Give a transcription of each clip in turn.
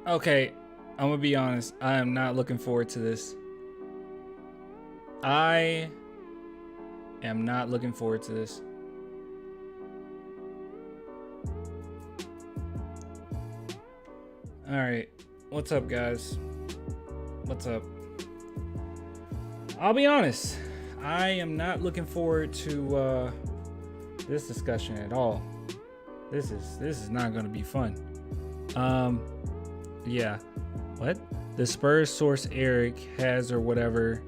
Okay, I'm gonna be honest. I am not looking forward to this. I am not looking forward to this. All right, what's up, guys? What's up? I'll be honest. I am not looking forward to this discussion at all. This is not gonna be fun. Yeah, what? The Spurs source Eric has or whatever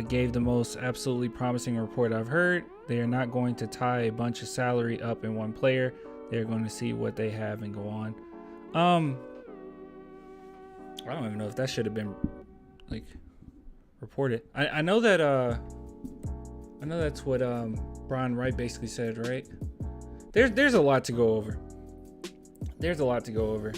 gave the most absolutely promising report I've heard. They are not going to tie a bunch of salary up in one player. They're going to see what they have and go on. I don't even know if that should have been like reported. I know that I know that's what Brian Wright basically said, right? There's a lot to go over. There's a lot to go over.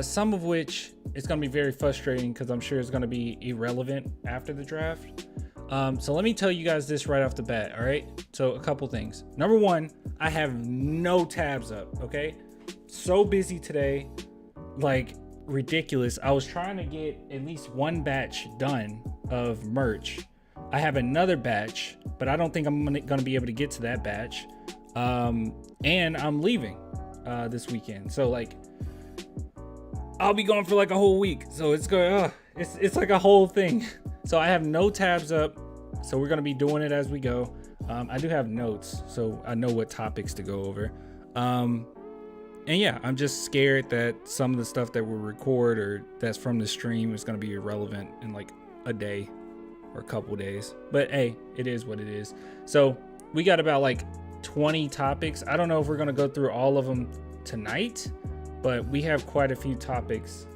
Some of which is going to be very frustrating because I'm sure it's going to be irrelevant after the draft. So let me tell you guys this right off the bat, all right? So a couple things. Number one, I have no tabs up, okay? So busy today, like ridiculous. I was trying to get at least one batch done of merch. I have another batch, but I don't think I'm going to be able to get to that batch. And I'm leaving this weekend. So like, I'll be gone for like a whole week, so it's going. It's like a whole thing. So I have no tabs up, so we're gonna be doing it as we go. I do have notes, so I know what topics to go over. And yeah, I'm just scared that some of the stuff that we'll record or that's from the stream is gonna be irrelevant in like a day or a couple days. But hey, it is what it is. So we got about like 20 topics. I don't know if we're gonna go through all of them tonight, but we have quite a few topics,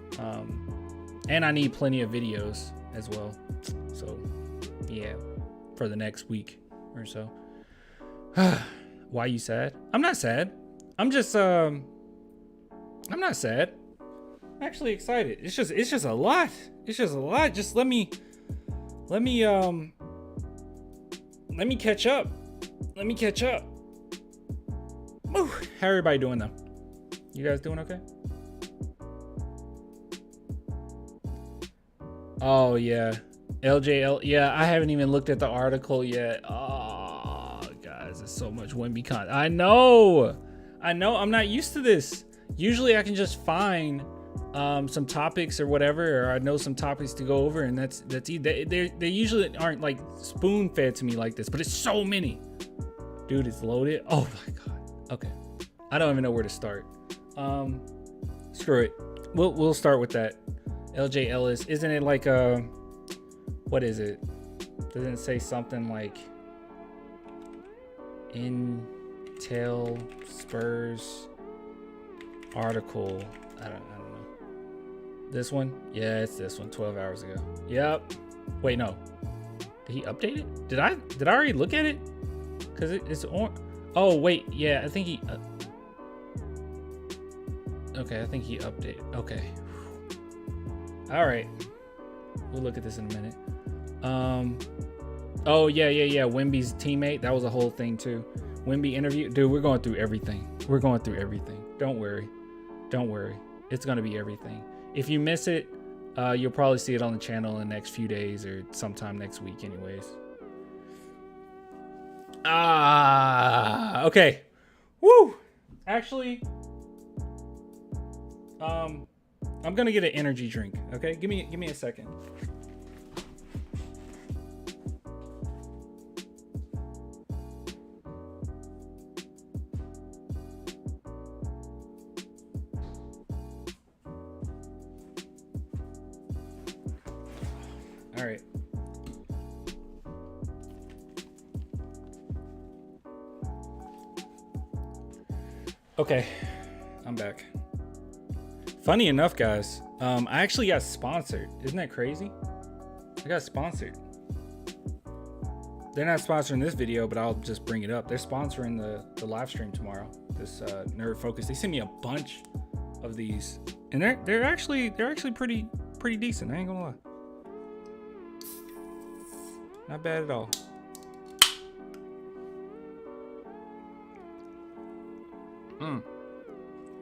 and I need plenty of videos as well. So yeah, for the next week or so. Why you sad? I'm not sad. I'm just I'm not sad. I'm actually excited. It's just a lot. It's just a lot. Just let me catch up. Let me catch up. Woo. How everybody doing though? You guys doing okay? Oh yeah, LJL. Yeah, I haven't even looked at the article yet. Oh, guys, there's so much Wemby content. I know. I'm not used to this. Usually, I can just find some topics or whatever, or I know some topics to go over, and that's they usually aren't like spoon fed to me like this. But it's so many. Dude, it's loaded. Oh my god. Okay, I don't even know where to start. Screw it. We'll start with that. LJ Ellis, isn't it like what is it? Doesn't it say something like Intel Spurs article? I don't know. This one? Yeah, it's this one. 12 hours ago. Yep. Wait, no. Did he update it? Did I already look at it? Cause it's on. Oh wait, yeah. I think he. Okay, I think he updated. Okay. All right. We'll look at this in a minute. Oh yeah. Wemby's teammate. That was a whole thing too. Wemby interview. Dude, we're going through everything. Don't worry. It's gonna be everything. If you miss it, you'll probably see it on the channel in the next few days or sometime next week anyways. Okay. Woo! Actually, I'm gonna get an energy drink. Okay, give me a second. All right. Okay, I'm back. Funny enough, guys, I actually got sponsored. Isn't that crazy? I got sponsored. They're not sponsoring this video, but I'll just bring it up. They're sponsoring the live stream tomorrow. This Nerd Focus. They sent me a bunch of these, and they're actually pretty decent. I ain't gonna lie. Not bad at all.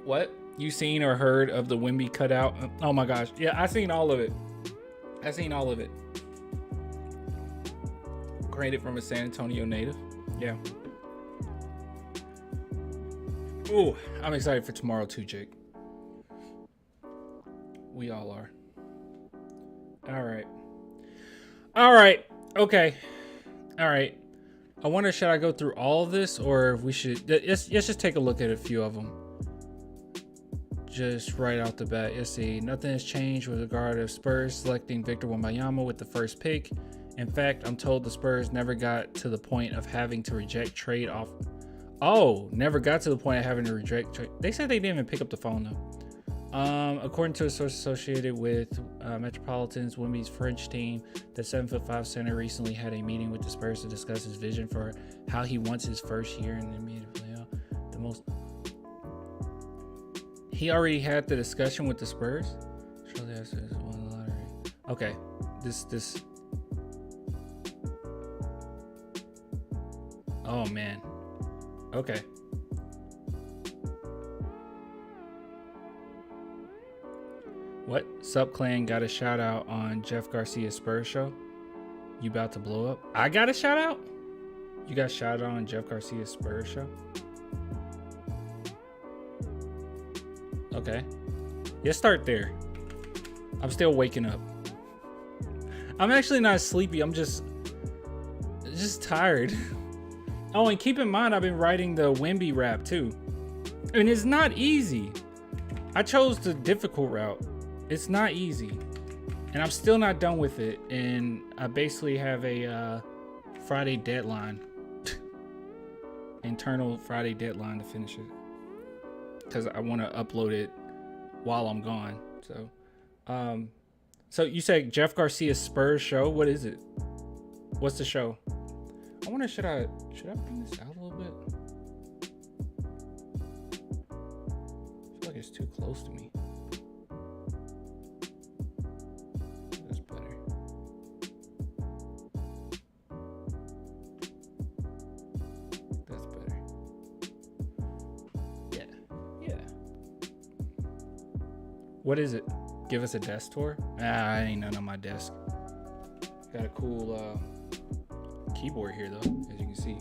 What? You seen or heard of the Wemby cutout? Oh my gosh. Yeah, I seen all of it. Created from a San Antonio native. Yeah. Ooh, I'm excited for tomorrow too, Jake. We all are. All right. Okay. All right. I wonder, should I go through all of this, or if we should let's just take a look at a few of them. Just right out the bat, you'll see nothing has changed with regard to Spurs selecting Victor Wembanyama with the first pick. In fact, I'm told the Spurs never got to the point of having to reject trade off. Oh, never got to the point of having to reject trade. They said they didn't even pick up the phone though. According to a source associated with Metropolitan's Wemby's French team, the 7'5" center recently had a meeting with the Spurs to discuss his vision for how he wants his first year in the NBA to play out. He already had the discussion with the Spurs. Shortly after this won the lottery. Okay, this. Oh man. Okay. What? Sup Clan got a shout out on Jeff Garcia's Spurs show. You about to blow up? I got a shout out? You got shouted out on Jeff Garcia's Spurs show? Okay. Let's start there. I'm still waking up. I'm actually not sleepy. I'm just tired. Oh, and keep in mind, I've been writing the Wemby rap too. And it's not easy. I chose the difficult route. It's not easy. And I'm still not done with it. And I basically have a Friday deadline. Internal Friday deadline to finish it. Because I want to upload it while I'm gone. So you said Jeff Garcia's Spurs show. What is it? What's the show? I wonder, should I bring this out a little bit? I feel like it's too close to me. That's better. That's better. Yeah. What is it? Give us a desk tour? I ain't none on my desk. Got a cool keyboard here though, as you can see.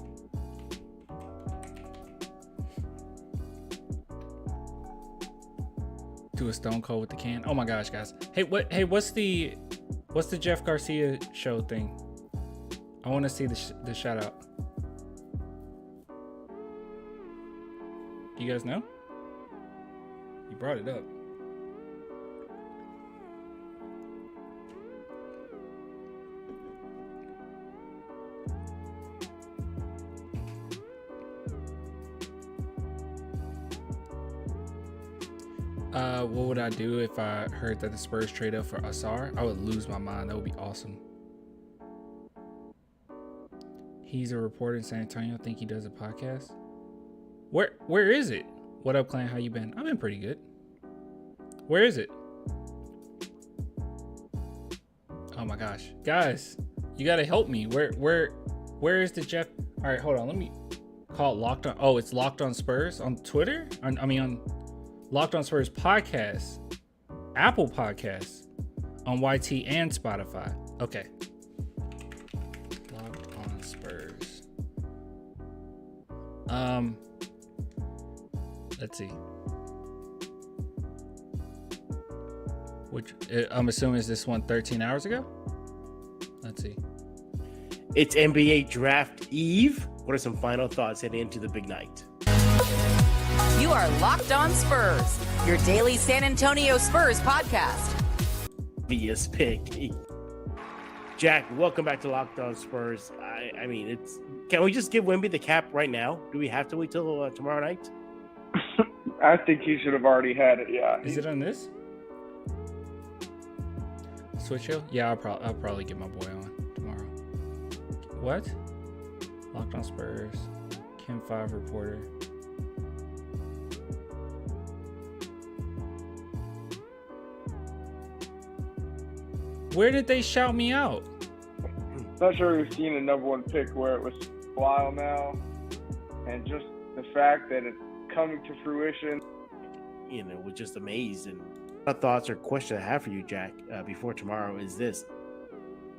Do a Stone Cold with the can. Oh my gosh, guys. Hey, what's the Jeff Garcia show thing? I want to see the shout out. You guys know? You brought it up. What would I do if I heard that the Spurs trade up for Asar? I would lose my mind. That would be awesome. He's a reporter in San Antonio. I think he does a podcast. Where is it? What up, Clan? How you been? I've been pretty good. Where is it? Oh my gosh, guys, you gotta help me. Where is the Jeff? All right, hold on. Let me call it Locked On. Oh, it's Locked On Spurs on Twitter. On Locked On Spurs podcast, Apple Podcasts, on YT and Spotify. Okay. Locked On Spurs. Let's see. Which I'm assuming is this one 13 hours ago? Let's see. It's NBA Draft Eve. What are some final thoughts heading into the big night? You are Locked On Spurs, your daily San Antonio Spurs podcast. Biggest pick. Jack, welcome back to Locked On Spurs. I mean, can we just give Wemby the cap right now? Do we have to wait till tomorrow night? I think he should have already had it. Yeah. Is it on this? Switch Hill? Yeah, I'll probably get my boy on tomorrow. What? Locked On Spurs. Kim 5 reporter. Where did they shout me out? Not sure we've seen a #1 pick where it was a while now, and just the fact that it's coming to fruition. You know, we're just amazed. And my thoughts or question I have for you, Jack, before tomorrow is this: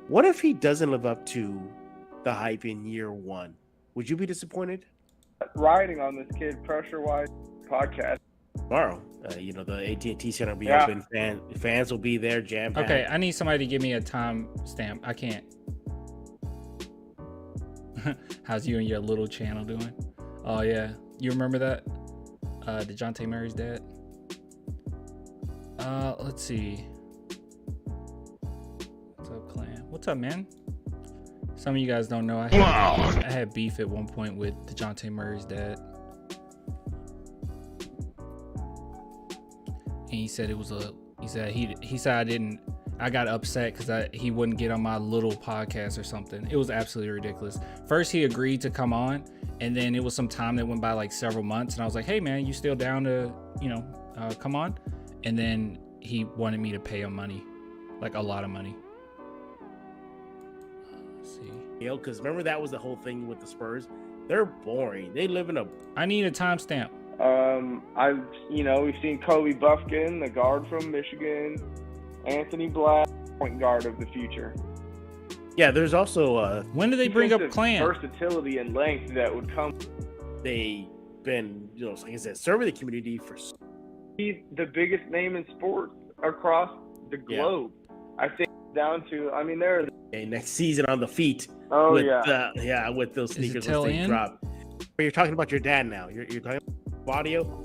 what if he doesn't live up to the hype in year one? Would you be disappointed? Riding on this kid pressure-wise podcast. Tomorrow, you know, the AT&T Center will be Yeah. open. Fans will be there, jam-packed. Okay, I need somebody to give me a time stamp. I can't. How's you and your little channel doing? Oh, yeah. You remember that? DeJounte Murray's dad? Let's see. What's up, clan? What's up, man? Some of you guys don't know. I had beef at one point with DeJounte Murray's dad. And he said he said I got upset because he wouldn't get on my little podcast or something. It was absolutely ridiculous. First he agreed to come on, and then it was some time that went by, like several months, and I was like, hey man, you still down to, come on? And then he wanted me to pay him money, like a lot of money. Let's see. You know, because remember that was the whole thing with the Spurs. They're boring. They live in a. I need a timestamp. We've seen Kobe Buffkin, the guard from Michigan, Anthony Black, point guard of the future. Yeah, there's also When do they bring up Clan? Versatility and length that would come. they've been, like I said, serving the community for. He's the biggest name in sports across the globe. I think down to, there are. Next season on the feet. Oh, with, yeah. with those Is it sneakers till once they in? drop. But you're talking about your dad now. You're talking about audio.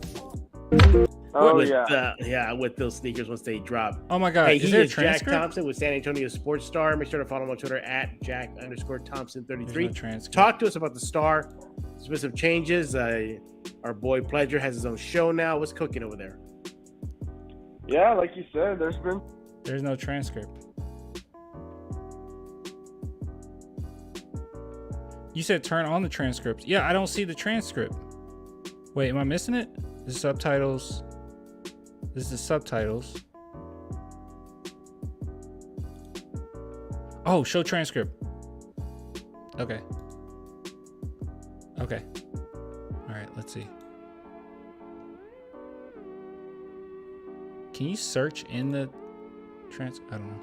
Oh, with, yeah. With those sneakers once they drop. Oh my God! Hey, Is he there a is Jack transcript? Thompson with San Antonio Sports Star. Make sure to follow him on Twitter at Jack_Thompson33. There's no transcript. Talk to us about the Star. Specific changes. Our boy Pledger has his own show now. What's cooking over there? Yeah, like you said, There's no transcript. You said turn on the transcripts. Yeah, I don't see the transcript. Wait, am I missing it? The subtitles. This is the subtitles. Oh, show transcript. Okay. Okay. All right, let's see. Can you search in the I don't know.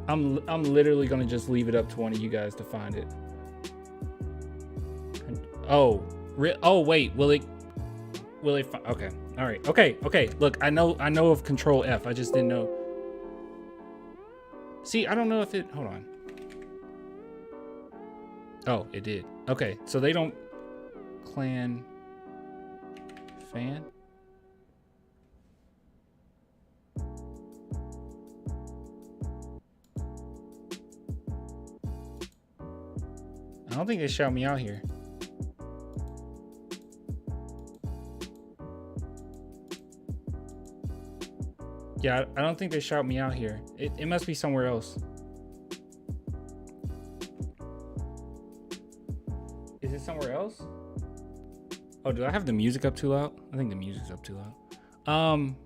I'm literally gonna just leave it up to one of you guys to find it. Oh, wait, will it? Okay, all right, okay. Look, I know of Control F. I just didn't know. See, I don't know if it. Hold on. Oh, it did. Okay, so they don't clan fan. I don't think they shout me out here. Yeah, I don't think they shout me out here. It must be somewhere else. Is it somewhere else? Oh, do I have the music up too loud? I think the music's up too loud. All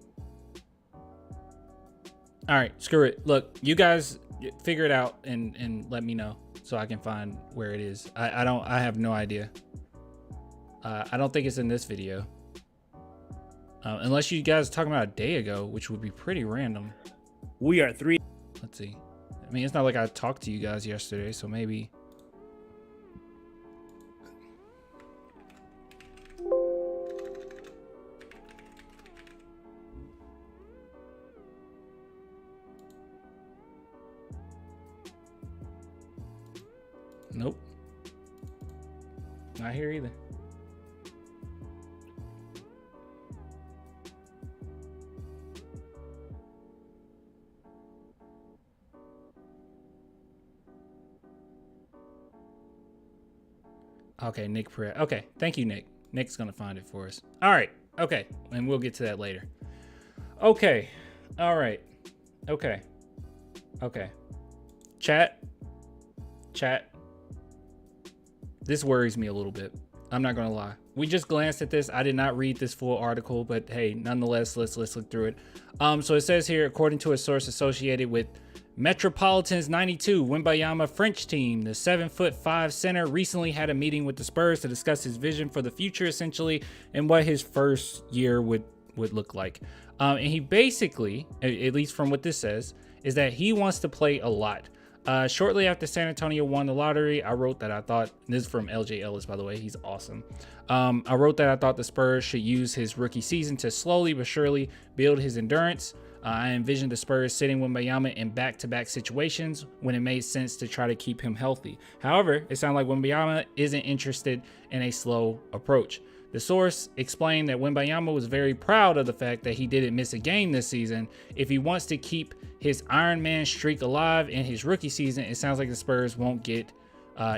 right, screw it. Look, you guys figure it out and let me know so I can find where it is. I have no idea. I don't think it's in this video. Unless you guys are talking about a day ago, which would be pretty random. We are 3. Let's see. I mean, it's not like I talked to you guys yesterday, so maybe. Nope. Not here either. Okay, Nick Perez. Okay, thank you, Nick. Nick's gonna find it for us. All right. Okay, and we'll get to that later. Okay. All right. Okay. Okay. Chat. This worries me a little bit. I'm not gonna lie. We just glanced at this. I did not read this full article, but hey, nonetheless, let's look through it. So it says here, according to a source associated with Metropolitans 92, Wembanyama French team, the 7'5" center recently had a meeting with the Spurs to discuss his vision for the future, essentially, and what his first year would look like. And he basically, at least from what this says, is that he wants to play a lot. Shortly after San Antonio won the lottery, I wrote that I thought, this is from LJ Ellis, by the way, he's awesome. I wrote that I thought the Spurs should use his rookie season to slowly but surely build his endurance. I envisioned the Spurs sitting Wembanyama in back-to-back situations when it made sense to try to keep him healthy. However, it sounded like Wembanyama isn't interested in a slow approach. The source explained that Wembanyama was very proud of the fact that he didn't miss a game this season. If he wants to keep his Iron Man streak alive in his rookie season, it sounds like the Spurs won't get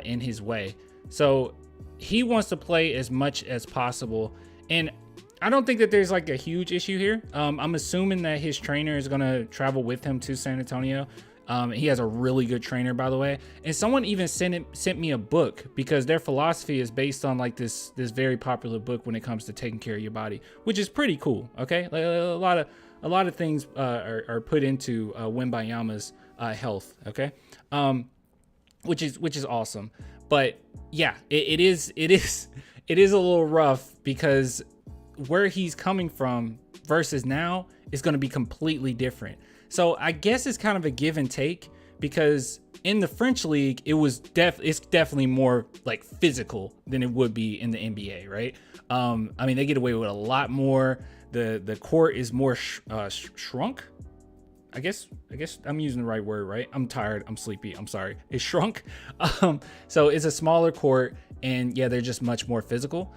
in his way. So he wants to play as much as possible. And I don't think that there's like a huge issue here. I'm assuming that his trainer is going to travel with him to San Antonio. He has a really good trainer, by the way. And someone even sent me a book because their philosophy is based on like this very popular book when it comes to taking care of your body, which is pretty cool. Okay, like, a lot of things are put into Wembanyama's health. Okay, which is awesome. But yeah, it is a little rough because where he's coming from versus now is going to be completely different. So I guess it's kind of a give and take because in the French league, it's definitely more like physical than it would be in the NBA, right? I mean, they get away with a lot more. The court is more shrunk. I guess I'm using the right word, right? I'm tired. I'm sleepy. I'm sorry. It's shrunk. So it's a smaller court, and yeah, they're just much more physical.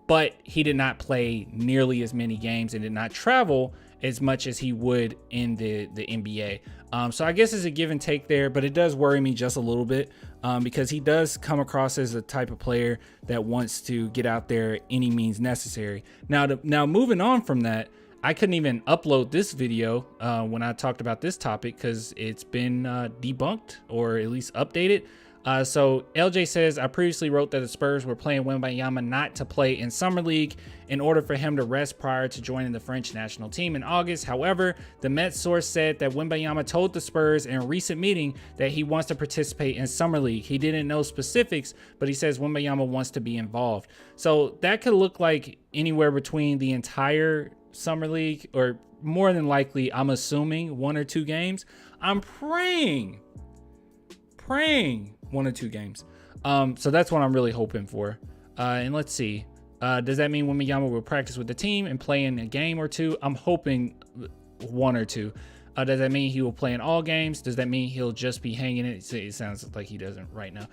But he did not play nearly as many games and did not travel as much as he would in the NBA. So I guess it's a give and take there, but it does worry me just a little bit because he does come across as a type of player that wants to get out there any means necessary. Now moving on from that, I couldn't even upload this video when I talked about this topic because it's been debunked or at least updated. So LJ says, I previously wrote that the Spurs were playing Wembanyama not to play in Summer League in order for him to rest prior to joining the French national team in August. However, the Mets source said that Wembanyama told the Spurs in a recent meeting that he wants to participate in Summer League. He didn't know specifics, but he says Wembanyama wants to be involved. So that could look like anywhere between the entire Summer League or more than likely, I'm assuming 1 or 2 games. I'm praying 1 or 2 games. So that's what I'm really hoping for. And let's see. Does that mean Wembanyama will practice with the team and play in a game or 2? I'm hoping 1 or 2. Does that mean he will play in all games? Does that mean he'll just be hanging it? It sounds like he doesn't right now.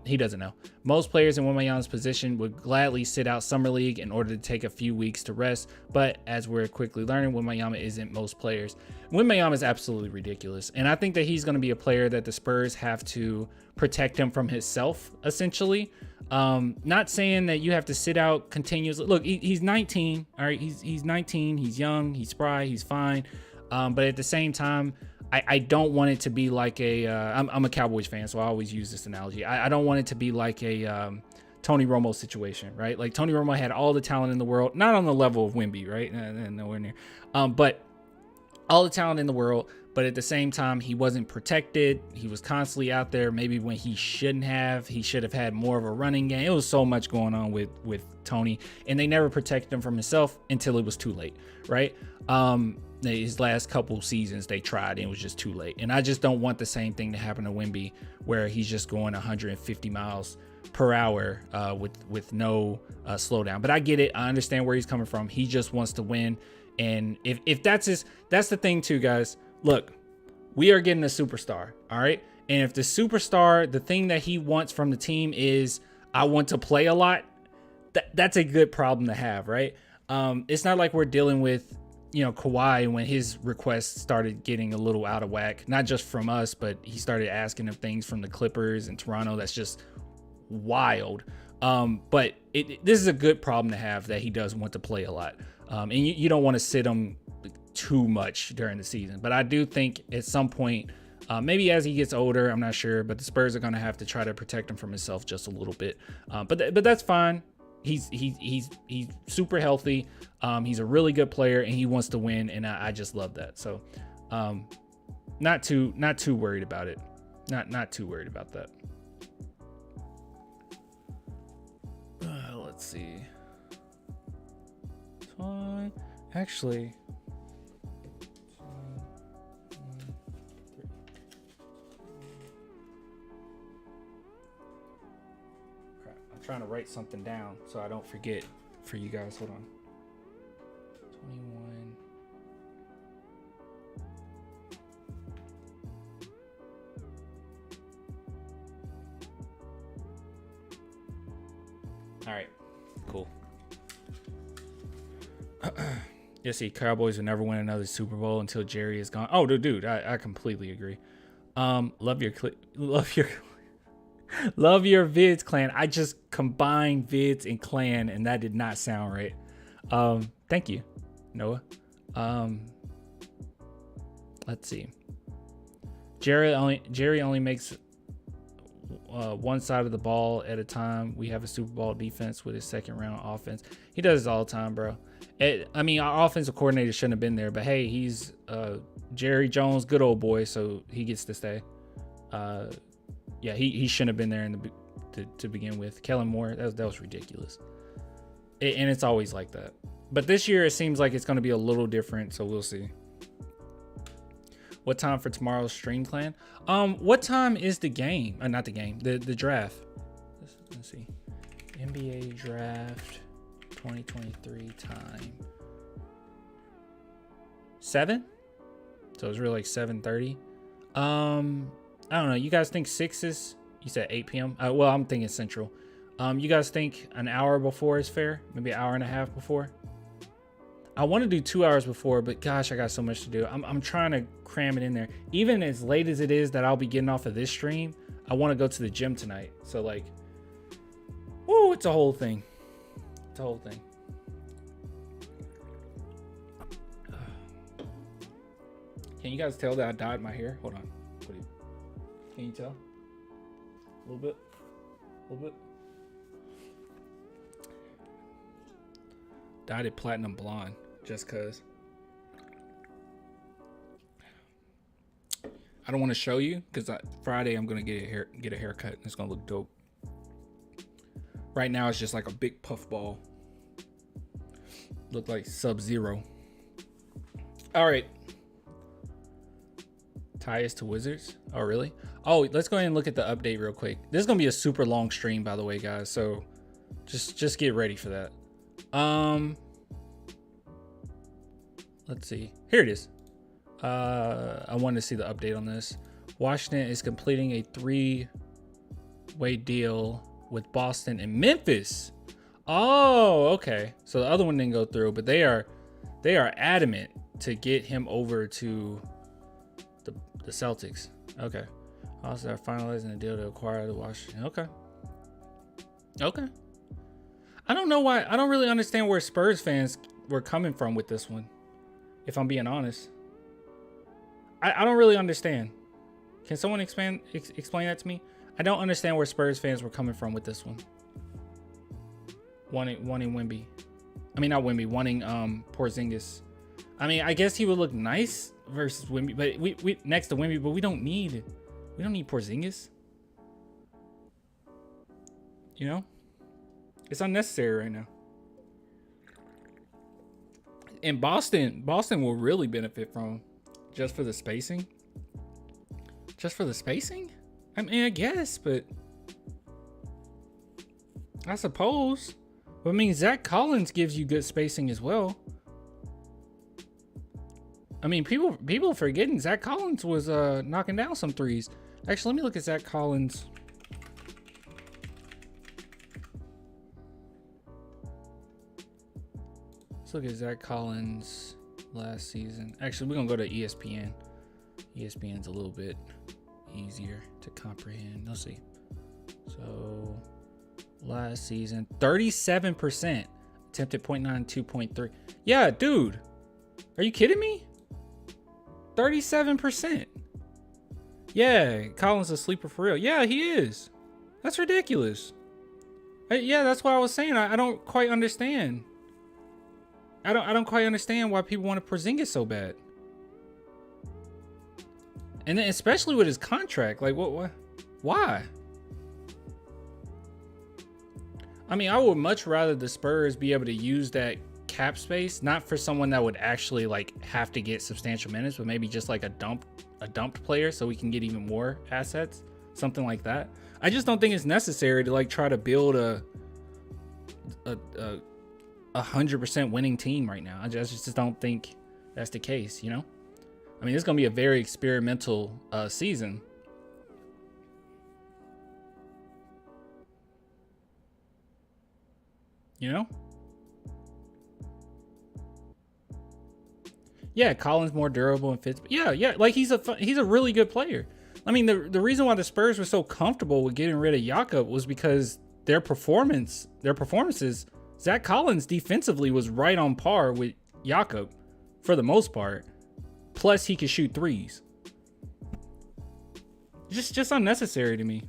He doesn't know. Most players in Wembanyama's position would gladly sit out Summer League in order to take a few weeks to rest. But as we're quickly learning, Wembanyama isn't most players. Wembanyama is absolutely ridiculous. And I think that he's going to be a player that the Spurs have to protect him from himself, essentially. Not saying that you have to sit out continuously. Look, he's 19. All right. He's 19. He's young. He's spry. He's fine. But at the same time, I don't want it to be like I'm a Cowboys fan, so I always use this analogy. I don't want it to be like a Tony Romo situation, right? Like Tony Romo had all the talent in the world, not on the level of Wemby, right? Nowhere near. But all the talent in the world, but at the same time, he wasn't protected. He was constantly out there. Maybe when he shouldn't have, he should have had more of a running game. It was so much going on with Tony, and they never protected him from himself until it was too late, right? His last couple seasons they tried and it was just too late, and I just don't want the same thing to happen to Wemby where he's just going 150 miles per hour with no slowdown. But I get it. I understand where he's coming from. He just wants to win, and if that's the thing too, guys. Look, we are getting a superstar, all right? And if the superstar, the thing that he wants from the team is, I want to play a lot, that's a good problem to have, right? It's not like we're dealing with, Kawhi when his requests started getting a little out of whack, not just from us, but he started asking of things from the Clippers and Toronto. That's just wild. But this is a good problem to have, that he does want to play a lot. And you don't want to sit him too much during the season. But I do think at some point, maybe as he gets older, I'm not sure, but the Spurs are going to have to try to protect him from himself just a little bit. But that's fine. He's super healthy. He's a really good player, and he wants to win, and I just love that. So, not too worried about it. Not too worried about that. Let's see. Fine. Actually, I'm trying to write something down so I don't forget for you guys. Hold on. 21. All right, cool. You see, Cowboys will never win another Super Bowl until Jerry is gone. Oh, dude, I completely agree. Love your vids, clan. I just combined vids and clan, and that did not sound right. Thank you, Noah. Let's see. Jerry only makes one side of the ball at a time. We have a Super Bowl defense with his second round offense. He does this all the time, bro. Our offensive coordinator shouldn't have been there, but hey, he's Jerry Jones, good old boy, so he gets to stay. Yeah, he shouldn't have been there to begin with. Kellen Moore, that was ridiculous. And it's always like that. But this year, it seems like it's going to be a little different, so we'll see. What time for tomorrow's stream, clan? What time is the game? Not the game, the draft. Let's see. NBA draft 2023 time. 7? So it's really like 7:30. I don't know. You guys think 6 is? You said 8 p.m. Well, I'm thinking Central. You guys think an hour before is fair? Maybe an hour and a half before? I want to do 2 hours before, but gosh, I got so much to do. I'm trying to cram it in there. Even as late as it is that I'll be getting off of this stream, I want to go to the gym tonight. So like, woo, it's a whole thing. It's a whole thing. Can you guys tell that I dyed my hair? Hold on. Can you tell? A little bit? A little bit? Dyed it platinum blonde just cause. I don't want to show you because Friday I'm gonna get a haircut and it's gonna look dope. Right now it's just like a big puff ball. Look like Sub-Zero. All right. Tie us to Wizards. Oh really? Oh, let's go ahead and look at the update real quick. This is gonna be a super long stream, by the way, guys. So just get ready for that. Let's see. Here it is. I wanted to see the update on this. Washington is completing a 3-way deal with Boston and Memphis. Oh, okay. So the other one didn't go through, but they are adamant to get him over to the Celtics. Okay. Also, they're finalizing a deal to acquire the Washington. Okay. Okay. I don't know why. I don't really understand where Spurs fans were coming from with this one, if I'm being honest. I don't really understand. Can someone explain that to me? I don't understand where Spurs fans were coming from with this one. Wanting Wemby. I mean, not Wemby. Wanting Porzingis. I mean, I guess he would look nice versus Wemby, but we next to Wemby, but we don't need Porzingis. You know? It's unnecessary right now. And Boston will really benefit from just for the spacing. Just for the spacing? I mean, I guess, but I suppose. But I mean, Zach Collins gives you good spacing as well. I mean, people are forgetting Zach Collins was knocking down some threes. Actually, let me look at Zach Collins. Let's look at Zach Collins last season. Actually, we're gonna go to ESPN. ESPN's a little bit easier to comprehend. Let's see. So last season, 37% attempted, 0.9, 2.3. Yeah, dude, are you kidding me? 37%. Yeah, Collins a sleeper for real. Yeah, he is. That's ridiculous. Yeah, that's what I was saying. I don't quite understand. I don't quite understand why people want to Porzingis so bad. And then especially with his contract, like what why? I mean, I would much rather the Spurs be able to use that cap space, not for someone that would actually like have to get substantial minutes, but maybe just like a dumped player so we can get even more assets, something like that. I just don't think it's necessary to like try to build a 100% winning team right now. I just don't think that's the case, you know? I mean, it's going to be a very experimental season. You know? Yeah, Collins more durable and fits. Yeah, like he's a really good player. I mean, the reason why the Spurs were so comfortable with getting rid of Jakob was because their performances, Zach Collins defensively was right on par with Jakob for the most part. Plus, he could shoot threes. Just unnecessary to me.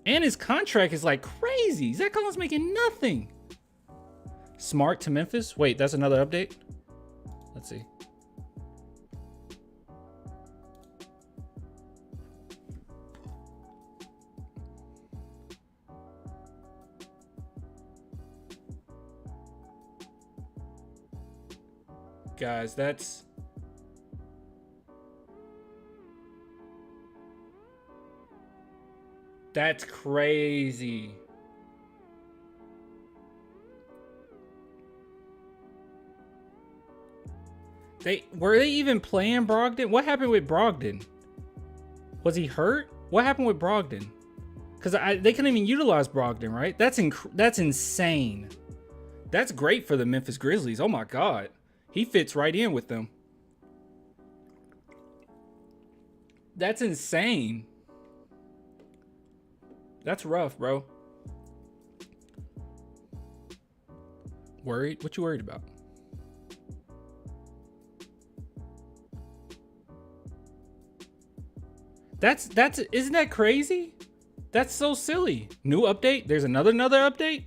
And his contract is like crazy. Zach Collins making nothing. Smart to Memphis. Wait, that's another update? Let's see. Guys, that's crazy. Were they even playing Brogdon? What happened with Brogdon? Was he hurt? What happened with Brogdon? Because they couldn't even utilize Brogdon, right? That's insane. That's great for the Memphis Grizzlies. Oh my God. He fits right in with them. That's insane. That's rough, bro. Worried? What you worried about? Isn't that crazy? That's so silly. New update? There's another update?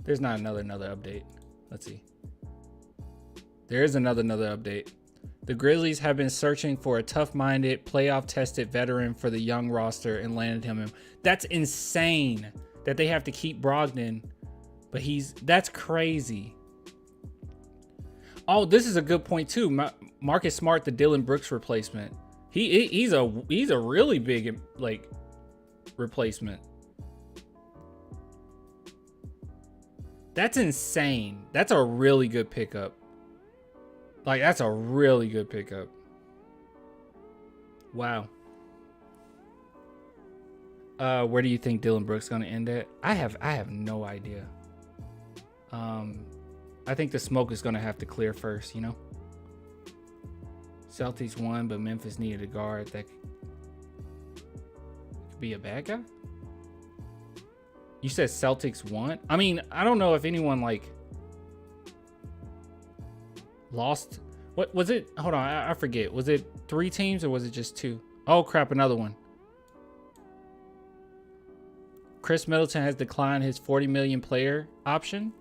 There's not another update. Let's see. There is another update. The Grizzlies have been searching for a tough-minded, playoff-tested veteran for the young roster and landed him. That's insane that they have to keep Brogdon, but that's crazy. Oh, this is a good point too. Marcus Smart, the Dylan Brooks replacement. He's a really big like replacement. That's insane. That's a really good pickup. Like, that's a really good pickup. Wow. Where do you think Dylan Brooks gonna end at? I have no idea. I think the smoke is gonna have to clear first, you know? Celtics won, but Memphis needed a guard that could be a bad guy. You said Celtics won? I mean, I don't know if anyone like lost. What was it? Hold on, I forget. Was it 3 teams or was it just 2? Oh crap, another one. Chris Middleton has declined his $40 million player option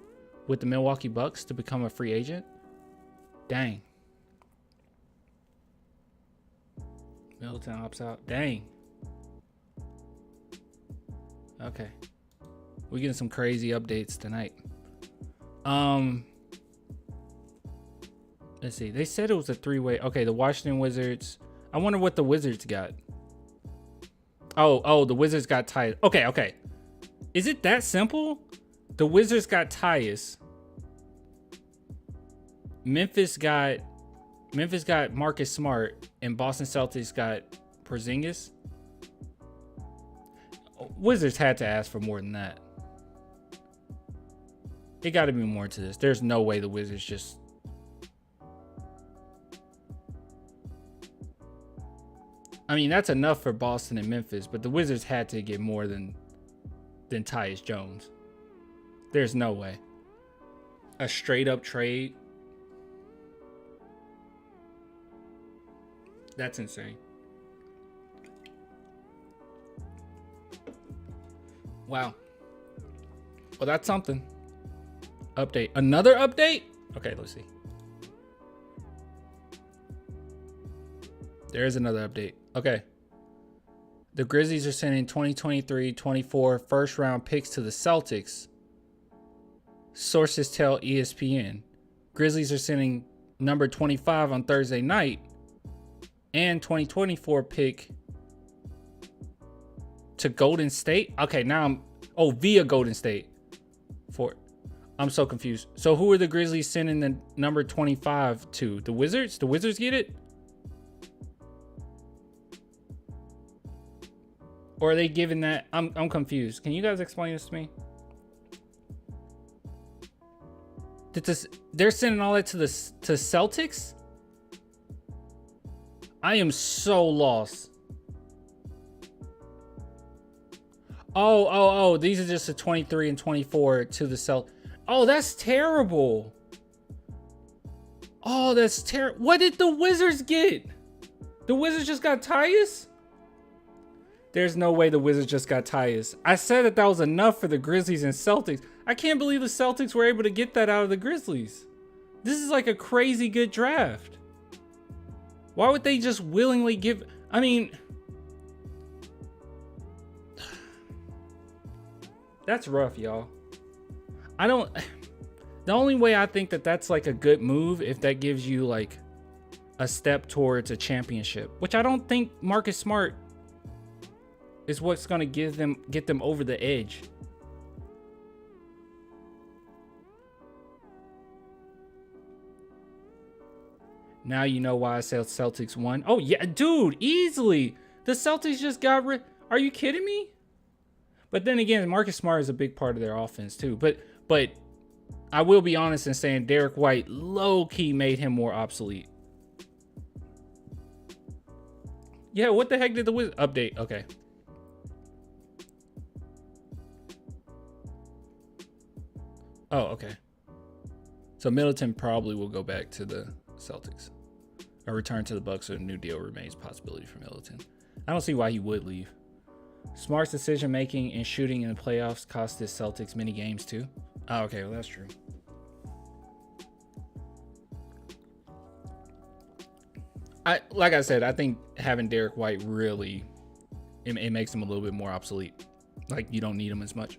with the Milwaukee Bucks to become a free agent. Dang. Middleton opts out. Dang. Okay. We're getting some crazy updates tonight. Let's see. They said it was a 3-way. Okay, the Washington Wizards. I wonder what the Wizards got. Oh, the Wizards got Tyus. Okay. Is it that simple? The Wizards got Tyus. Memphis got Marcus Smart, and Boston Celtics got Porzingis. Wizards had to ask for more than that. It got to be more to this. There's no way the Wizards just... I mean, that's enough for Boston and Memphis, but the Wizards had to get more than Tyus Jones. There's no way. A straight up trade. That's insane. Wow. Well, that's something. Update. Another update? Okay, let's see. There is another update. Okay. The Grizzlies are sending 2023-24 first round picks to the Celtics. Sources tell ESPN. Grizzlies are sending number 25 on Thursday night and 2024 pick to Golden State. Okay, now I'm via Golden State. I'm so confused. So who are the Grizzlies sending the number 25 to? The Wizards? The Wizards get it? Or are they giving that? I'm confused. Can you guys explain this to me? They're sending all that to Celtics? I am so lost. Oh, these are just the 23 and 24 to the Celtics. Oh, that's terrible. Oh, that's terrible. What did the Wizards get? The Wizards just got Tyus? There's no way the Wizards just got Tyus. I said that was enough for the Grizzlies and Celtics. I can't believe the Celtics were able to get that out of the Grizzlies. This is like a crazy good draft. Why would they just willingly give... I mean... That's rough, y'all. I don't... The only way I think that that's like a good move if that gives you like a step towards a championship, which I don't think Marcus Smart is what's going to get them over the edge. Now you know why I said Celtics won. Oh yeah, dude, easily. The Celtics just got rid. Are you kidding me? But then again, Marcus Smart is a big part of their offense too. But I will be honest in saying Derek White low-key made him more obsolete. Yeah, what the heck did the Wizards update? Okay. Oh, okay. So Middleton probably will go back to the Celtics. A return to the Bucks or a new deal remains a possibility for Middleton. I don't see why he would leave. Smart's decision making and shooting in the playoffs cost the Celtics many games too. Oh, okay, well that's true. Like I said, I think having Derek White really it makes him a little bit more obsolete. Like you don't need him as much.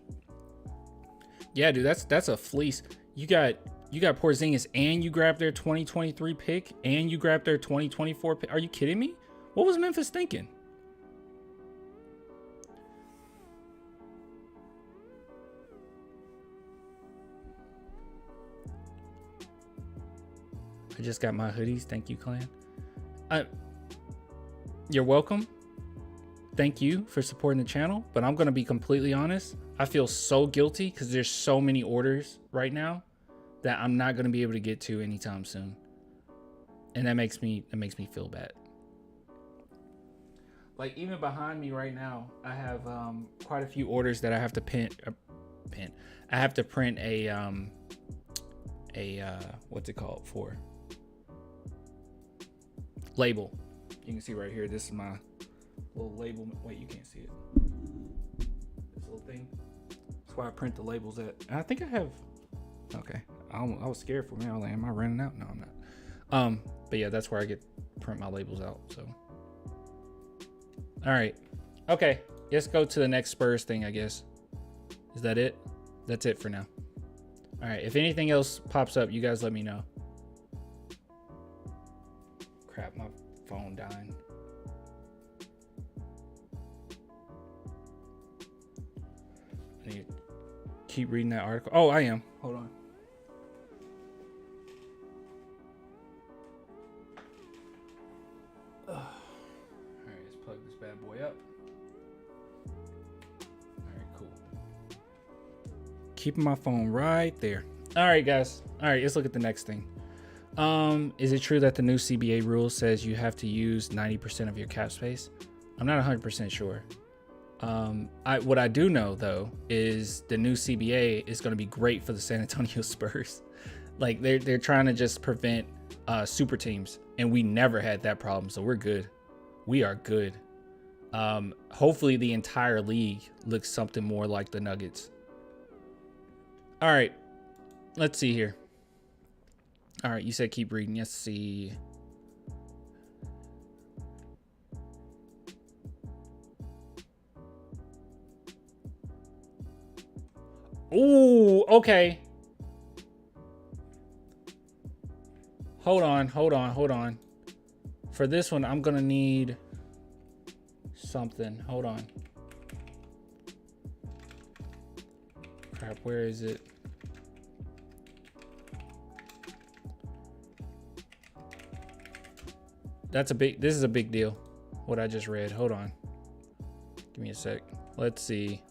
Yeah, dude, that's a fleece. You got Porzingis and you grabbed their 2023 pick and you grabbed their 2024 pick. Are you kidding me? What was Memphis thinking? I just got my hoodies. Thank you, clan. You're welcome. Thank you for supporting the channel. But I'm going to be completely honest. I feel so guilty because there's so many orders right now that I'm not going to be able to get to anytime soon. And that makes me feel bad. Like even behind me right now, I have quite a few orders that I have to print. I have to print a what's it called for? Label. You can see right here. This is my little label. Wait, you can't see it. This little thing. That's why I print the labels at. And I think I have. Okay. I was scared for me. I was like, am I running out? No, I'm not. But yeah, that's where I print my labels out. So. All right. Okay. Let's go to the next Spurs thing, I guess. Is that it? That's it for now. All right. If anything else pops up, you guys let me know. Crap, my phone dying. I need to keep reading that article. Oh, I am. Hold on. All right, let's plug this bad boy up. keeping my phone right there. All right, guys. All right, let's look at the next thing. Is it true that the new CBA rule says you have to use 90% of your cap space? I'm not 100% sure. What I do know though is the new CBA is going to be great for the San Antonio Spurs. Like they're trying to just prevent super teams, and we never had that problem, so we're good. We are good. Hopefully the entire league looks something more like the Nuggets. All right, let's see here. All right, you said keep reading. Let's see. Ooh, okay. Hold on. For this one, I'm gonna need something. Hold on. Crap, where is it? This is a big deal, what I just read. Hold on. Give me a sec. Let's see.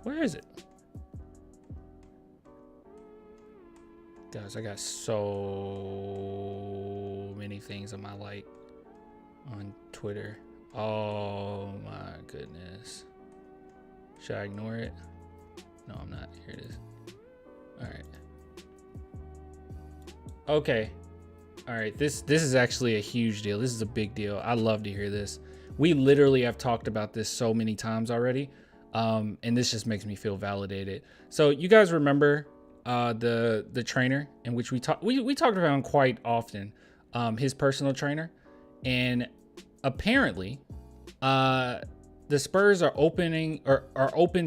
Where is it? Guys, I got so many things on my like on Twitter. Oh my goodness. Should I ignore it? No, I'm not. Here it is. All right. Okay. All right. This is actually a huge deal. This is a big deal. I love to hear this. We literally have talked about this so many times already. And this just makes me feel validated. So you guys remember the trainer in which we talked about him quite often, his personal trainer, and apparently the Spurs are open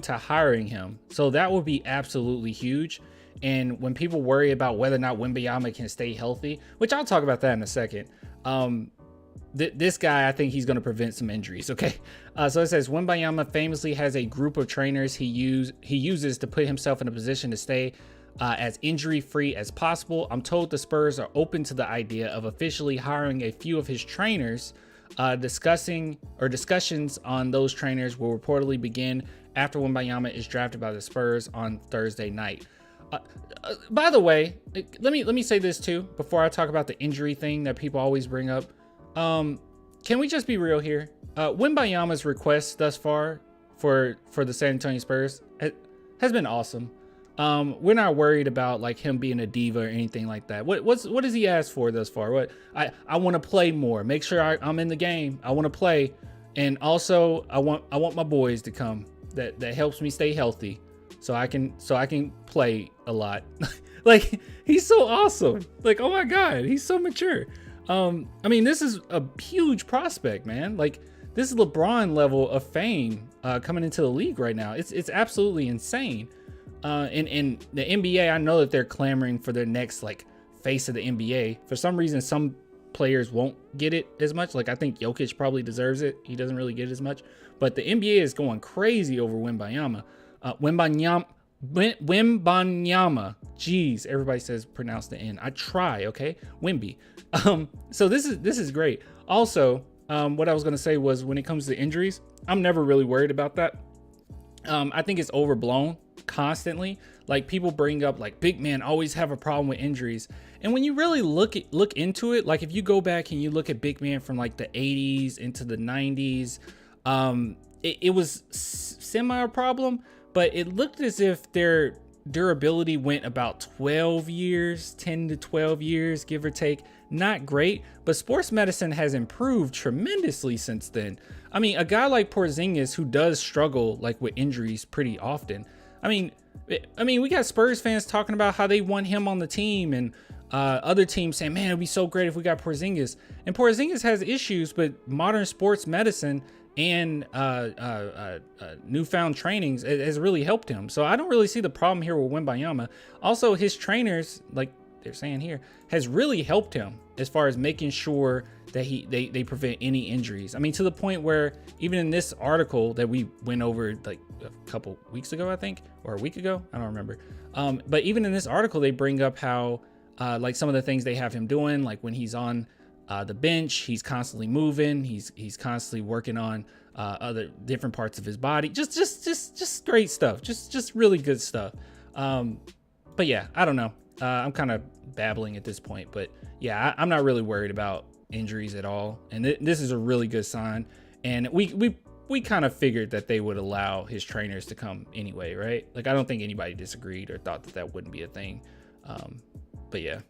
to hiring him. So that would be absolutely huge. And when people worry about whether or not Wembanyama can stay healthy, which I'll talk about that in a second, this guy, I think he's going to prevent some injuries. Okay. So it says Wembanyama famously has a group of trainers he uses to put himself in a position to stay as injury free as possible. I'm told the Spurs are open to the idea of officially hiring a few of his trainers. Discussions on those trainers will reportedly begin after Wembanyama is drafted by the Spurs on Thursday night. By the way, let me say this too before I talk about the injury thing that people always bring up. Can we just be real here? Wembanyama's request thus far for the San Antonio Spurs has been awesome. We're not worried about like him being a diva or anything like that. What does he ask for thus far? What I want to play more. Make sure I'm in the game. I want to play, and also I want my boys to come. That helps me stay healthy, so I can play a lot. Like he's so awesome. Like oh my god, he's so mature. I mean, this is a huge prospect, man. Like this is LeBron level of fame coming into the league right now. It's absolutely insane. In the NBA, I know that they're clamoring for their next like face of the NBA. For some reason, some players won't get it as much. Like I think Jokic probably deserves it. He doesn't really get as much. But the NBA is going crazy over Wembanyama. Wembanyama. Jeez, everybody says pronounce the N. I try, okay? Wemby. So this is great. Also, what I was gonna say was when it comes to injuries, I'm never really worried about that. I think it's overblown constantly. Like people bring up like big men always have a problem with injuries. And when you really look into it, like if you go back and you look at big men from like the 80s into the 90s, it was semi a problem, but it looked as if their durability went about 12 years, 10 to 12 years, give or take. Not great, but sports medicine has improved tremendously since then. I mean, a guy like Porzingis who does struggle like with injuries pretty often. I mean, we got Spurs fans talking about how they want him on the team, and other teams saying, man, it'd be so great if we got Porzingis. And Porzingis has issues, but modern sports medicine and newfound trainings has really helped him. So I don't really see the problem here with Wembanyama. Also, his trainers, like they're saying here, has really helped him as far as making sure that they prevent any injuries. I mean, to the point where even in this article that we went over like a couple weeks ago, I think, or a week ago, I don't remember. But even in this article, they bring up how Like some of the things they have him doing, like when he's on the bench, he's constantly moving. He's constantly working on other different parts of his body. Just great stuff. Just really good stuff. But yeah, I don't know. I'm kind of babbling at this point, but yeah, I'm not really worried about injuries at all. And this is a really good sign. And we kind of figured that they would allow his trainers to come anyway, right? Like, I don't think anybody disagreed or thought that wouldn't be a thing. But yeah.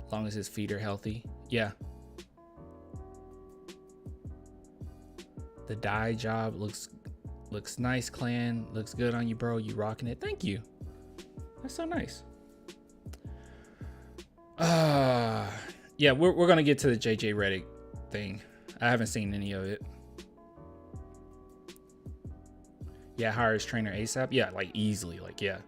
As long as his feet are healthy. Yeah. The dye job looks nice, Clan. Looks good on you, bro. You rocking it. Thank you. That's so nice. Yeah, we're gonna get to the JJ Redick thing. I haven't seen any of it. Yeah, hire his trainer ASAP. Yeah, like easily. Like, yeah.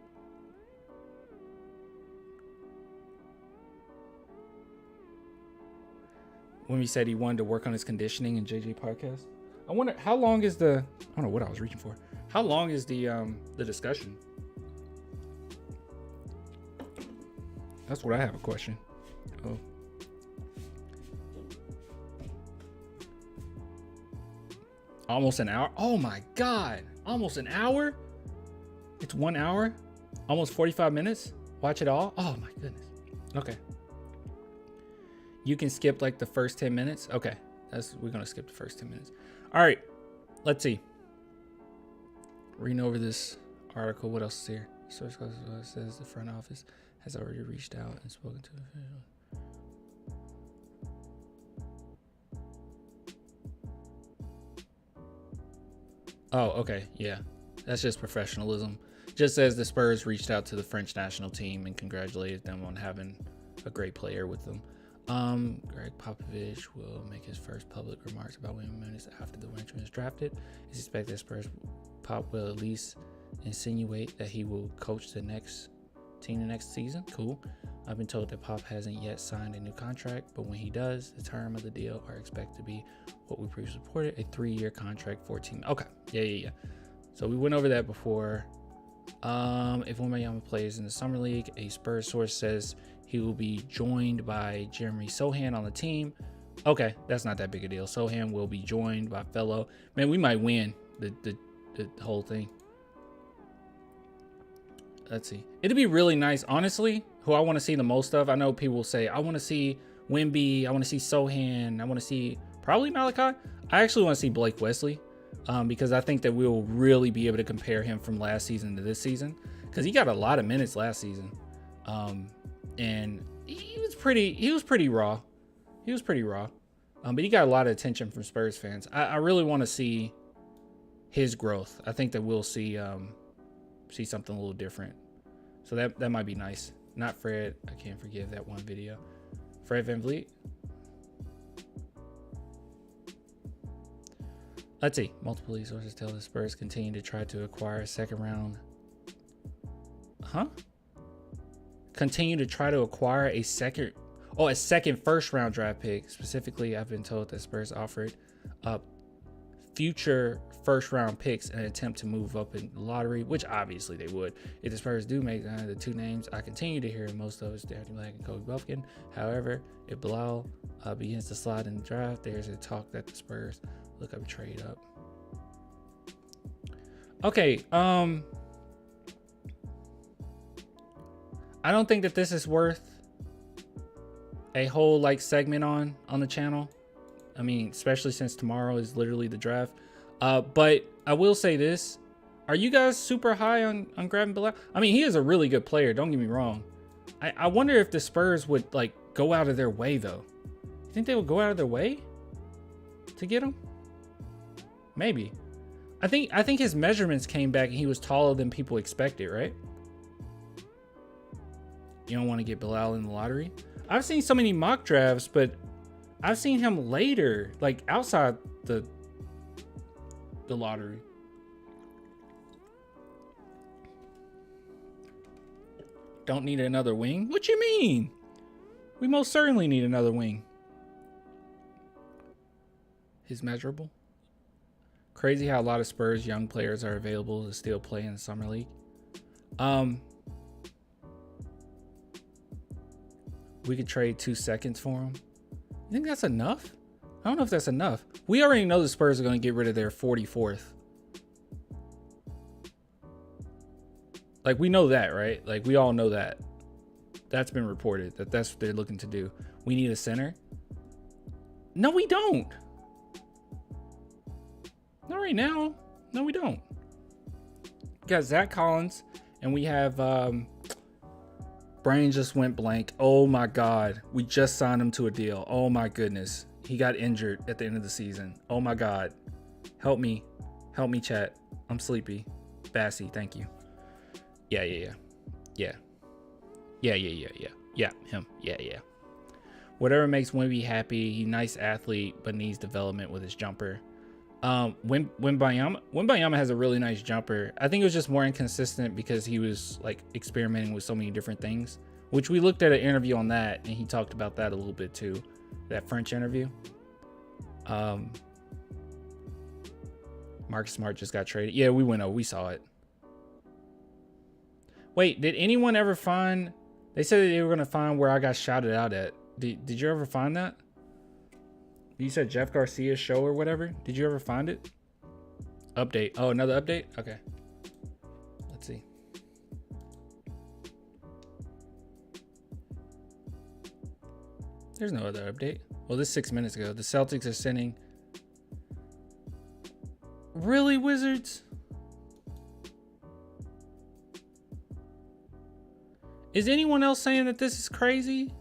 When he said he wanted to work on his conditioning in JJ podcast. I wonder how long is the, I don't know what I was reaching for. How long is the discussion? That's what I have a question. Oh. Almost an hour. Oh my God. Almost an hour. It's 1 hour. Almost 45 minutes. Watch it all. Oh my goodness. Okay. You can skip like the first 10 minutes. Okay. We're going to skip the first 10 minutes. All right. Let's see. Reading over this article. What else is here? Source code says the front office has already reached out and spoken to officials. Oh, okay. Yeah. That's just professionalism. Just says the Spurs reached out to the French national team and congratulated them on having a great player with them. Greg Popovich will make his first public remarks about Wayne minutes after the winner is drafted. It's expected that Spurs Pop will at least insinuate that he will coach the next team the next season. Cool. I've been told that Pop hasn't yet signed a new contract, but when he does, the term of the deal are expected to be what we previously reported, a 3-year contract, 14. Okay. Yeah. So we went over that before. If Wembanyama plays in the summer league, a Spurs source says he will be joined by Jeremy Sohan on the team. Okay, that's not that big a deal. Sohan will be joined by fellow. Man, we might win the whole thing. Let's see. It'd be really nice, honestly. Who I want to see the most of. I know people will say, I want to see Wemby. I want to see Sohan. I want to see probably Malachi. I actually want to see Blake Wesley. Because I think that we will really be able to compare him from last season to this season. Because he got a lot of minutes last season. And he was pretty raw. But he got a lot of attention from Spurs fans. I really want to see his growth. I think that we'll see something a little different. So that might be nice. Not Fred. I can't forgive that one video. Fred VanVleet. Let's see. Multiple league sources tell the Spurs continue to try to acquire a second first round draft pick. Specifically, I've been told that Spurs offered up future first round picks in an attempt to move up in the lottery, which obviously they would. If the Spurs do make the two names I continue to hear most of is Danny Black and Kobe Buffkin. However, if Bilal begins to slide in the draft, there's a talk that the Spurs look up trade up. Okay, I don't think that this is worth a whole like segment on the channel. I mean, especially since tomorrow is literally the draft. But I will say this. Are you guys super high on grabbing Bilal? I mean, he is a really good player. Don't get me wrong. I wonder if the Spurs would like go out of their way though. You think they would go out of their way to get him? Maybe. I think his measurements came back and he was taller than people expected, right? You don't want to get Bilal in the lottery? I've seen so many mock drafts, but I've seen him later, like outside the lottery. Don't need another wing? What you mean? We most certainly need another wing. His measurable. Crazy how a lot of Spurs young players are available to still play in the summer league. We could trade 2 seconds for him. You think that's enough? I don't know if that's enough. We already know the Spurs are going to get rid of their 44th. Like, we know that, right? Like, we all know that. That's been reported, that that's what they're looking to do. We need a center. No, we don't. Not right now. No, we don't. We got Zach Collins, and we have brain just went blank. Oh my God. We just signed him to a deal. Oh my goodness. He got injured at the end of the season. Oh my God. Help me. Help me, chat. I'm sleepy. Bassy, thank you. Yeah. Yeah, him. Yeah. Whatever makes Wemby happy. He's a nice athlete, but needs development with his jumper. Wembanyama has a really nice jumper. I think it was just more inconsistent because he was like experimenting with so many different things, which we looked at an interview on that, and he talked about that a little bit too. That French interview. Marcus Smart just got traded. Yeah, we went over. We saw it. Wait, did anyone ever find? They said that they were gonna find where I got shouted out at. Did you ever find that? You said Jeff Garcia's show or whatever. Did you ever find it? Update. Oh, another update? Okay. Let's see. There's no other update. Well, this is 6 minutes ago. The Celtics are sending. Really, Wizards? Is anyone else saying that this is crazy?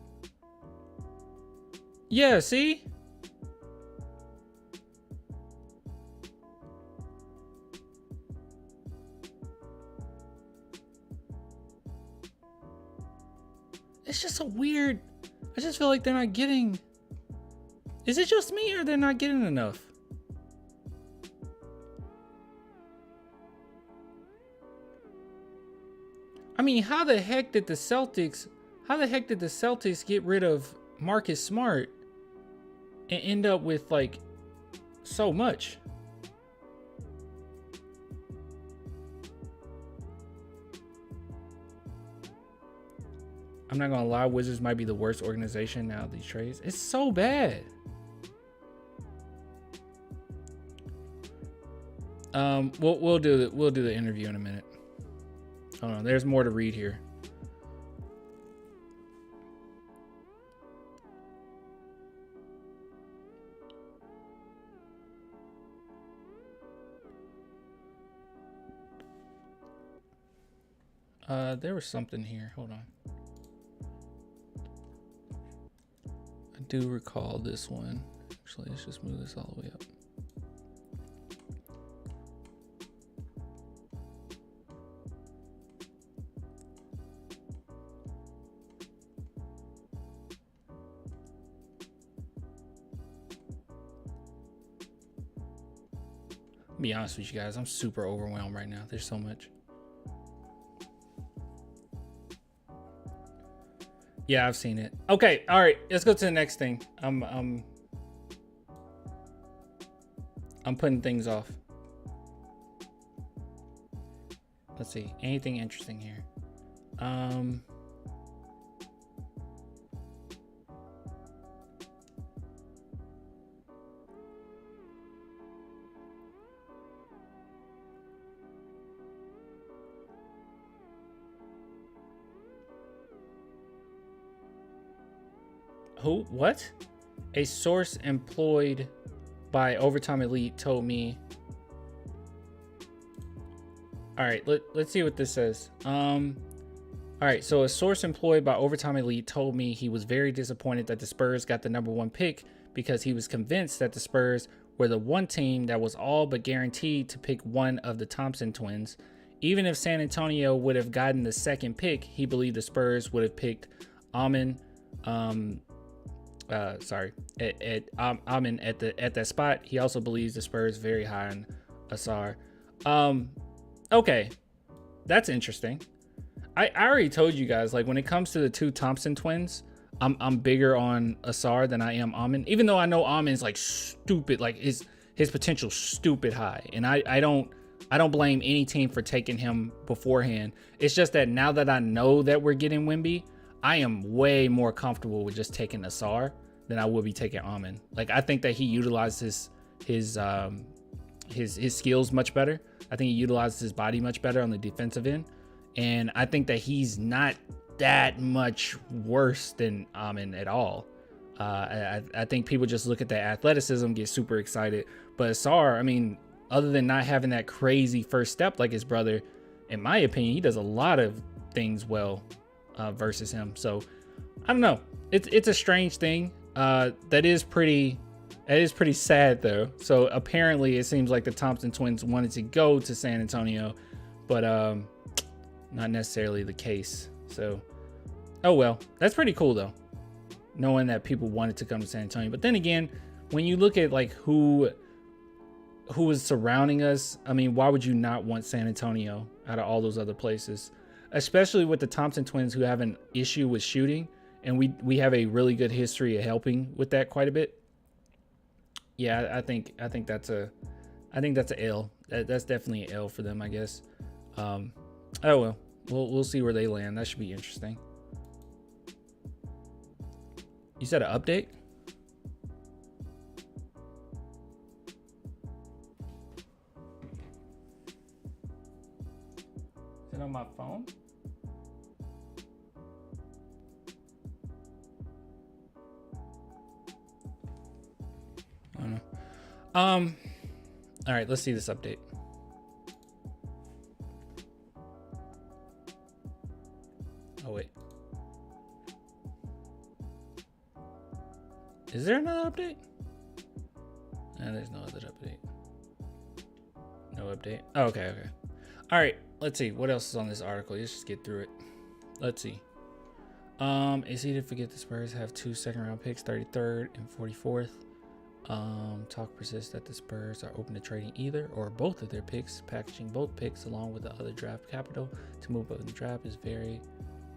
Yeah, see? It's just so weird. I just feel like they're not getting. Is it just me or they're not getting enough? I mean, how the heck did the Celtics get rid of Marcus Smart and end up with like so much? I'm not gonna lie, Wizards might be the worst organization now. These trades, it's so bad. We'll do the interview in a minute. Hold on, there's more to read here. There was something here. Hold on. I do recall this one. Actually, let's just move this all the way up. I'll be honest with you guys, I'm super overwhelmed right now. There's so much. Yeah, I've seen it. Okay, all right, let's go to the next thing. I'm putting things off. Let's see, anything interesting here? Who? What? A source employed by Overtime Elite told me. All right, let's see what this says. All right, so a source employed by Overtime Elite told me he was very disappointed that the Spurs got the #1 pick because he was convinced that the Spurs were the one team that was all but guaranteed to pick one of the Thompson twins. Even if San Antonio would have gotten the second pick, he believed the Spurs would have picked Amin. Amin at that spot. He also believes the Spurs very high on Asar. Okay, that's interesting. I already told you guys, like, when it comes to the two Thompson twins, I'm bigger on Asar than I am Amin. Even though I know Amin's like stupid, like his potential stupid high, and I don't I don't blame any team for taking him beforehand. It's just that now that I know that we're getting Wemby, I am way more comfortable with just taking Asar than I would be taking Amon. Like, I think that he utilizes his skills much better. I think he utilizes his body much better on the defensive end. And I think that he's not that much worse than Amon at all. I think people just look at the athleticism, get super excited. But Asar, I mean, other than not having that crazy first step like his brother, in my opinion, he does a lot of things well versus him. So I don't know. It's a strange thing. That is pretty sad though. So apparently it seems like the Thompson twins wanted to go to San Antonio, but not necessarily the case. So, oh well, that's pretty cool though, knowing that people wanted to come to San Antonio. But then again, when you look at like who is surrounding us, I mean, why would you not want San Antonio out of all those other places? Especially with the Thompson twins, who have an issue with shooting, and we have a really good history of helping with that quite a bit. Yeah, I think that's a L. That's definitely an L for them, I guess. Oh well, we'll see where they land. That should be interesting. You said an update? Is it on my phone? I don't know. All right, let's see this update. Oh wait. Is there another update? No, there's no other update. No update. Oh, okay. All right, let's see what else is on this article. Let's just get through it. Let's see. It's easy to forget the Spurs have 2 second-round picks, 33rd and 44th. Talk persists that the Spurs are open to trading either or both of their picks. Packaging both picks along with the other draft capital to move up in the draft is very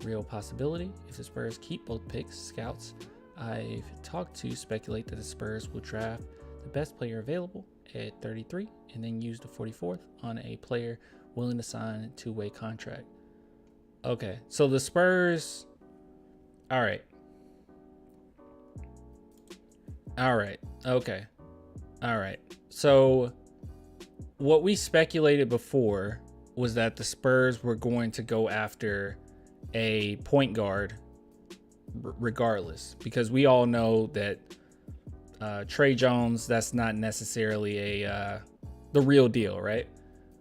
real possibility. If the Spurs keep both picks, scouts I've talked to speculate that the Spurs will draft the best player available at 33 and then use the 44th on a player willing to sign a 2-way contract. Okay, so the Spurs, all right, okay, all right. So what we speculated before was that the Spurs were going to go after a point guard regardless, because we all know that Trey Jones, that's not necessarily the real deal, right?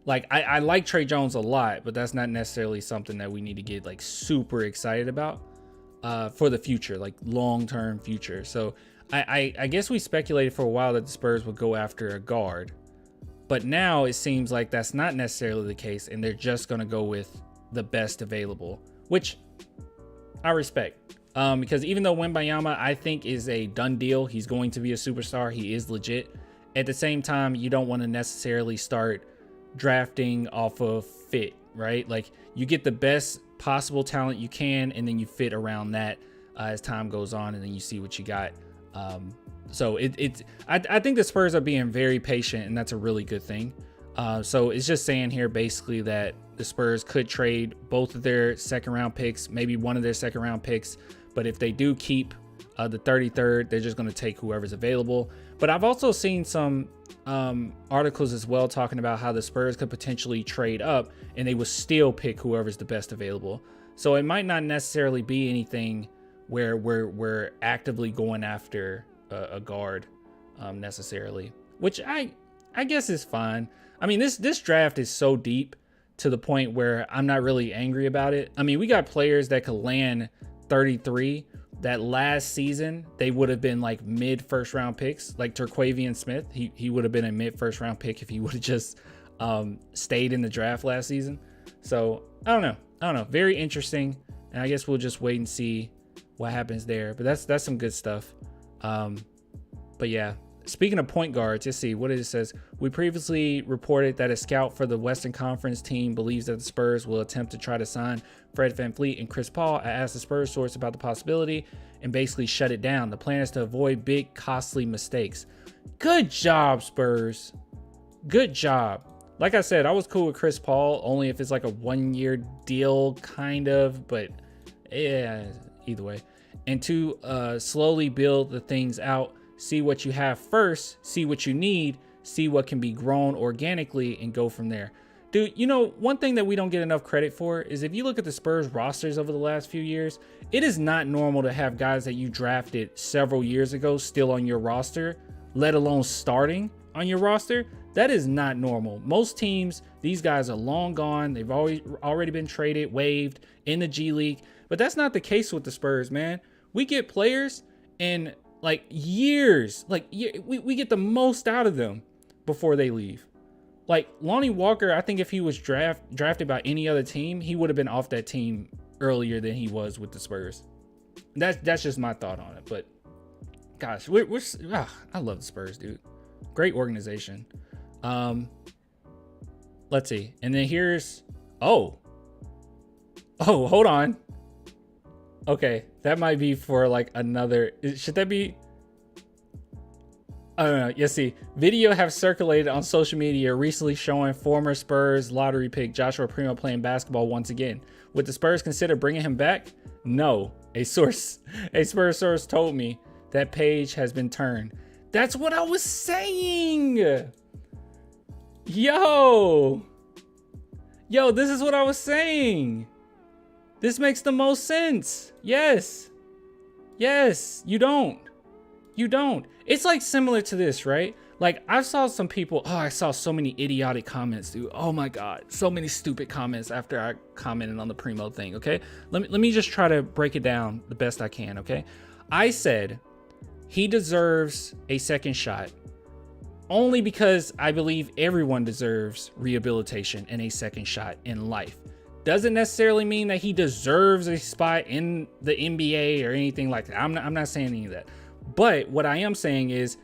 Like I like Trey Jones a lot, but that's not necessarily something that we need to get like super excited about for the future, like long-term future. So I guess we speculated for a while that the Spurs would go after a guard, but now it seems like that's not necessarily the case, and they're just going to go with the best available, which I respect. Because even though Wembanyama, I think, is a done deal, he's going to be a superstar, he is legit. At the same time, you don't want to necessarily start drafting off of fit, right? Like, you get the best possible talent you can, and then you fit around that as time goes on, and then you see what you got. So I think the Spurs are being very patient, and that's a really good thing. So it's just saying here basically that the Spurs could trade both of their second round picks, maybe one of their second round picks. But if they do keep the 33rd, they're just going to take whoever's available. But I've also seen some articles as well talking about how the Spurs could potentially trade up and they would still pick whoever's the best available. So it might not necessarily be anything where we're actively going after a guard necessarily, which I guess is fine. I mean, this draft is so deep to the point where I'm not really angry about it. I mean, we got players that could land 33 that last season they would have been like mid first round picks, like Terquavian Smith. He would have been a mid first round pick if he would have just stayed in the draft last season. So I don't know. Very interesting. And I guess we'll just wait and see what happens there. But that's some good stuff. But yeah, speaking of point guards, let's see what it says. We previously reported that a scout for the Western Conference team believes that the Spurs will attempt to try to sign Fred VanVleet and Chris Paul. I asked the Spurs source about the possibility and basically shut it down. The plan is to avoid big, costly mistakes. Good job, Spurs. Good job. Like I said, I was cool with Chris Paul only if it's like a 1-year deal, kind of, but yeah, either way. And to slowly build the things out, see what you have first, see what you need, see what can be grown organically, and go from there. Dude, you know, one thing that we don't get enough credit for is if you look at the Spurs rosters over the last few years, it is not normal to have guys that you drafted several years ago still on your roster, let alone starting on your roster. That is not normal. Most teams, these guys are long gone. They've already been traded, waived in the G League. But that's not the case with the Spurs, man. We get players in like years, we get the most out of them before they leave. Like Lonnie Walker, I think if he was drafted by any other team, he would have been off that team earlier than he was with the Spurs. That's just my thought on it. But gosh, I love the Spurs, dude. Great organization. Let's see. And then here's hold on. Okay, that might be for like another. Should that be? I don't know. You see, video have circulated on social media recently showing former Spurs lottery pick Joshua Primo playing basketball once again. Would the Spurs consider bringing him back? No. A Spurs source told me that page has been turned. That's what I was saying. Yo, this is what I was saying. This makes the most sense. Yes, you don't. It's like similar to this, right? Like I saw some people, I saw so many idiotic comments, dude. Oh my God, so many stupid comments after I commented on the Primo thing, okay? Let me just try to break it down the best I can, okay? I said he deserves a second shot only because I believe everyone deserves rehabilitation and a second shot in life. Doesn't necessarily mean that he deserves a spot in the NBA or anything like that. I'm not saying any of that. But what I am saying is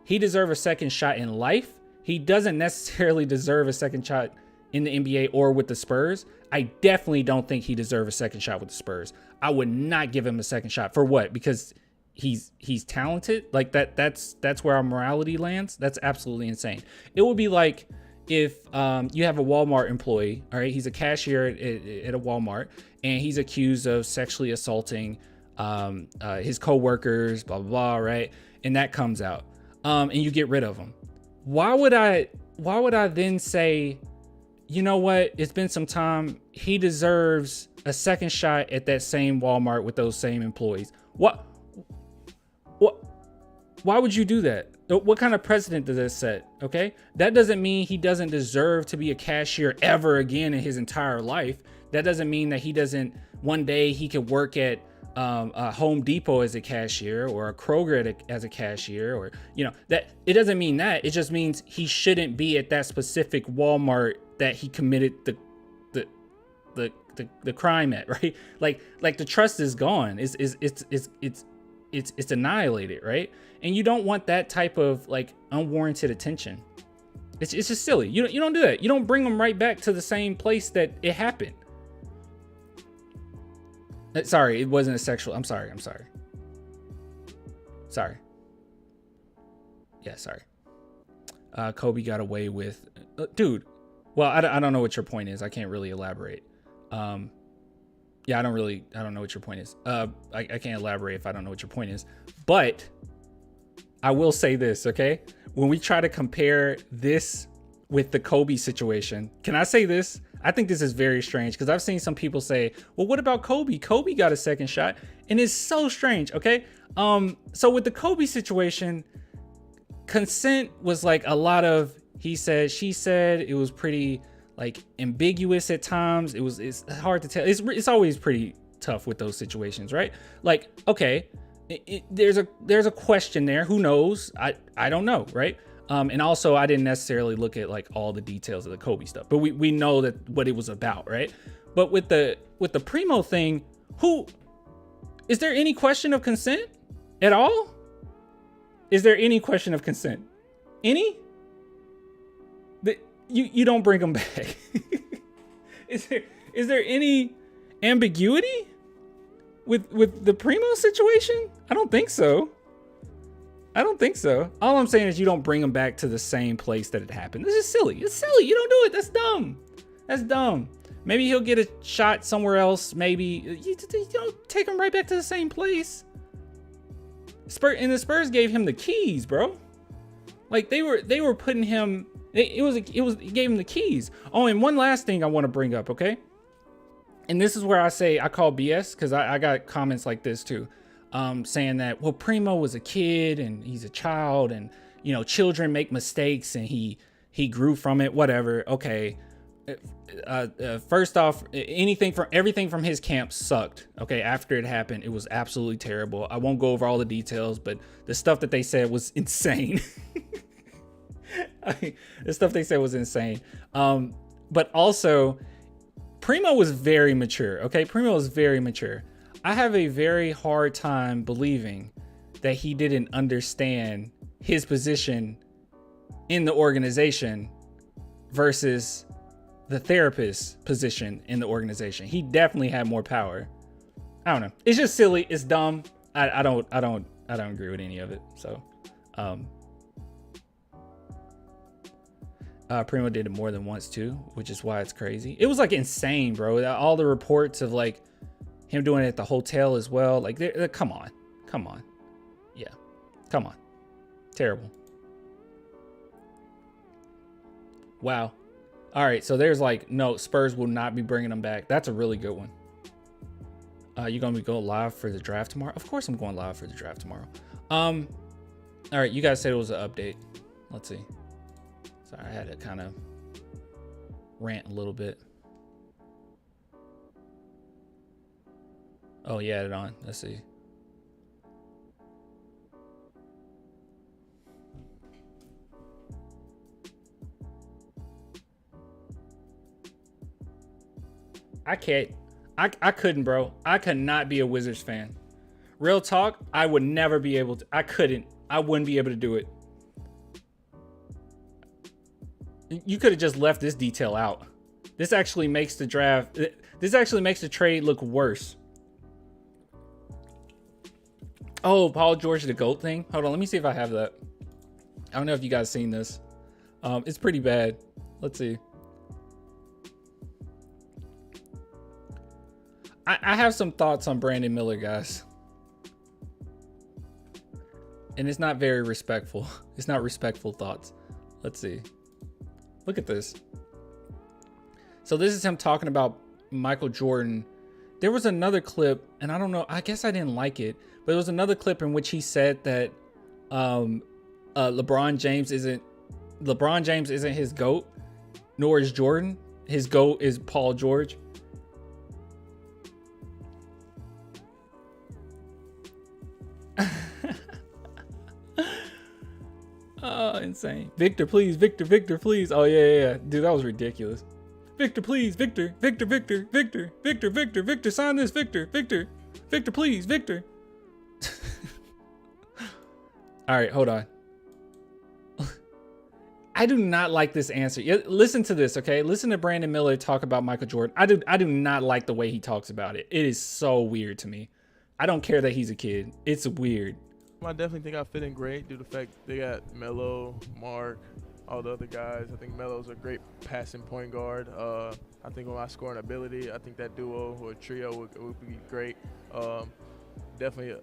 he deserves a second shot in life. He doesn't necessarily deserve a second shot in the NBA or with the Spurs. I definitely don't think he deserves a second shot with the Spurs. I would not give him a second shot. For what? Because he's talented? Like that's where our morality lands? That's absolutely insane. It would be like if you have a Walmart employee, all right? He's a cashier at a Walmart, and he's accused of sexually assaulting his coworkers, blah, blah, blah, right? And that comes out, and you get rid of him. Why would I then say, you know what? It's been some time. He deserves a second shot at that same Walmart with those same employees. What? Why would you do that? What kind of precedent does that set? Okay. That doesn't mean he doesn't deserve to be a cashier ever again in his entire life. That doesn't mean that he doesn't, one day he could work at a Home Depot as a cashier or a Kroger as a cashier, or, you know, that it doesn't mean that. It just means he shouldn't be at that specific Walmart that he committed the crime at, right? Like the trust is gone. It's annihilated, right? And you don't want that type of like unwarranted attention. It's just silly. You don't do that. You don't bring them right back to the same place that it happened. Sorry, it wasn't a sexual. I'm sorry. Yeah, sorry. Kobe got away with, dude. Well, I don't know what your point is. I can't really elaborate. Yeah, I don't know what your point is. I can't elaborate if I don't know what your point is. But I will say this, okay? When we try to compare this with the Kobe situation, can I say this? I think this is very strange because I've seen some people say, well, what about Kobe? Kobe got a second shot. And it's so strange, okay? So with the Kobe situation, consent was like a lot of he said, she said. It was pretty like ambiguous at times. It's hard to tell. It's always pretty tough with those situations, right? Like, okay, there's a question there. Who knows? I don't know, right? And also I didn't necessarily look at like all the details of the Kobe stuff, but we know that what it was about, right? But with the Primo thing, is there any question of consent at all? Is there any question of consent? Any? You don't bring them back. Is there any ambiguity with the Primo situation? I don't think so. I don't think so. All I'm saying is you don't bring him back to the same place that it happened. This is silly. It's silly. You don't do it. That's dumb. That's dumb. Maybe he'll get a shot somewhere else. Maybe you don't take him right back to the same place. And the Spurs gave him the keys, bro. Like they were putting him. It gave him the keys. Oh, and one last thing I want to bring up, okay? And this is where I say I call BS, because I got comments like this too, saying that, well, Primo was a kid and he's a child, and you know, children make mistakes and he grew from it. Whatever. Okay. First off, everything from his camp sucked. Okay, after it happened, it was absolutely terrible. I won't go over all the details, but the stuff that they said was insane. The stuff they said was insane. But also, Primo was very mature. Okay, Primo was very mature. I have a very hard time believing that he didn't understand his position in the organization versus the therapist's position in the organization. He definitely had more power. I don't know. It's just silly. It's dumb. I don't agree with any of it. So, Primo did it more than once too, which is why it's crazy. It was like insane, bro. All the reports of like him doing it at the hotel as well. Like, come on. Yeah, come on. Terrible. Wow. All right, so there's like, no, Spurs will not be bringing them back. That's a really good one. You gonna be going live for the draft tomorrow? Of course I'm going live for the draft tomorrow. All right, you guys said it was an update. Let's see. Sorry, I had to kind of rant a little bit. Oh, yeah, it on. Let's see. I can't. I couldn't, bro. I could not be a Wizards fan. Real talk, I would never be able to. I couldn't. I wouldn't be able to do it. You could have just left this detail out. This actually makes the draft. This actually makes the trade look worse. Oh, Paul George, the GOAT thing. Hold on, let me see if I have that. I don't know if you guys seen this. It's pretty bad. Let's see. I have some thoughts on Brandon Miller, guys. And it's not very respectful. It's not respectful thoughts. Let's see. Look at this. So this is him talking about Michael Jordan. There was another clip, and I don't know, I guess I didn't like it, but there was another clip in which he said that LeBron James isn't his GOAT, nor is Jordan. His GOAT is Paul George. Oh, insane. Victor, please. Victor, please. Oh, yeah. Dude, that was ridiculous. Victor, please. Victor, sign this. Victor, please. Victor. All right, hold on. I do not like this answer. Listen to this, okay? Listen to Brandon Miller talk about Michael Jordan. I do not like the way he talks about it. It is so weird to me. I don't care that he's a kid. It's weird. I definitely think I fit in great due to the fact they got Melo, Mark, all the other guys. I think Melo's a great passing point guard. I think with my scoring ability, I think that duo or trio would be great. Definitely,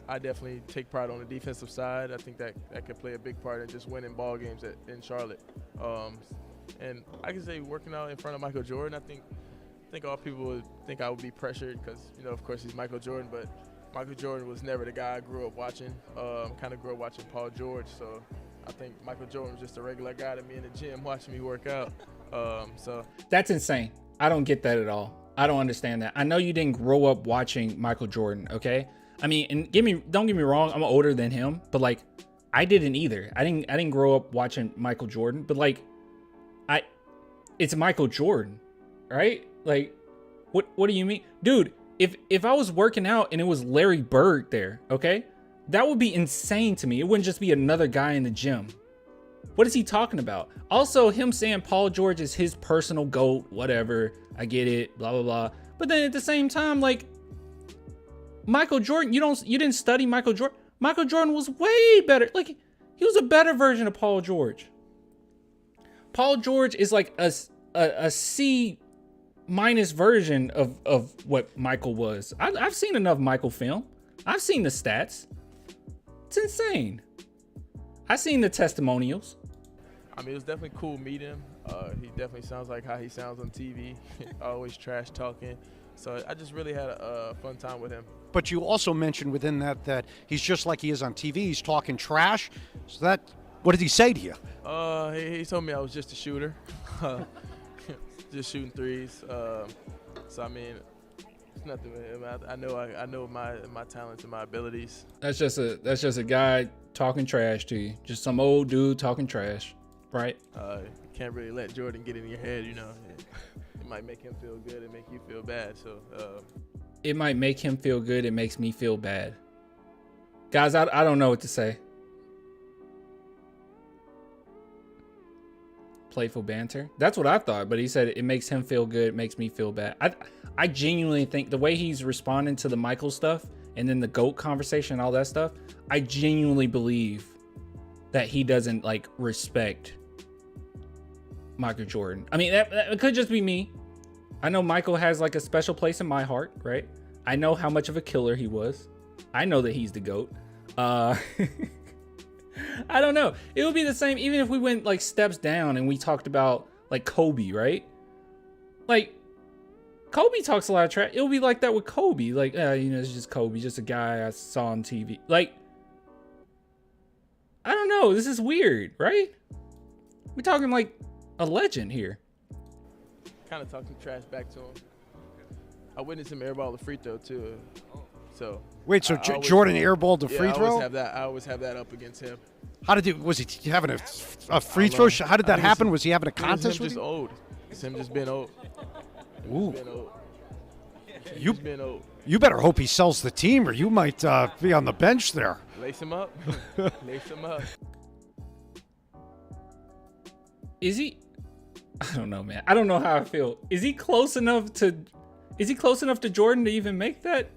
I definitely take pride on the defensive side. I think that could play a big part in just winning ball games in Charlotte. And I can say working out in front of Michael Jordan, I think all people would think I would be pressured because, you know, of course he's Michael Jordan, but Michael Jordan was never the guy I grew up watching. Kind of grew up watching Paul George, so I think Michael Jordan was just a regular guy to me in the gym watching me work out. So that's insane. I don't get that at all. I don't understand that. I know you didn't grow up watching Michael Jordan, okay? I mean, and don't get me wrong, I'm older than him, but like I didn't either. I didn't grow up watching Michael Jordan, but like it's Michael Jordan, right? Like what do you mean? Dude, if I was working out and it was Larry Bird there, okay? That would be insane to me. It wouldn't just be another guy in the gym. What is he talking about? Also, him saying Paul George is his personal GOAT, whatever. I get it, blah, blah, blah. But then at the same time, like, Michael Jordan, you didn't study Michael Jordan. Michael Jordan was way better. Like, he was a better version of Paul George. Paul George is like a C- version of what Michael was. I've seen enough Michael film. I've seen the stats. It's insane. I've seen the testimonials. I mean, it was definitely cool meeting him. He definitely sounds like how he sounds on TV, always trash talking. So I just really had a fun time with him. But you also mentioned within that he's just like he is on TV. He's talking trash. So that, what did he say to you? He told me I was just a shooter, just shooting threes. So I mean, it's nothing with him. I know my talents and my abilities. That's just a guy talking trash to you. Just some old dude talking trash, right? Can't really let Jordan get in your head, you know. It might make him feel good and make you feel bad. So it might make him feel good. It makes me feel bad. Guys, I don't know what to say. Playful banter. That's what I thought, but he said it makes him feel good. It makes me feel bad. I genuinely think the way he's responding to the Michael stuff and then the GOAT conversation and all that stuff, I genuinely believe that he doesn't like respect Michael Jordan. I mean, it could just be me. I know Michael has like a special place in my heart, right? I know how much of a killer he was. I know that he's the GOAT. I don't know. It would be the same even if we went like steps down and we talked about like Kobe, right? Like Kobe talks a lot of trash. It'll be like that with Kobe. Like, you know, it's just Kobe, just a guy I saw on TV. Like, I don't know. This is weird, right? We're talking like a legend here. Kind of talking trash back to him. I witnessed him airball the free throw too. So wait, so Jordan airballed the free throw? I always have that up against him. How did was he having a free throw? How did that happen? Was he having a contest with him? you? Old. It's him just being old. Ooh. Being old. Been old. You better hope he sells the team, or you might be on the bench there. Lace him up. Lace him up. Is he? I don't know, man. I don't know how I feel. Is he close enough to Jordan to even make that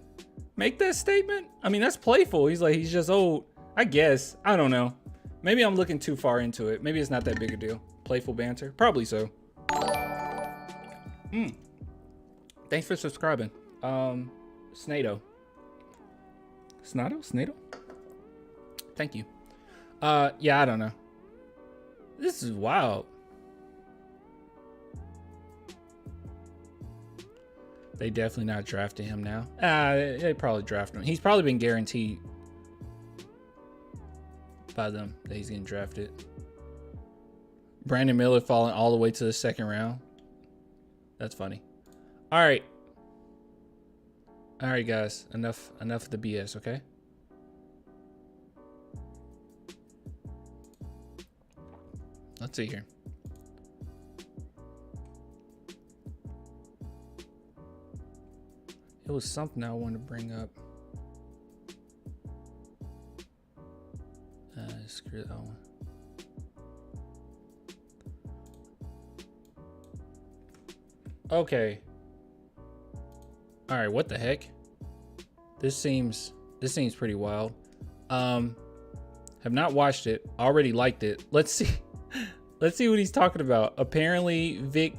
statement? I mean, that's playful. He's just old. I guess. I don't know. Maybe I'm looking too far into it. Maybe it's not that big a deal. Playful banter. Probably so. Thanks for subscribing. Snado. Snado? Thank you. Yeah, I don't know. This is wild. They definitely not drafting him now. They probably drafted him. He's probably been guaranteed by them that he's getting drafted. Brandon Miller falling all the way to the second round. That's funny. All right, guys. Enough of the BS. Okay. Let's see here. It was something I wanted to bring up. Screw that one. Okay. All right, what the heck? This seems pretty wild. Have not watched it. Already liked it. Let's see. Let's see what he's talking about. Apparently, Vic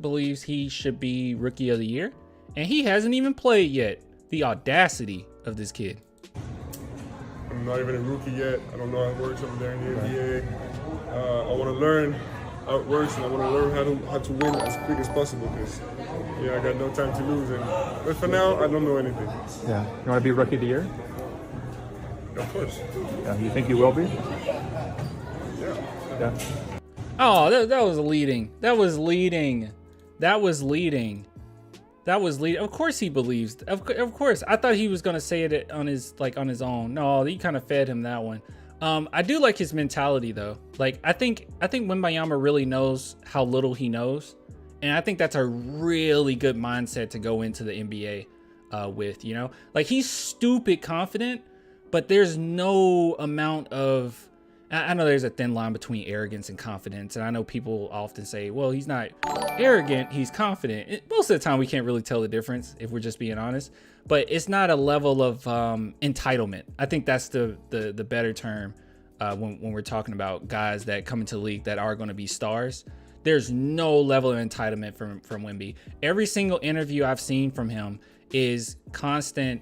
believes he should be Rookie of the Year, and he hasn't even played yet. The audacity of this kid. I'm not even a rookie yet. I don't know how it works over there in the NBA. I want to learn how it works, and I want to learn how to win as quick as possible because, I got no time to lose. But for now, I don't know anything. Yeah. You want to be Rookie of the Year? Of course. Yeah. You think you will be? Yeah. Yeah. Oh, that was leading. That was leading. Of course he believes. Of course. I thought he was gonna say it on his own. No, you kind of fed him that one. I do like his mentality though. Like I think Wembanyama really knows how little he knows, and I think that's a really good mindset to go into the NBA with. Like he's stupid confident, but there's no amount of I know there's a thin line between arrogance and confidence, and I know people often say, well, he's not arrogant, he's confident. Most of the time we can't really tell the difference if we're just being honest, but it's not a level of entitlement. I think that's the better term when we're talking about guys that come into the league that are going to be stars. There's no level of entitlement from Wemby. Every single interview I've seen from him is constant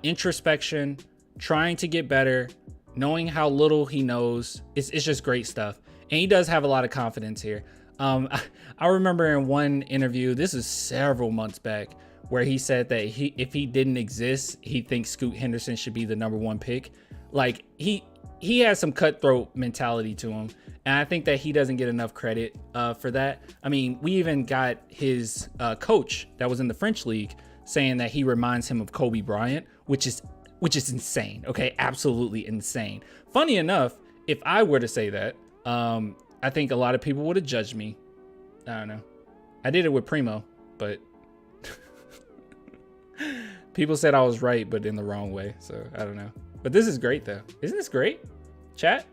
introspection, trying to get better, knowing how little he knows. It's just great stuff. And he does have a lot of confidence here. I remember in one interview, this is several months back, where he said that if he didn't exist, he thinks Scoot Henderson should be the #1 pick. Like he has some cutthroat mentality to him. And I think that he doesn't get enough credit for that. I mean, we even got his coach that was in the French league saying that he reminds him of Kobe Bryant, which is insane. Okay, absolutely insane. Funny enough, if I were to say that, I think a lot of people would have judged me. I don't know. I did it with Primo, but people said I was right, but in the wrong way. So I don't know. But this is great though. Isn't this great? Chat?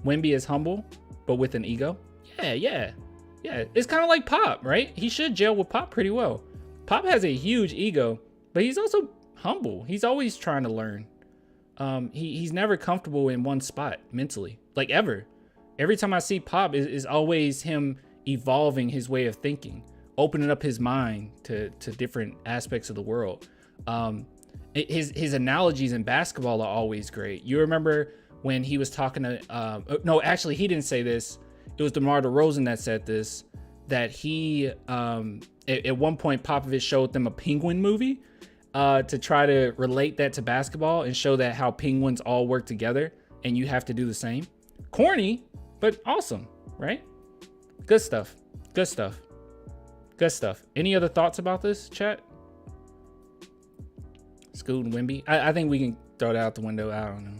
Wemby is humble, but with an ego. Yeah. It's kind of like Pop, right? He should gel with Pop pretty well. Pop has a huge ego, but he's also humble. He's always trying to learn. He's never comfortable in one spot mentally, like ever. Every time I see Pop is always him evolving his way of thinking, opening up his mind to different aspects of the world. His analogies in basketball are always great. You remember when he was talking to, no, actually he didn't say this. It was DeMar DeRozan that said this, that he, at one point Popovich showed them a Penguin movie to try to relate that to basketball and show that how penguins all work together and you have to do the same. Corny, but awesome, right? Good stuff. Any other thoughts about this, chat? Scoot and Wemby. I think we can throw that out the window. I don't know.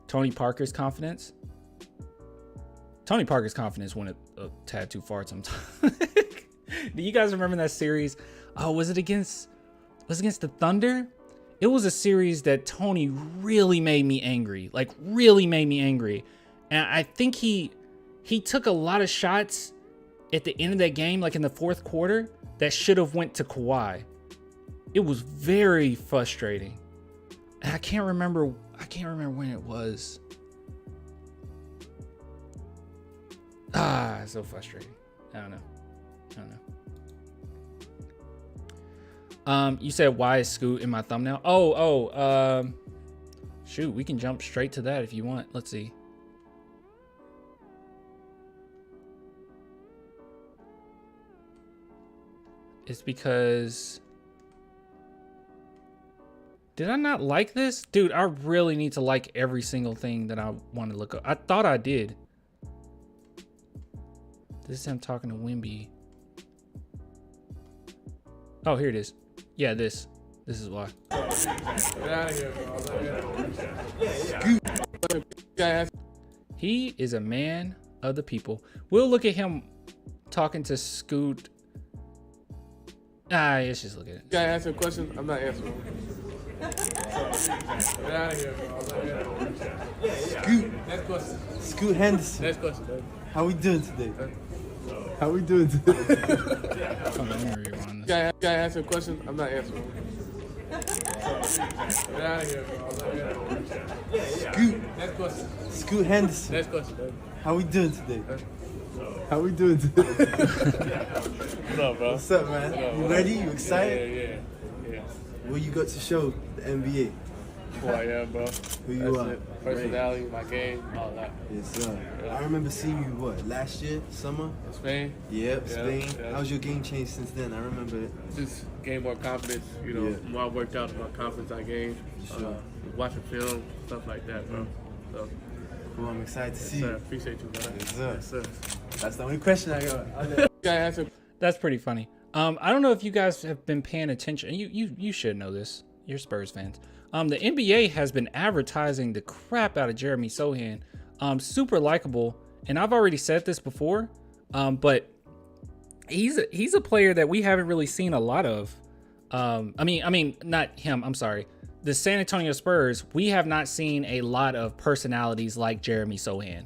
Tony Parker's confidence. Tony Parker's confidence went a tad too far sometimes. Do you guys remember that series? Oh, was it against the Thunder? It was a series that Tony really made me angry. Like really made me angry. And I think he took a lot of shots at the end of that game, like in the fourth quarter, that should have went to Kawhi. It was very frustrating. And I can't remember when it was. So frustrating. I don't know. You said why is Scoot in my thumbnail? Shoot, we can jump straight to that if you want. Let's see. It's because, did I not like this? Dude, I really need to like every single thing that I want to look up. I thought I did. This is him talking to Wemby. Oh, here it is. Yeah, this is why. Get out of here, bro. He is a man of the people. We'll look at him talking to Scoot. Let's just look at it. Can I ask a question? I'm not answering. Get out of here, bro. Scoot. Next question. Scoot Henderson. Next question, baby. How we doing today? How we doing today? Can I ask a question? I'm not answering. Get out of here, bro. Scoot. Next question. Scoot Henderson. Next question, baby. How we doing today? How we doing today? What up, bro? What's up, man? You ready? You excited? Yeah. What you got to show the NBA? Who I am, bro. Who you That's are? it. Personality, my game, all that. Yes, sir. Yeah. I remember seeing you, last year, summer? In Spain? Yep, Yeah, Spain. yeah. How's your game changed since then? I remember it. Just gain more confidence. You know, the more I worked out, the more confidence I gained. Sure. Watching film, stuff like that, bro. So, Well, I'm excited to see sir, you. appreciate you, brother. Yes, sir. Yes, sir. That's the only question I got. Can I ask a That's pretty funny. I don't know if you guys have been paying attention. You should know this. You're Spurs fans. The NBA has been advertising the crap out of Jeremy Sohan. Super likable, and I've already said this before, but he's a player that we haven't really seen a lot of. I mean, not him. I'm sorry. the San Antonio Spurs, we have not seen a lot of personalities like Jeremy Sohan.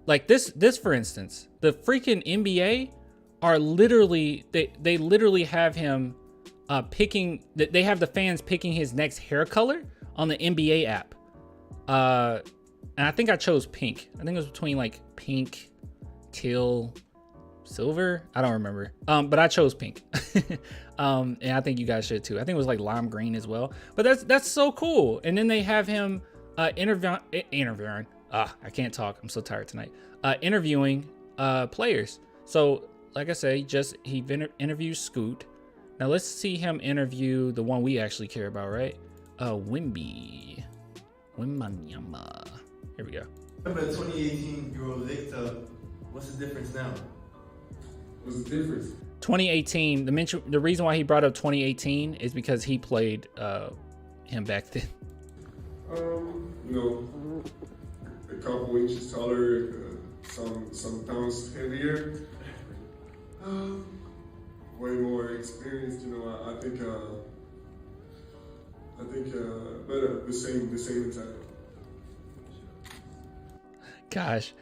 Like this for instance, the freaking NBA are literally, they literally have him picking, they have the fans picking his next hair color on the NBA app. And I think I chose pink. I think it was between like pink, teal, silver. I don't remember. But I chose pink. And I think you guys should too. I think it was like lime green as well. But that's so cool. And then they have him interviewing. I can't talk. I'm so tired tonight. Interviewing players. So like I say, he interviews Scoot. Now let's see him interview the one we actually care about, right? Wembanyama. Here we go. Remember 2018 EuroLeague. What's the difference now? What's the difference? 2018. The reason why he brought up 2018 is because he played him back then. You know, a couple inches taller, some pounds heavier, way more experienced. You know, I think better, the same inside. Gosh,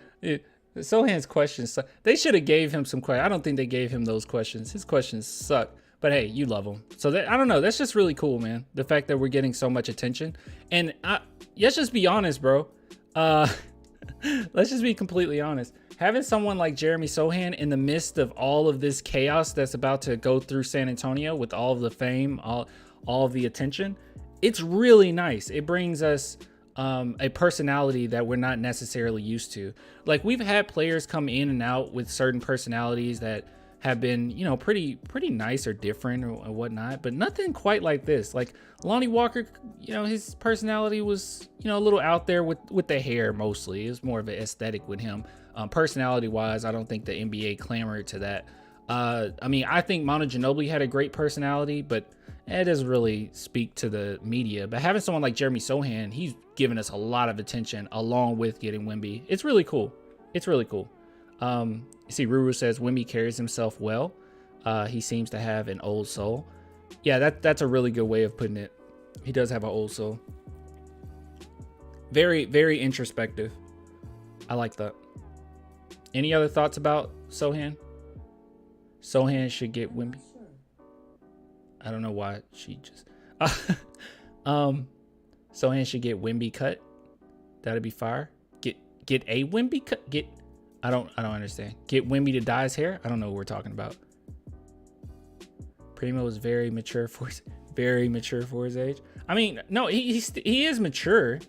Sohan's questions, they should have gave him some questions. I don't think they gave him those questions. His questions suck. But hey, you love him. So I don't know. That's just really cool, man. The fact that we're getting so much attention. And let's just be honest, bro. Let's just be completely honest. Having someone like Jeremy Sohan in the midst of all of this chaos that's about to go through San Antonio with all of the fame, all of the attention, it's really nice. It brings us a personality that we're not necessarily used to. Like, we've had players come in and out with certain personalities that have been, you know, pretty nice or different or whatnot, but nothing quite like this. Like Lonnie Walker, you know, his personality was, you know, a little out there with the hair mostly. It was more of an aesthetic with him. Personality wise, I don't think the NBA clamored to that. I mean, I think Manu Ginobili had a great personality, but it doesn't really speak to the media. But having someone like Jeremy Sohan, he's given us a lot of attention along with getting Wemby. It's really cool. It's really cool. You see, Ruru says Wemby carries himself well. He seems to have an old soul. Yeah, that's a really good way of putting it. He does have an old soul. Very, very introspective. I like that. Any other thoughts about Sohan? Sohan should get Wemby. I don't know why she just. Sohan should get Wemby cut. That'd be fire. Get a Wemby cut. I don't understand. Get Wemby to dye his hair. I don't know what we're talking about. Primo is very mature for his age. I mean, no, he is mature.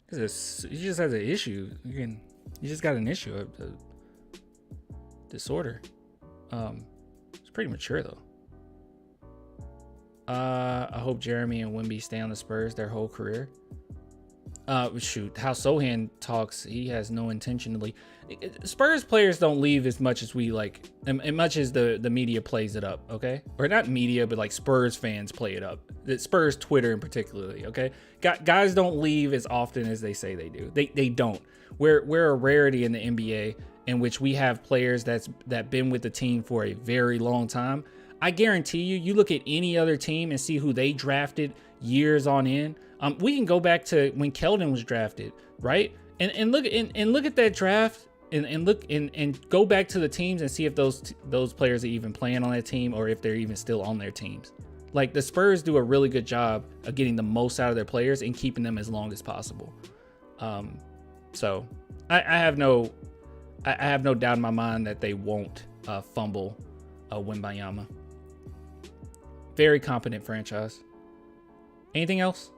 He just has an issue. He just got an issue, a disorder. It's pretty mature though. I hope Jeremy and Wemby stay on the Spurs their whole career. Shoot, how Sohan talks, he has no intention to leave. Spurs players don't leave as much as we like, as much as the media plays it up, okay? Or not media, but like Spurs fans play it up. The Spurs Twitter in particularly, okay? Guys don't leave as often as they say they do. They don't. We're a rarity in the NBA in which we have players that been with the team for a very long time. I guarantee you look at any other team and see who they drafted years on end. We can go back to when Keldon was drafted, right? And look at that draft and go back to the teams and see if those players are even playing on that team or if they're even still on their teams. Like, the Spurs do a really good job of getting the most out of their players and keeping them as long as possible. So I have no doubt in my mind that they won't fumble Wembanyama. Very competent franchise. Anything else?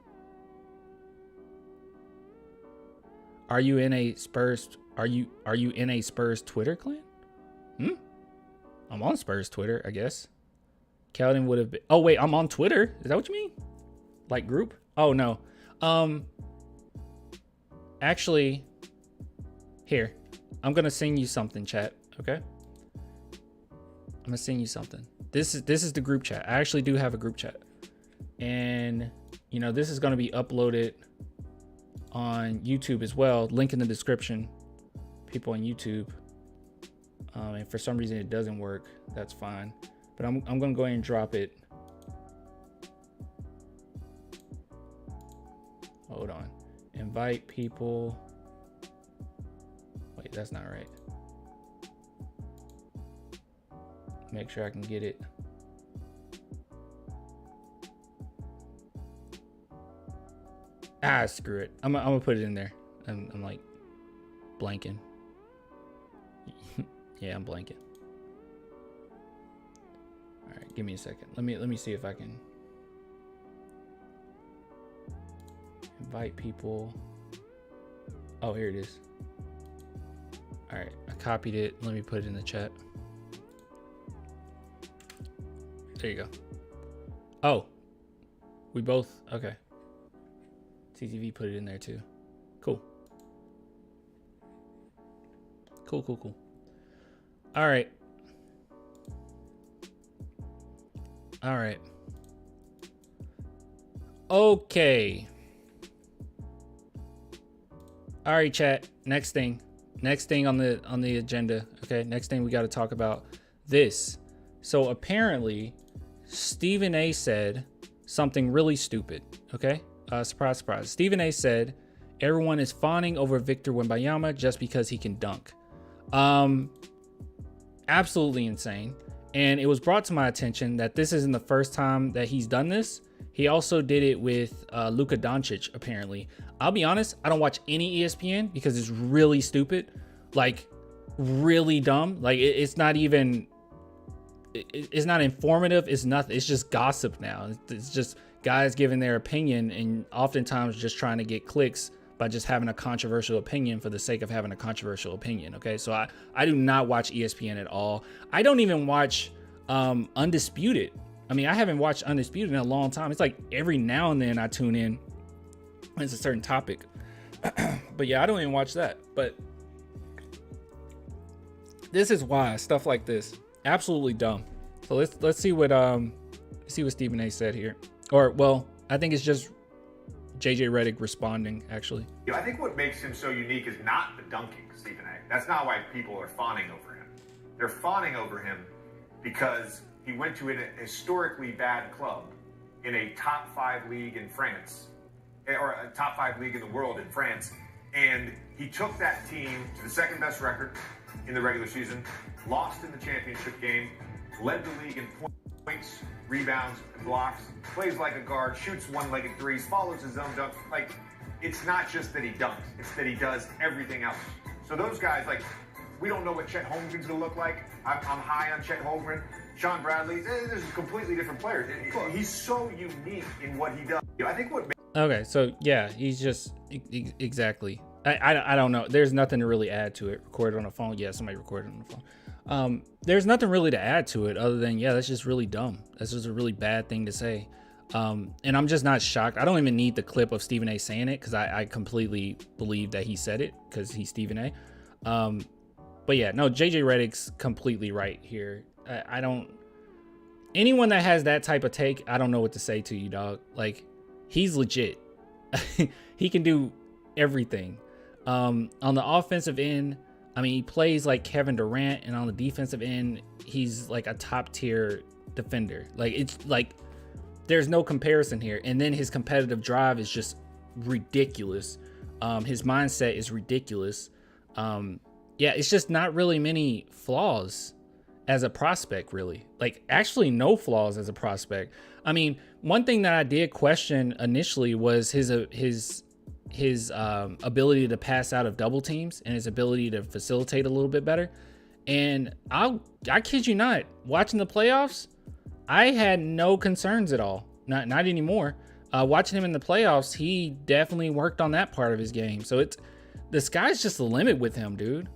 Are you in a Spurs? Are you in a Spurs Twitter clan? I'm on Spurs Twitter, I guess. Keldon would have been. Oh wait, I'm on Twitter. Is that what you mean? Like group? Oh no. Actually, here, I'm gonna sing you something, chat. Okay. I'm gonna sing you something. This is the group chat. I actually do have a group chat, and you know this is gonna be uploaded on YouTube as well. Link in the description. People on YouTube. And for some reason it doesn't work. That's fine. But I'm gonna go ahead and drop it Hold on. Invite people. Wait, that's not right. Make sure I can get it. Ah, screw it. I'm gonna put it in there. I'm like blanking. Yeah, I'm blanking. All right, give me a second. Let me see if I can invite people. Oh, here it is. All right, I copied it. Let me put it in the chat. There you go. Oh, we both, okay. TTV put it in there too. Cool. Cool. All right. Okay. All right, chat. Next thing on the agenda. Okay, next thing we got to talk about this. So apparently, Stephen A said something really stupid. Okay, surprise. Stephen A said everyone is fawning over Victor Wembanyama just because he can dunk. Absolutely insane. And it was brought to my attention that this isn't the first time that he's done this. He also did it with Luka Doncic, apparently. I'll be honest, I don't watch any ESPN because it's really stupid, like really dumb. Like it's not even, it's not informative. It's nothing. It's just gossip now. It's just guys giving their opinion and oftentimes just trying to get clicks by just having a controversial opinion for the sake of having a controversial opinion. Okay, so I do not watch ESPN at all. I don't even watch Undisputed. I mean, I haven't watched Undisputed in a long time. It's like every now and then I tune in. It's a certain topic. But yeah, I don't even watch that. But this is why stuff like this, absolutely dumb. So let's see what Stephen A said here. Or well, I think it's just JJ Redick responding, actually. I think what makes him so unique is not the dunking, Stephen A. That's not why people are fawning over him. They're fawning over him because he went to a historically bad club in a top 5 league in France, or a top 5 league in the world in France, and he took that team to the second best record in the regular season, lost in the championship game, led the league in points, rebounds, and blocks, plays like a guard, shoots one-legged threes, follows his own dunk. Like, it's not just that he dunks, it's that he does everything else. So those guys, like, we don't know what Chet Holmgren's gonna look like. I'm high on Chet Holmgren. Sean Bradley, there's a completely different player. He's so unique in what he does. I think what Okay, so yeah, he's just exactly. I don't know. There's nothing to really add to it. Recorded on a phone. Yeah, somebody recorded on the phone. There's nothing really to add to it other than, yeah, that's just really dumb. That's just a really bad thing to say. And I'm just not shocked. I don't even need the clip of Stephen A saying it because I completely believe that he said it because he's Stephen A. But yeah, no, JJ Redick's completely right here. I don't, anyone that has that type of take, I don't know what to say to you, dog. Like, he's legit. He can do everything. On the offensive end, I mean, he plays like Kevin Durant, and on the defensive end, he's like a top tier defender. Like, it's like, there's no comparison here. And then his competitive drive is just ridiculous. His mindset is ridiculous. Yeah, it's just not really many flaws as a prospect, really. Like, actually no flaws as a prospect. I mean, one thing that I did question initially was his ability to pass out of double teams and his ability to facilitate a little bit better. And I kid you not, watching the playoffs, I had no concerns at all. Not anymore. Watching him in the playoffs, he definitely worked on that part of his game. So the sky's just the limit with him, dude.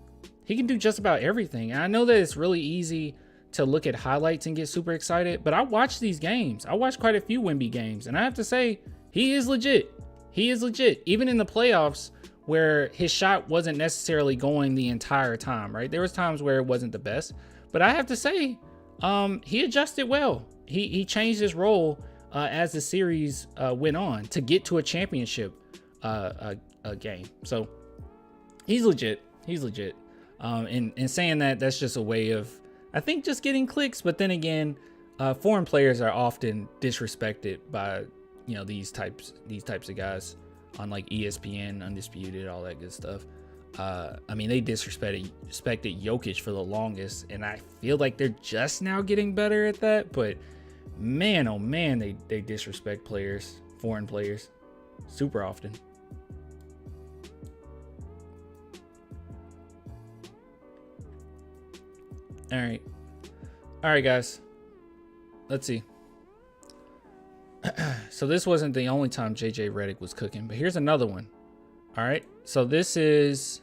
He can do just about everything. And I know that it's really easy to look at highlights and get super excited, but I watch these games. I watched quite a few Wemby games, and I have to say, he is legit. He is legit. Even in the playoffs where his shot wasn't necessarily going the entire time, right? There was times where it wasn't the best, but I have to say, he adjusted well. He changed his role as the series went on to get to a championship game. So he's legit. He's legit. And saying that, that's just a way of, I think, just getting clicks. But then again, foreign players are often disrespected by, you know, these types of guys. on like ESPN, Undisputed, all that good stuff. I mean, they disrespected Jokic for the longest, and I feel like they're just now getting better at that. But man, oh man, they disrespect players, foreign players, super often. All right, guys. Let's see. So this wasn't the only time JJ Redick was cooking, but here's another one. All right, so this is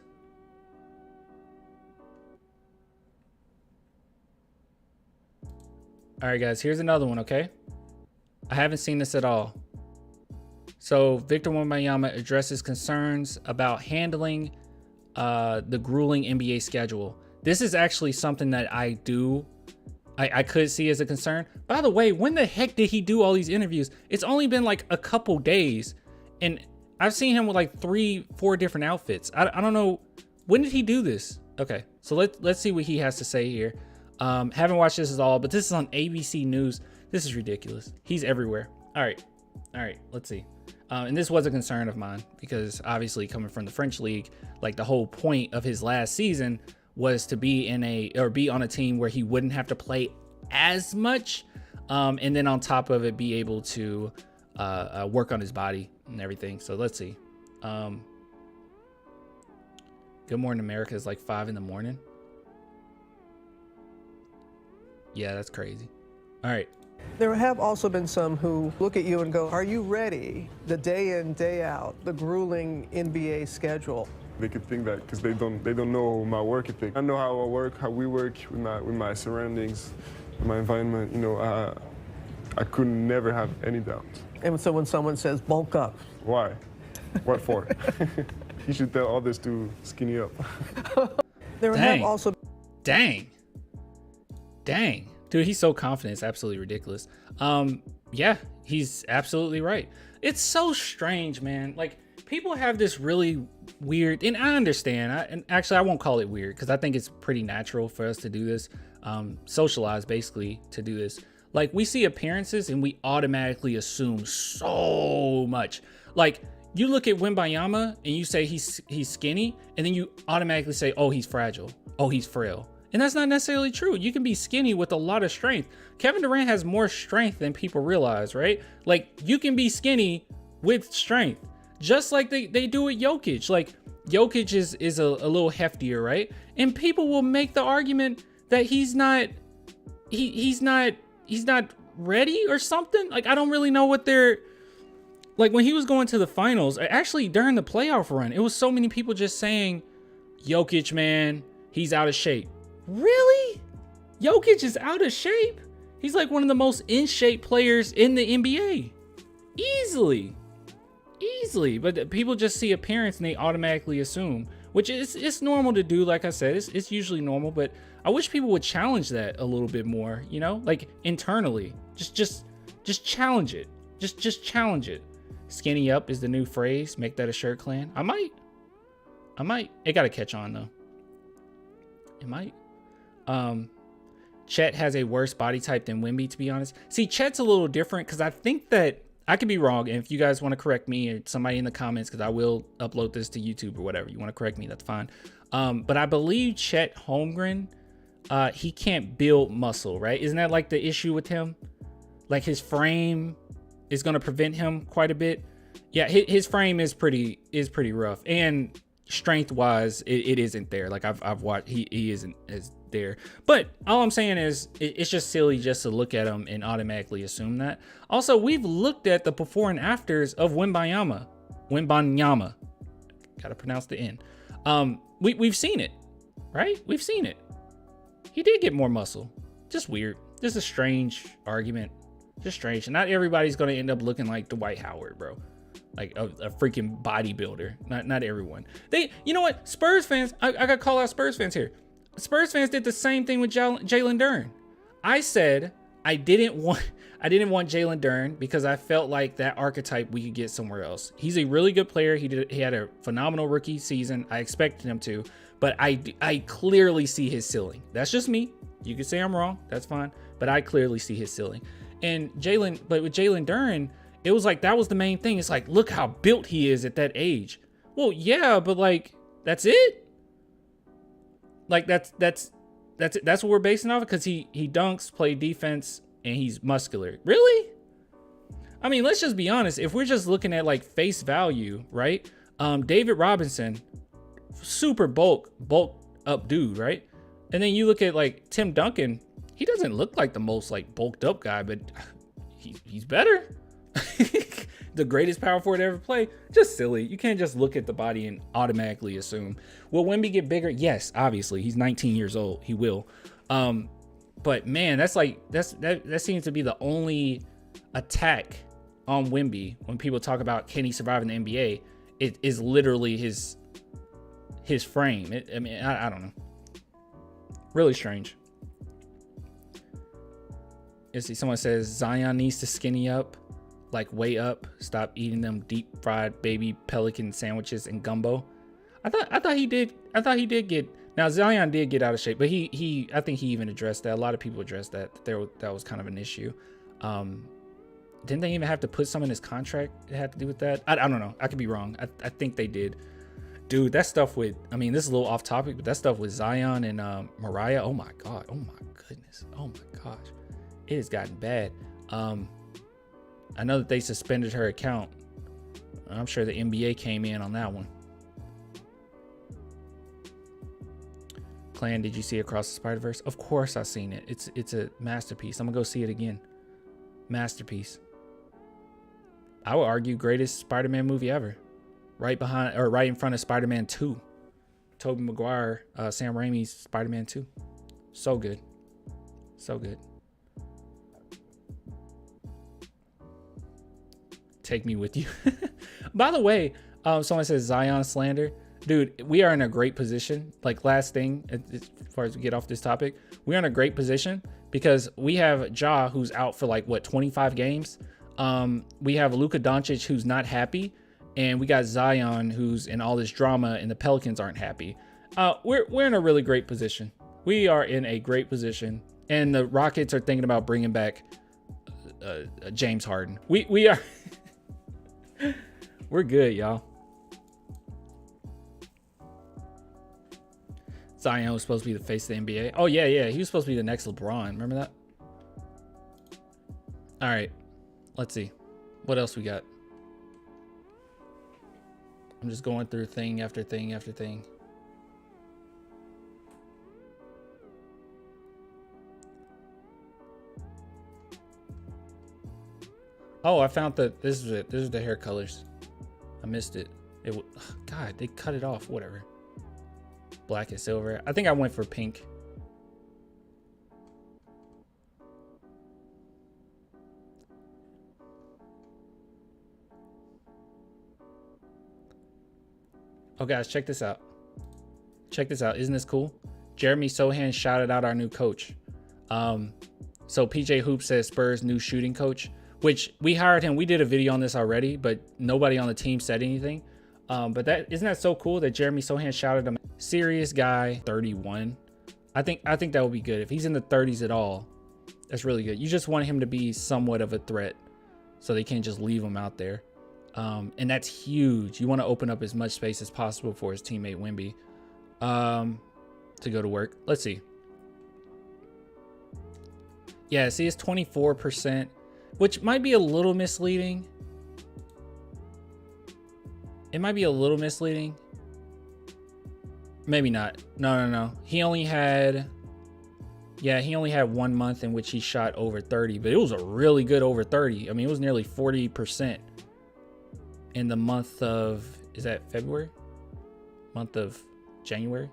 all right, guys, here's another one. Okay, I haven't seen this at all. So Victor Wembanyama addresses concerns about handling the grueling NBA schedule. This is actually something that I could see as a concern. By the way, when the heck did he do all these interviews? It's only been like a couple days, and I've seen him with like 3-4 different outfits. I don't know, when did he do this? Okay, so let's see what he has to say here. Haven't watched this at all, but this is on ABC News. This is ridiculous. He's everywhere. All right, let's see. And this was a concern of mine because obviously coming from the French league, like the whole point of his last season was to be be on a team where he wouldn't have to play as much, and then on top of it, be able to work on his body and everything. So let's see. Good Morning America is like 5 a.m. Yeah, that's crazy. All right. There have also been some who look at you and go, are you ready? The day in, day out, the grueling NBA schedule. They could think that because they don't know my work ethic. I know how I work, how we work with my surroundings, with my environment. You know, I could never have any doubt. And so when someone says bulk up, why? What for? You should tell others to skinny up. There have also dang, dude, he's so confident. It's absolutely ridiculous. Yeah, he's absolutely right. It's so strange, man. Like, people have this really weird, and I understand, and actually I won't call it weird because I think it's pretty natural for us to do this, socialize basically to do this. Like, we see appearances and we automatically assume so much. Like, you look at Wembanyama and you say he's skinny, and then you automatically say, oh, he's fragile, oh, he's frail. And that's not necessarily true. You can be skinny with a lot of strength. Kevin Durant has more strength than people realize, right? Like, you can be skinny with strength. Just like they do with Jokic. Like, Jokic is a little heftier, right? And people will make the argument that he's not ready or something. Like, I don't really know what they're like. When he was going to the finals, actually during the playoff run, it was so many people just saying, Jokic, man, he's out of shape. Really? Jokic is out of shape? He's like one of the most in shape players in the NBA. Easily, but people just see appearance and they automatically assume, which is it's normal to do. Like I said, it's usually normal, but I wish people would challenge that a little bit more, you know, like internally. Just challenge it. Just challenge it. Skinny up is the new phrase. Make that a shirt, clan. I might. It gotta catch on though. It might. Chet has a worse body type than Wemby, to be honest. See, Chet's a little different because I think that I could be wrong. And if you guys want to correct me or somebody in the comments, because I will upload this to YouTube or whatever, you want to correct me, that's fine. But I believe Chet Holmgren, he can't build muscle, right? Isn't that like the issue with him? Like, his frame is going to prevent him quite a bit. Yeah, his frame is pretty rough, and strength wise, it isn't there. Like, I've watched, he isn't as there. But all I'm saying is it's just silly just to look at him and automatically assume that. Also, we've looked at the before and afters of Wembanyama. Gotta pronounce the N. We've seen it, right? We've seen it. He did get more muscle. Just weird. Just a strange argument. Just strange. And not everybody's gonna end up looking like Dwight Howard, bro. Like a freaking bodybuilder. Not everyone. You know what? Spurs fans, I gotta call out Spurs fans here. Spurs fans did the same thing with Jalen Duren. I said I didn't want Jalen Duren because I felt like that archetype we could get somewhere else. He's a really good player. He had a phenomenal rookie season. I expected him to, but I clearly see his ceiling. That's just me. You could say I'm wrong. That's fine. But I clearly see his ceiling. And with Jalen Duren, it was like that was the main thing. It's like, look how built he is at that age. Well, yeah, but like that's it. Like that's what we're basing off, because he dunks, play defense, and he's muscular. Really? I mean, let's just be honest. If we're just looking at like face value, right? David Robinson, super bulk up dude, right? And then you look at like Tim Duncan, he doesn't look like the most like bulked up guy, but he's better. The greatest power forward to ever play. Just silly. You can't just look at the body and automatically assume. Will Wemby get bigger? Yes, obviously. He's 19 years old. He will. But man, that seems to be the only attack on Wemby when people talk about can he survive in the NBA. It is literally his frame. I don't know. Really strange. You see, someone says Zion needs to skinny up, like way up. Stop eating them deep fried baby pelican sandwiches and gumbo. I thought he did get. Now Zion did get out of shape, but I think he even addressed that. A lot of people addressed that that was kind of an issue. Didn't they even have to put some in his contract that had to do with that? I don't know. I could be wrong. I think they did. Dude, that stuff with, I mean, this is a little off topic, but that stuff with Zion and Mariah, oh my God. Oh my goodness. Oh my gosh. It has gotten bad. I know that they suspended her account. I'm sure the NBA came in on that one. Clan, did you see Across the Spider-Verse? Of course I've seen it. It's a masterpiece. I'm gonna go see it again. Masterpiece. I would argue greatest Spider-Man movie ever. Right behind, or right in front of Spider-Man 2. Tobey Maguire, Sam Raimi's Spider-Man 2. So good. So good. Take me with you. By the way, someone says Zion slander. Dude, we are in a great position. Like, last thing, as far as we get off this topic, we're in a great position because we have Ja, who's out for like, what, 25 games? We have Luka Doncic, who's not happy. And we got Zion, who's in all this drama, and the Pelicans aren't happy. We're in a really great position. We are in a great position. And the Rockets are thinking about bringing back James Harden. We are... We're good, y'all. Zion was supposed to be the face of the NBA. Oh, yeah. He was supposed to be the next LeBron. Remember that? All right. Let's see. What else we got? I'm just going through thing after thing after thing. Oh, I found that this is it. This is the hair colors. I missed it. God, they cut it off. Whatever. Black and silver. I think I went for pink. Oh, guys, check this out. Check this out. Isn't this cool? Jeremy Sohan shouted out our new coach. So PJ Hoop says Spurs new shooting coach, which we hired him. We did a video on this already, but nobody on the team said anything. But isn't that so cool that Jeremy Sohan shouted him? Serious guy, 31. I think that would be good. If he's in the 30s at all, that's really good. You just want him to be somewhat of a threat so they can't just leave him out there. And that's huge. You want to open up as much space as possible for his teammate Wemby to go to work. Let's see. Yeah, see, it's 24%, which might be a little misleading. It might be a little misleading. Maybe not. No. He only had 1 month in which he shot over 30, but it was a really good over 30. I mean, it was nearly 40% in the month of, is that February? Month of January.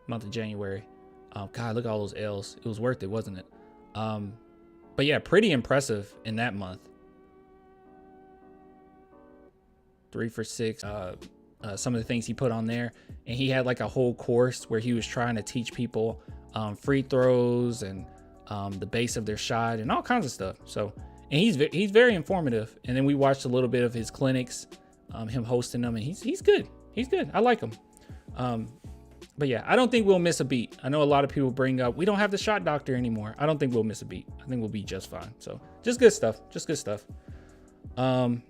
Oh God, look at all those L's. It was worth it, wasn't it? But yeah, pretty impressive in that month. 3 for 6. Some of the things he put on there, and he had like a whole course where he was trying to teach people free throws and the base of their shot and all kinds of stuff. So, and he's very informative. And then we watched a little bit of his clinics, him hosting them, and he's good. He's good. I like him. But yeah, I don't think we'll miss a beat. I know a lot of people bring up, we don't have the shot doctor anymore. I don't think we'll miss a beat. I think we'll be just fine. So just good stuff. Clan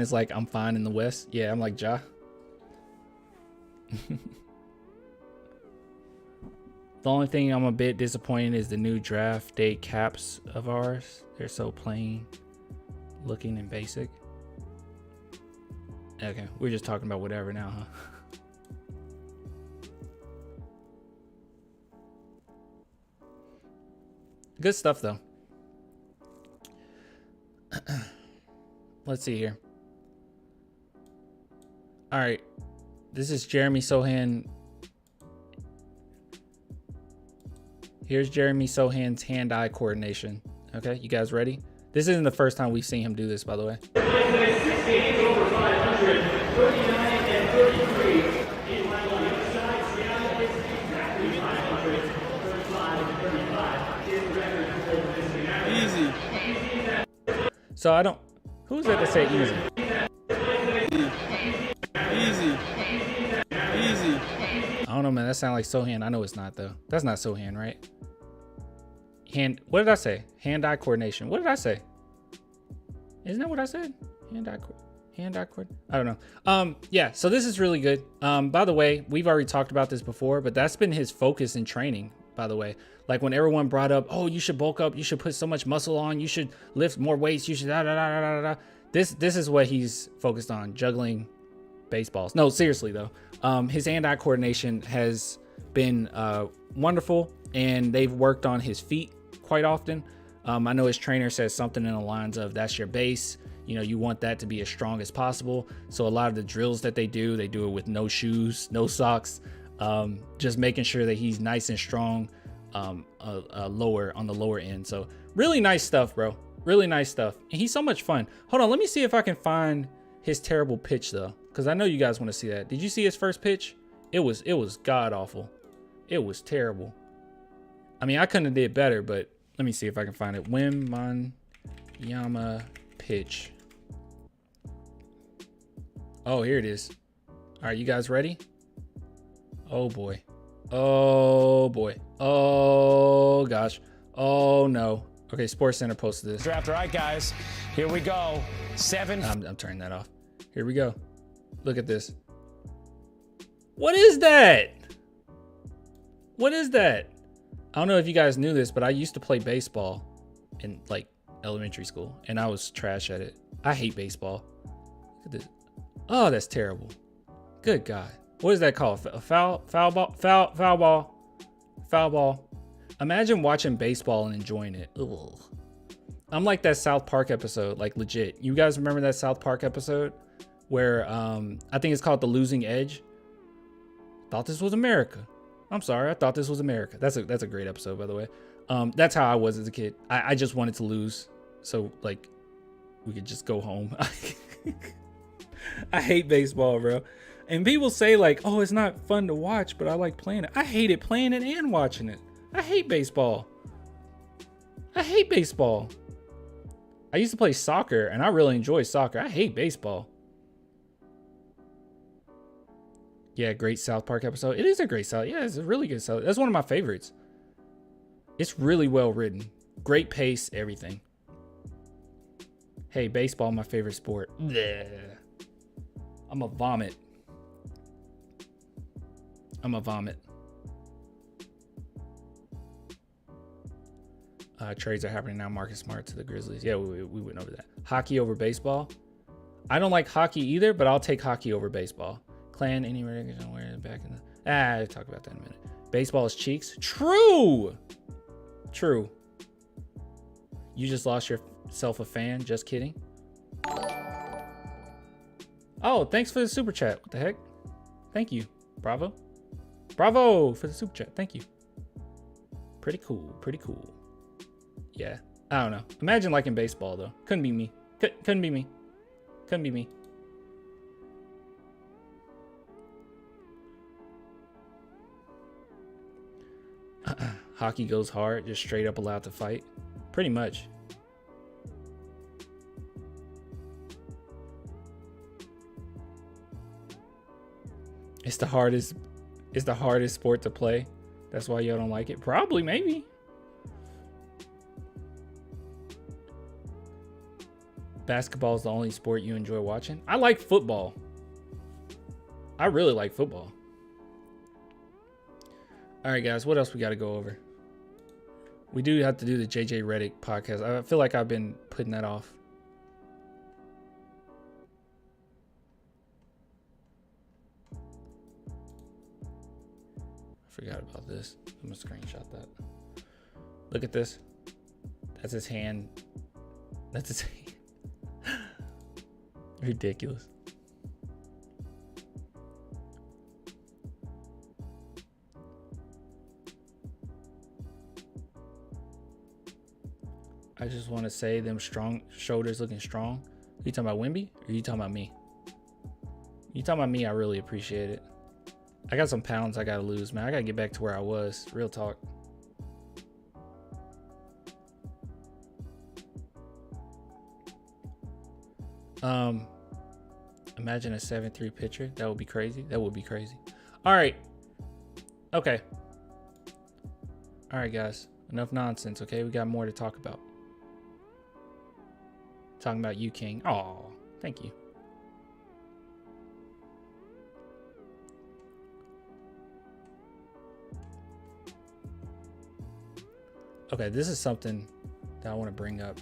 is like, I'm fine in the West. Yeah, I'm like Ja. The only thing I'm a bit disappointed is the new draft day caps of ours. They're so plain looking and basic. Okay, we're just talking about whatever now, huh? Good stuff, though. Let's see here. All right. This is Jeremy Sohan. Here's Jeremy Sohan's hand-eye coordination. Okay, you guys ready? This isn't the first time we've seen him do this, by the way. Easy. So I don't... Who's that to say easy? Easy. Easy. I don't know, man. That sounds like Sohan. I know it's not, though. That's not Sohan, right? What did I say? Hand-eye coordination. What did I say? Isn't that what I said? Hand-eye coordination. I don't know. Yeah, so this is really good. By the way, we've already talked about this before, but that's been his focus in training, by the way. Like when everyone brought up, oh, you should bulk up, you should put so much muscle on, you should lift more weights, you should da da da da da da. This is what he's focused on, juggling baseballs. No, seriously though. His hand-eye coordination has been wonderful, and they've worked on his feet quite often. I know his trainer says something in the lines of, that's your base. You know, you want that to be as strong as possible. So a lot of the drills that they do it with no shoes, no socks, just making sure that he's nice and strong, lower on the lower end. So really nice stuff, bro. Really nice stuff. And he's so much fun. Hold on, let me see if I can find his terrible pitch though, because I know you guys want to see that. Did you see his first pitch? It was god awful. It was terrible. I mean, I couldn't have did better, but let me see if I can find it. Wembanyama pitch. Oh, here it is. All right, you guys ready? Oh boy. Oh boy. Oh gosh. Oh no. Okay, Sports Center posted this. Draft. All right, guys. Here we go. I'm turning that off. Here we go. Look at this. What is that? What is that? I don't know if you guys knew this, but I used to play baseball in like elementary school, and I was trash at it. I hate baseball. Look at this. Oh, that's terrible. Good God. What is that called? A foul ball. Imagine watching baseball and enjoying it. Ugh. I'm like that South Park episode, like legit. You guys remember that South Park episode where I think it's called The Losing Edge? Thought this was America. I'm sorry, I thought this was America. That's a great episode, by the way. That's how I was as a kid. I just wanted to lose, so like we could just go home. I hate baseball, bro. And people say like, oh, it's not fun to watch, but I like playing it. I hated playing it and watching it. I hate baseball. I hate baseball. I used to play soccer, and I really enjoy soccer. I hate baseball. Yeah, great South Park episode. It is a great South. Yeah, it's a really good South. That's one of my favorites. It's really well written. Great pace, everything. Hey, baseball, my favorite sport. Blech. I'm a vomit. Trades are happening now. Marcus Smart to the Grizzlies. Yeah, we went over that. Hockey over baseball. I don't like hockey either, but I'll take hockey over baseball. Clan, any recognition where back in the... I'll talk about that in a minute. Baseball is cheeks. True. You just lost yourself a fan. Just kidding. Oh, thanks for the super chat. What the heck? Thank you. Bravo for the super chat. Thank you. Pretty cool. Yeah, I don't know. Imagine liking baseball though. Couldn't be me. Couldn't be me. Hockey goes hard, just straight up allowed to fight. Pretty much. It's the hardest sport to play. That's why y'all don't like it. Probably, maybe. Basketball is the only sport you enjoy watching? I like football. I really like football. All right, guys, what else we got to go over? We do have to do the JJ Redick podcast. I feel like I've been putting that off. I forgot about this. I'm going to screenshot that. Look at this. That's his hand. That's his hand. Ridiculous. I just want to say them strong shoulders looking strong. Are you talking about Wemby or are you talking about me? You talking about me, I really appreciate it. I got some pounds I got to lose, man. I got to get back to where I was. Real talk. Imagine a 7-3 pitcher. That would be crazy. That would be crazy. All right. Okay. All right, guys. Enough nonsense, okay? We got more to talk about. Talking about you, King. Oh, thank you. Okay, this is something that I want to bring up.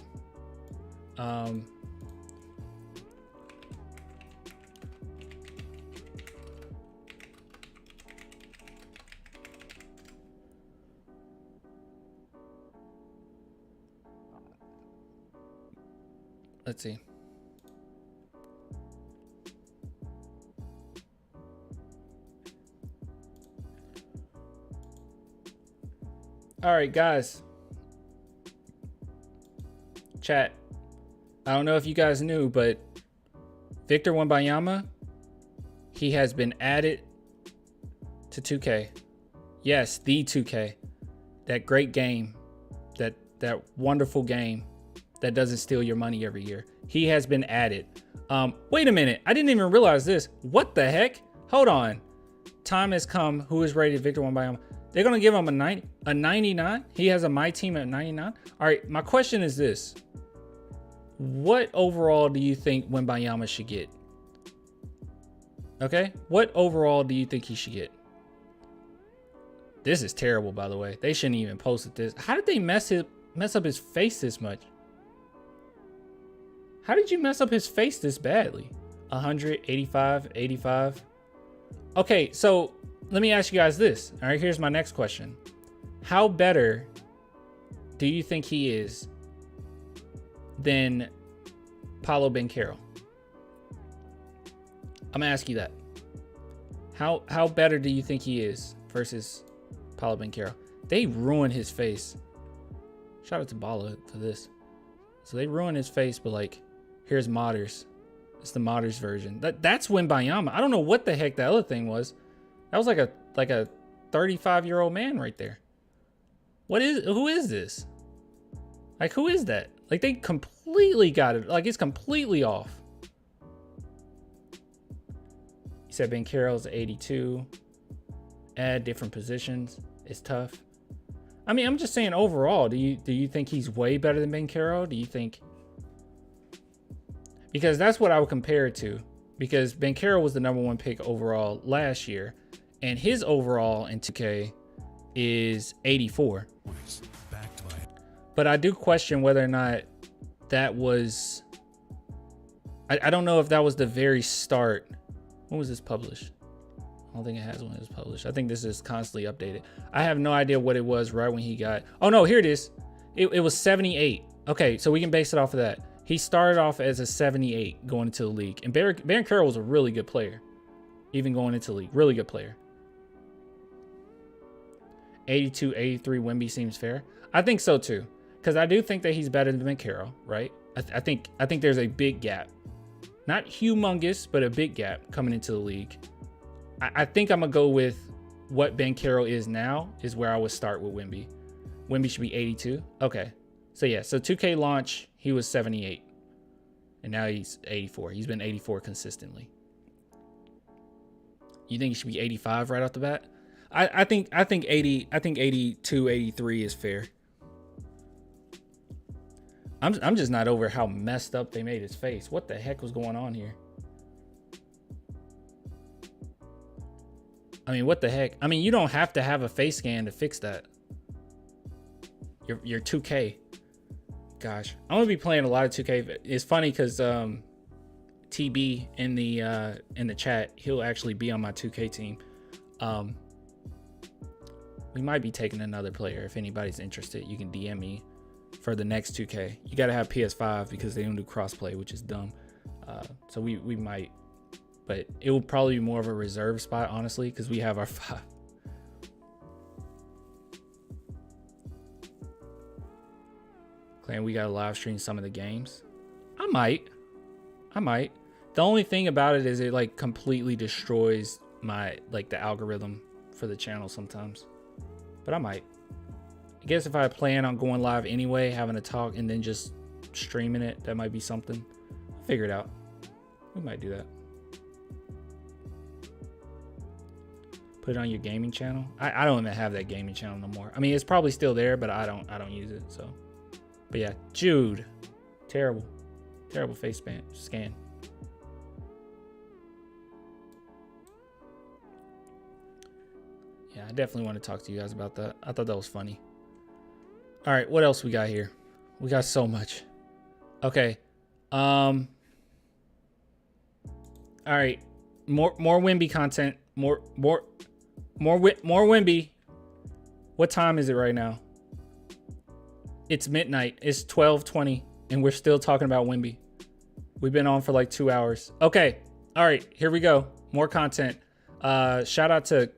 Let's see. All right, guys. Chat. I don't know if you guys knew, but Victor Wembanyama, he has been added to 2K. Yes, the 2K. That great game. That wonderful game that doesn't steal your money every year. He has been added. Wait a minute. I didn't even realize this. What the heck? Hold on. Time has come. Who is rated Victor Wembanyama? They're going to give him a 99. He has a my team at 99. All right. My question is this. What overall do you think Wembanyama should get? Okay. What overall do you think he should get? This is terrible, by the way. They shouldn't even posted this. How did they mess up his face this much? How did you mess up his face this badly? 100, 85, 85. Okay, so let me ask you guys this. All right, here's my next question. How better do you think he is than Paolo Banchero? I'm gonna ask you that. How better do you think he is versus Paolo Banchero? They ruined his face. Shout out to Bala for this. So they ruined his face, but like, here's Modders. It's the Modders version. That's Wembanyama. I don't know what the heck the other thing was. That was like a 35-year-old man right there. Who is this? Like, who is that? Like, they completely got it. Like, it's completely off. You said Banchero's 82. Add different positions. It's tough. I mean, I'm just saying overall, do you think he's way better than Banchero? Do you think? Because that's what I would compare it to. Because Banchero was the #1 pick overall last year. And his overall in 2K is 84. But I do question whether or not that was... I don't know if that was the very start. When was this published? I don't think it has when it was published. I think this is constantly updated. I have no idea what it was right when he got... Oh, no, here it is. It was 78. Okay, so we can base it off of that. He started off as a 78 going into the league. And Banchero was a really good player. Even going into the league. Really good player. 82, 83 Wemby seems fair. I think so too. Because I do think that he's better than Banchero, right? I think there's a big gap. Not humongous, but a big gap coming into the league. I think I'm going to go with what Banchero is now is where I would start with Wemby. Wemby should be 82. Okay. So yeah, so 2K launch, he was 78. And now he's 84. He's been 84 consistently. You think he should be 85 right off the bat? I think 82, 83 is fair. I'm just not over how messed up they made his face. What the heck was going on here? I mean, what the heck? I mean, you don't have to have a face scan to fix that. Your 2K. Gosh, I'm gonna be playing a lot of 2K. It's funny because TB in the chat, he'll actually be on my 2K team. We might be taking another player. If anybody's interested, you can DM me for the next 2K. You got to have PS5 because they don't do crossplay, which is dumb. So we might, but it will probably be more of a reserve spot, honestly, because we have our 5. Claim we got to live stream some of the games. I might. The only thing about it is it like completely destroys my the algorithm for the channel sometimes. But I might. I guess if I plan on going live anyway, having a talk and then just streaming it, that might be something. I'll figure it out. We might do that. Put it on your gaming channel. I don't even have that gaming channel no more. I mean, it's probably still there, but I don't use it. So, but yeah, Jude, terrible face scan. Yeah, I definitely want to talk to you guys about that. I thought that was funny. All right, what else we got here? We got so much. Okay. All right. More Wemby content. More Wemby. What time is it right now? It's midnight. It's 12:20 and we're still talking about Wemby. We've been on for like 2 hours. Okay. All right, here we go. More content. Shout out to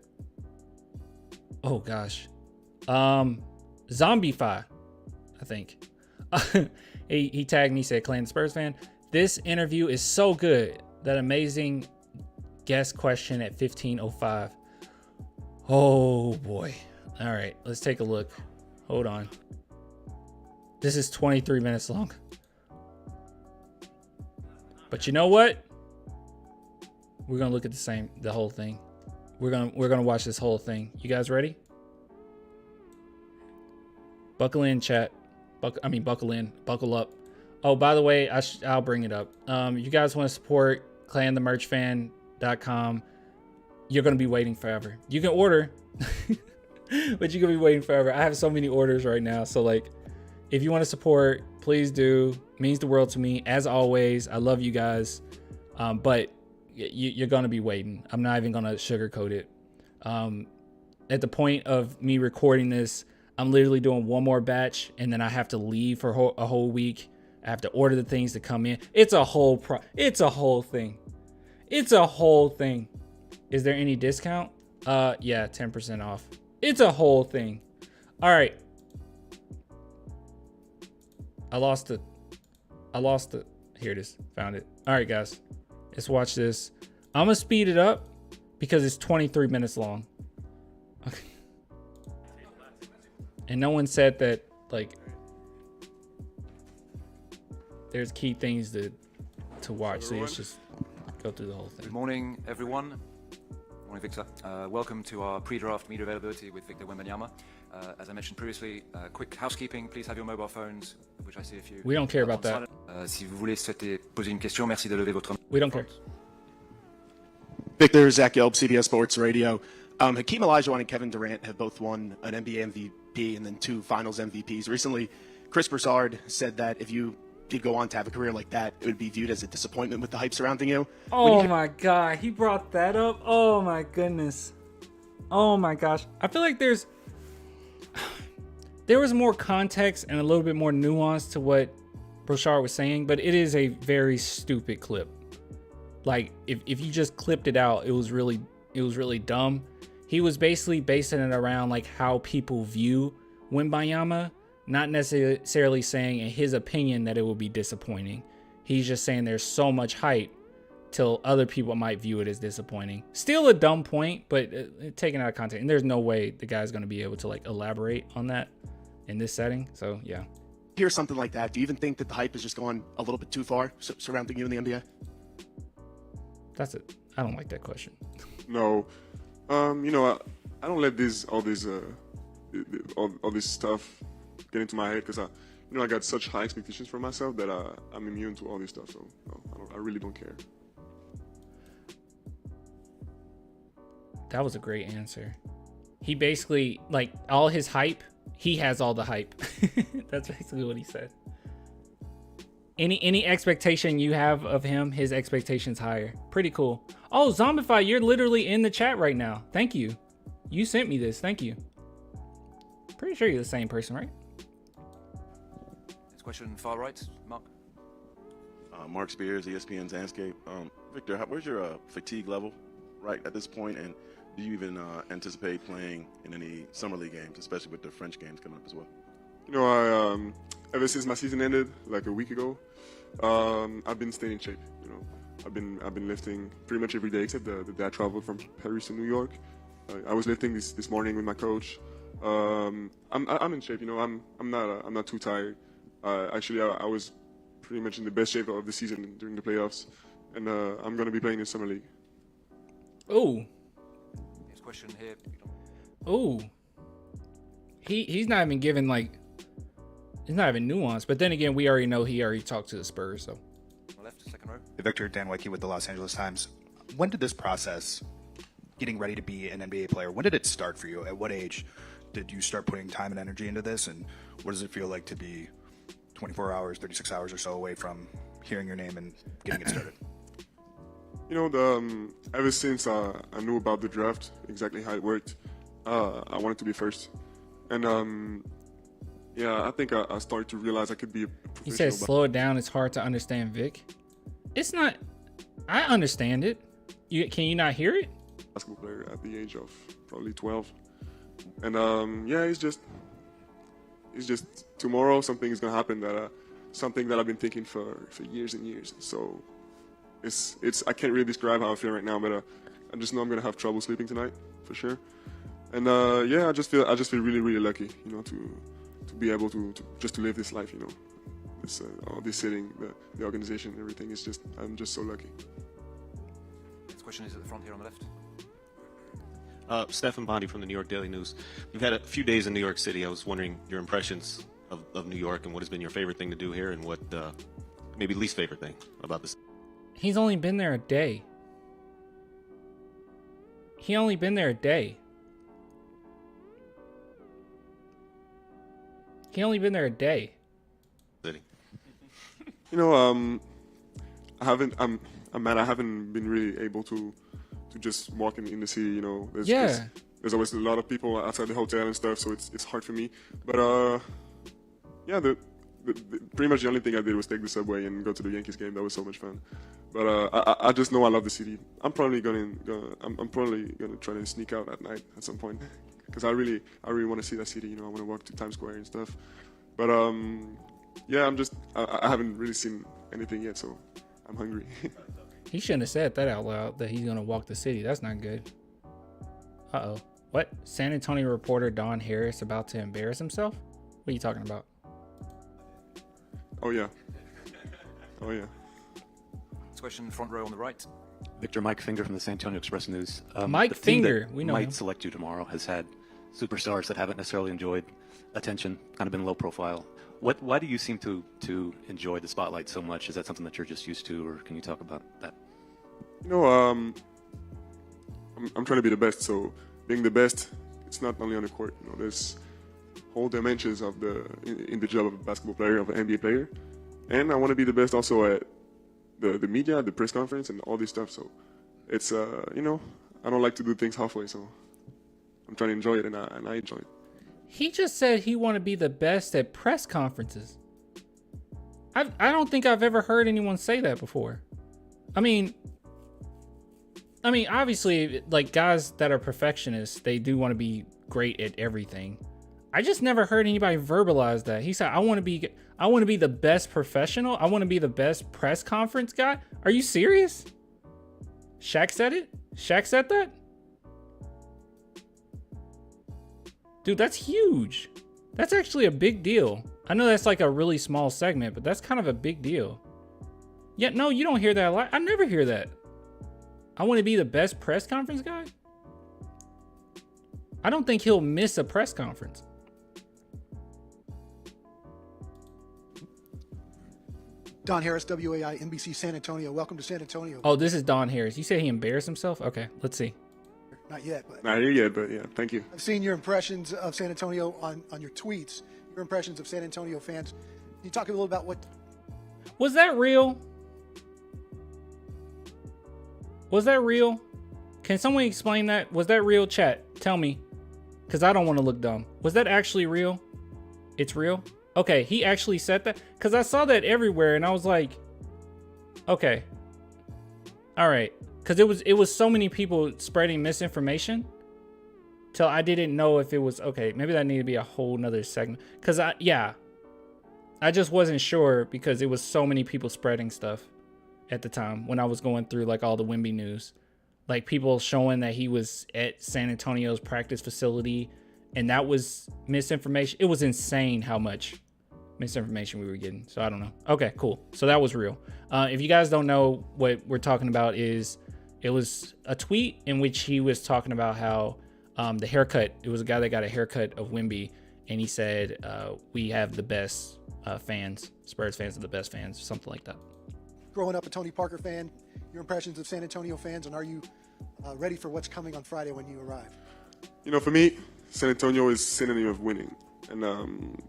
oh gosh. Zombify, I think. he tagged me, said, Clan Spurs fan. This interview is so good. That amazing guest question at 15:05. Oh boy. All right, let's take a look. Hold on. This is 23 minutes long. But you know what? We're gonna look at the whole thing. We're gonna watch this whole thing. You guys ready? Buckle in, chat. Buckle in. Buckle up. Oh, by the way, I'll bring it up. You guys want to support clanthemerchfan.com. You're gonna be waiting forever. You can order, but you're gonna be waiting forever. I have so many orders right now. So like, if you want to support, please do. It means the world to me. As always, I love you guys. But you're gonna be waiting. I'm not even gonna sugarcoat it. At the point of me recording this, I'm literally doing one more batch and then I have to leave for a whole week. I have to order the things to come in. It's a whole thing. It's a whole thing. Is there any discount? Yeah, 10% off. It's a whole thing. All right. I lost it. Here it is. Found it. All right, guys. Let's watch this. I'm gonna speed it up because it's 23 minutes long. Okay. And no one said that, like, there's key things to watch. So let's just go through the whole thing. Good morning, everyone. Morning, Victor. Welcome to our pre-draft media availability with Victor Wembanyama. As I mentioned previously, quick housekeeping. Please have your mobile phones, which I see a few. We don't care about that. Si vous voulez souhaiter poser une question, merci de lever votre main. We don't care. Victor, Zach Yelp, CBS Sports Radio. Hakeem Olajuwon and Kevin Durant have both won an NBA MVP and then 2 Finals MVPs. Recently, Chris Broussard said that if you did go on to have a career like that, it would be viewed as a disappointment with the hype surrounding you. Oh my God, he brought that up. Oh my goodness. Oh my gosh. I feel like there was more context and a little bit more nuance to what Broussard was saying, but it is a very stupid clip. Like if you just clipped it out, it was really dumb. He was basically basing it around like how people view Wembanyama, not necessarily saying in his opinion that it will be disappointing. He's just saying there's so much hype till other people might view it as disappointing. Still a dumb point, but taken out of context. And there's no way the guy's going to be able to like elaborate on that in this setting. So yeah. Hear something like that. Do you even think that the hype is just going a little bit too far surrounding you in the NBA? That's it. I don't like that question. No. You know, I don't let all this stuff get into my head because I got such high expectations for myself that I'm immune to all this stuff. So no, I really don't care. That was a great answer. He basically, like, all his hype, he has all the hype. That's basically what he said. Any expectation you have of him, his expectation's higher. Pretty cool. Oh, Zombify, you're literally in the chat right now. Thank you. You sent me this. Thank you. Pretty sure you're the same person, right? Next question, far right, Mark. Mark Spears, ESPN's Landscape. Victor, where's your fatigue level right at this point, and do you even anticipate playing in any summer league games, especially with the French games coming up as well? Ever since my season ended, like a week ago, I've been staying in shape. I've been lifting pretty much every day except the day I traveled from Paris to New York. I was lifting this morning with my coach. I'm in shape. I'm not too tired. Actually, I was pretty much in the best shape of the season during the playoffs, and I'm gonna be playing in summer league. Oh. Next question here. Oh. He's not even giving it's not even nuance. But then again, we already know he already talked to the Spurs. So. Left, second row. Victor, Dan Wicke with the Los Angeles Times. When did this process, getting ready to be an NBA player, when did it start for you? At what age did you start putting time and energy into this? And what does it feel like to be 24 hours, 36 hours or so away from hearing your name and getting it started? Ever since I knew about the draft, exactly how it worked, I wanted to be first. And I think I started to realize I could be a professional. He says, slow it down. It's hard to understand, Vic. It's not. I understand it. Can you not hear it? Basketball player at the age of probably 12. And it's just tomorrow something is going to happen something that I've been thinking for years and years. So it's I can't really describe how I feel right now, but I just know I'm going to have trouble sleeping tonight for sure. And I just feel really, really lucky, to be able to live this life, all this setting, the organization, everything is I'm just so lucky. Next question is at the front here on the left. Stephan Bondi from the New York Daily News. We've had a few days in New York City. I was wondering your impressions of New York and what has been your favorite thing to do here and what maybe least favorite thing about this. He's only been there a day. He only been there a day. He only been there a day. City. I'm mad I haven't been really able to just walk in the city, there's always a lot of people outside the hotel and stuff, so it's hard for me. But pretty much the only thing I did was take the subway and go to the Yankees game. That was so much fun. But I just know I love the city. I'm probably gonna try to sneak out at night at some point because I really want to see that city. I want to walk to Times Square and stuff. But I haven't really seen anything yet, so I'm hungry. He shouldn't have said that out loud, that he's going to walk the city. That's not good. Uh-oh. What? San Antonio reporter Don Harris about to embarrass himself? What are you talking about? Oh, yeah. Next question, front row on the right. Victor, Mike Finger from the San Antonio Express News. Mike Finger, we know might him. Select you tomorrow has had superstars that haven't necessarily enjoyed attention, kind of been low profile. Why do you seem to enjoy the spotlight so much? Is that something that you're just used to, or can you talk about that? I'm trying to be the best, so being the best, it's not only on the court. There's whole dimensions of in the job of a basketball player, of an NBA player, and I want to be the best also at the media, the press conference, and all this stuff. So it's I don't like to do things halfway, so I'm trying to enjoy it, and I enjoy it. He just said he want to be the best at press conferences. I don't think I've ever heard anyone say that before. I mean, obviously, like, guys that are perfectionists, they do want to be great at everything. I just never heard anybody verbalize that. He said, I want to be the best professional. I want to be the best press conference guy. Are you serious? Shaq said it? Shaq said that? Dude, that's huge. That's actually a big deal. I know that's like a really small segment, but that's kind of a big deal. Yeah, no, you don't hear that a lot. I never hear that. I want to be the best press conference guy? I don't think he'll miss a press conference. Don Harris, WAI, NBC San Antonio. Welcome to San Antonio. Oh, this is Don Harris. You say he embarrassed himself? Okay, let's see. Not yet, but Not here yet, but yeah, thank you. I've seen your impressions of San Antonio on your tweets, your impressions of San Antonio fans. Can you talk a little about what... Was that real? Was that real? Can someone explain that? Was that real, chat? Tell me. Because I don't want to look dumb. Was that actually real? It's real? Okay, he actually said that? Because I saw that everywhere and I was like, okay. All right. Because it was so many people spreading misinformation till I didn't know if it was, okay, maybe that needed to be a whole nother segment. Because I just wasn't sure because it was so many people spreading stuff at the time when I was going through like all the Wemby news. Like people showing that he was at San Antonio's practice facility and that was misinformation. It was insane how much misinformation we were getting. So I don't know. Okay, cool. So that was real. If you guys don't know what we're talking about is it was a tweet in which he was talking about how the haircut, it was a guy that got a haircut of Wemby and he said, we have the best fans. Spurs fans are the best fans, something like that. Growing up a Tony Parker fan, your impressions of San Antonio fans, and are you ready for what's coming on Friday when you arrive? You know, for me, San Antonio is synonym of winning, and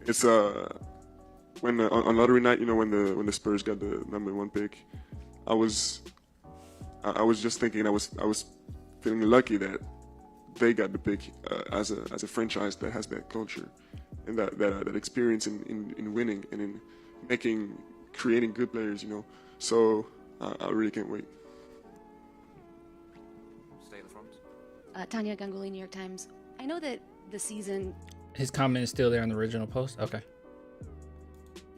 it's when on lottery night, you know, when the Spurs got the #1 pick, I was just thinking I was feeling lucky that they got the pick as a franchise that has that culture and that experience in winning and in creating good players, you know. So I really can't wait. Stay in the front. Tanya Ganguly, New York Times. I know that the season His comment is still there on the original post? Okay.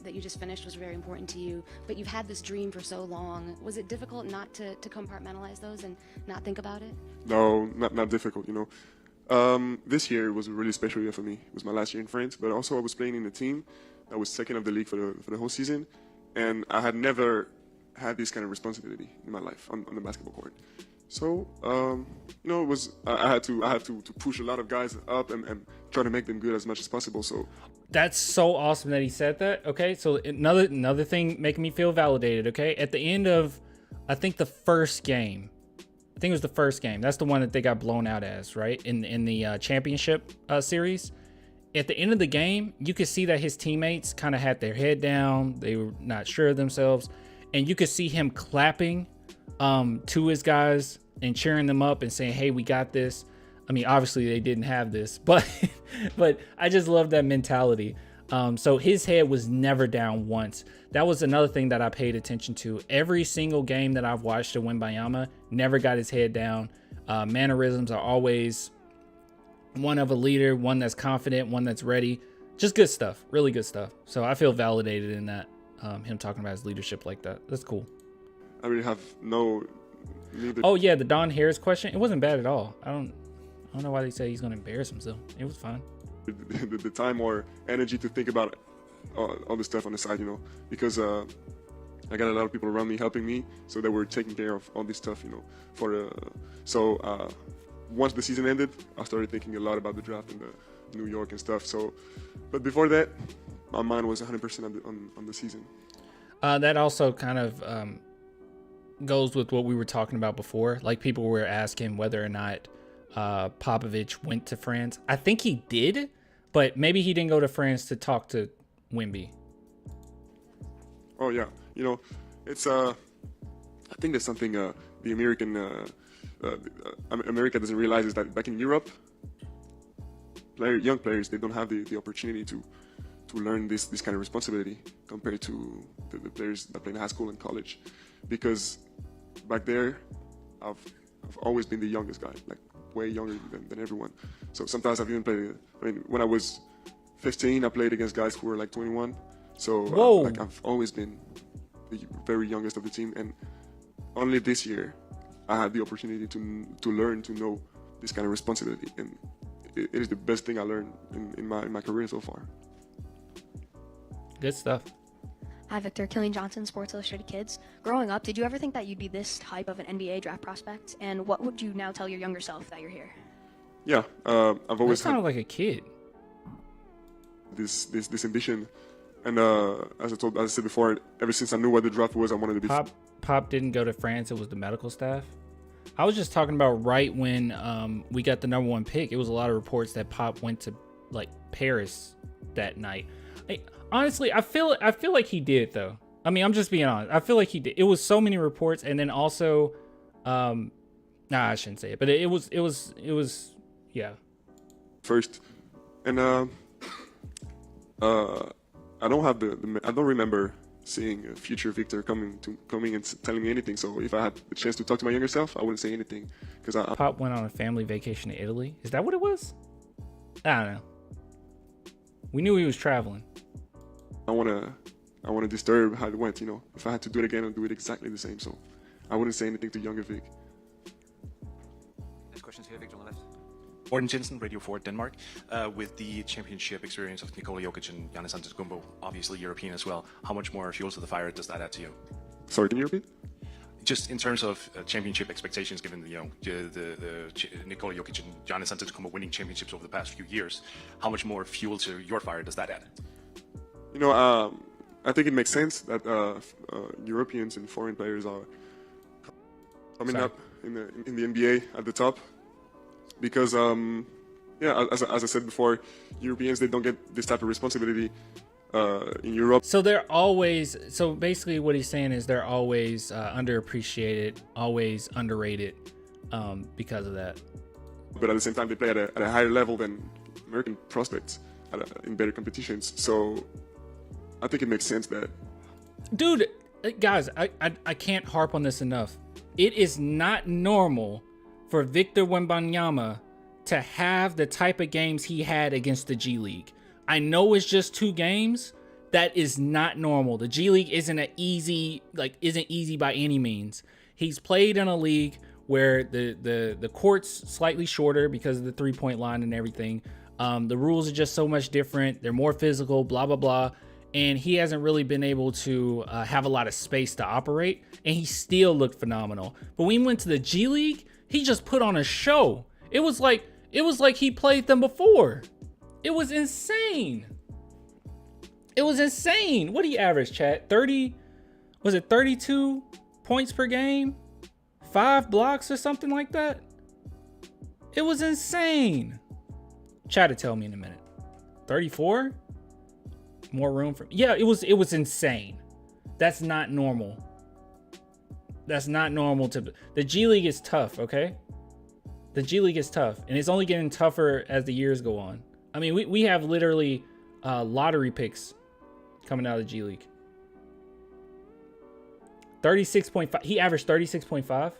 that you just finished was very important to you, but you've had this dream for so long. Was it difficult not to compartmentalize those and not think about it? No, not difficult, you know. This year was a really special year for me. It was my last year in France, but also I was playing in a team that was second of the league for the whole season, and I had never had this kind of responsibility in my life on the basketball court. So, you know, it was I had to push a lot of guys up and try to make them good as much as possible. So that's so awesome that he said that. Okay, so another thing making me feel validated. Okay, at the end of, I think the first game, I think it was the first game. That's the one that they got blown out as, right? In the championship series. At the end of the game, you could see that his teammates kind of had their head down. They were not sure of themselves, and you could see him clapping to his guys and cheering them up and saying, "Hey, we got this." I mean, obviously they didn't have this, but I just love that mentality. So his head was never down once. That was another thing that I paid attention to. Every single game that I've watched of Wembanyama, never got his head down. Mannerisms are always one of a leader, one that's confident, one that's ready. Just good stuff, really good stuff. So I feel validated in that, him talking about his leadership like that. That's cool. I really have no. Oh yeah, the Don Harris question. It wasn't bad at all. I don't know why they say he's gonna embarrass himself. It was fine. The time or energy to think about all the stuff on the side, you know, because I got a lot of people around me helping me, so they were taking care of all this stuff, you know. So once the season ended, I started thinking a lot about the draft and the New York and stuff. So, but before that, my mind was 100% on the season. That also kind of goes with what we were talking about before. Like people were asking whether or not Popovich went to France. I think he did, but maybe he didn't go to France to talk to Wemby. Oh yeah, you know, it's I think there's something the American America doesn't realize is that back in Europe, young players, they don't have the opportunity to learn this kind of responsibility compared to the players that play in high school and college, because back there I've always been the youngest guy, like way younger than everyone. So sometimes I've even played, I mean, when I was 15, I played against guys who were like 21. So like I've always been the very youngest of the team, and only this year I had the opportunity to learn to know this kind of responsibility, and it is the best thing I learned in my career so far. Good stuff. Hi, Victor. Killian Johnson, Sports Illustrated Kids. Growing up, did you ever think that you'd be this type of an NBA draft prospect? And what would you now tell your younger self that you're here? Yeah, I've always sounded like a kid. This ambition And as I said before, ever since I knew what the draft was, I wanted to be. Pop didn't go to France. It was the medical staff. I was just talking about right when we got the #1 pick. It was a lot of reports that Pop went to like Paris that night. Honestly, I feel like he did though. I mean, I'm just being honest. I feel like he did. It was so many reports, and then also, nah, I shouldn't say it, but it was, yeah. First, and I don't have I don't remember seeing a future Victor coming and telling me anything. So if I had the chance to talk to my younger self, I wouldn't say anything because Pop went on a family vacation to Italy. Is that what it was? I don't know. We knew he was traveling. I wanna disturb how it went. You know, if I had to do it again, I'd do it exactly the same. So I wouldn't say anything to younger Vic. Next question's here, Victor on the left. Morten Jensen, Radio 4 Denmark. With the championship experience of Nikola Jokic and Giannis Antetokounmpo, obviously European as well, how much more fuel to the fire does that add to you? Sorry, can you repeat? Just in terms of championship expectations, given the Nikola Jokic and Giannis Antetokounmpo winning championships over the past few years, how much more fuel to your fire does that add? You know, I think it makes sense that Europeans and foreign players are coming up in the NBA at the top. Because, yeah, as I said before, Europeans, they don't get this type of responsibility in Europe. So so basically what he's saying is they're always underappreciated, always underrated because of that. But at the same time, they play at a higher level than American prospects in better competitions. So I think it makes sense that... Dude, guys, I can't harp on this enough. It is not normal for Victor Wembanyama to have the type of games he had against the G League. I know it's just 2 games. That is not normal. The G League isn't easy by any means. He's played in a league where the court's slightly shorter because of the 3-point line and everything. The rules are just so much different. They're more physical, blah, blah, blah. And he hasn't really been able to have a lot of space to operate. And he still looked phenomenal. But when he went to the G League, he just put on a show. It was like he played them before. It was insane. It was insane. What do you average, chat? 32 points per game? 5 blocks or something like that? It was insane. Chat to tell me in a minute. 34? More room for... Yeah, it was insane. That's not normal. That's not normal to... The G League is tough, okay? The G League is tough, and it's only getting tougher as the years go on. I mean, we have literally lottery picks coming out of the G League. 36.5. He averaged 36.5.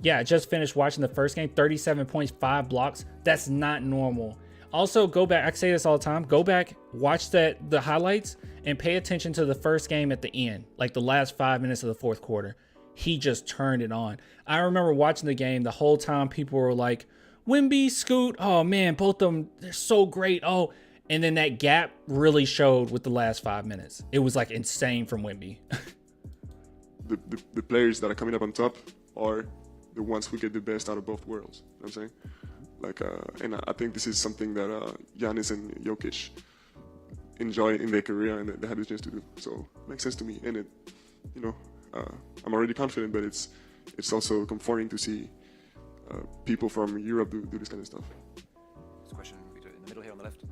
Yeah, I just finished watching the first game. 37.5 blocks. That's not normal. Also, go back. I say this all the time. Go back, watch the highlights, and pay attention to the first game at the end, like the last 5 minutes of the fourth quarter. He just turned it on. I remember watching the game. The whole time people were like, Wemby, Scoot, oh man, both of them, they're so great. Oh, and then that gap really showed with the last 5 minutes. It was like insane from Wemby. the players that are coming up on top are the ones who get the best out of both worlds. You know what I'm saying? Like, and I think this is something that Giannis and Jokic enjoy in their career and they had the chance to do. So it makes sense to me. And it, you know, I'm already confident, but it's also comforting to see people from Europe do this kind of stuff. This question in the middle here on the left.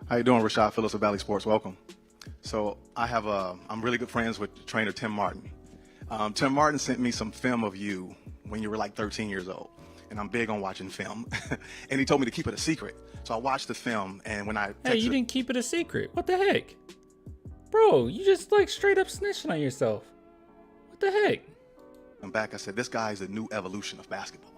How you doing, Rashad Phillips of Valley Sports? Welcome. So I'm really good friends with trainer Tim Martin. Tim Martin sent me some film of you when you were like 13 years old. And I'm big on watching film. And he told me to keep it a secret. So I watched the film, and when I Hey, you didn't keep it a secret. What the heck? Bro, you just like straight up snitching on yourself. What the heck? I'm back. I said, this guy is the new evolution of basketball.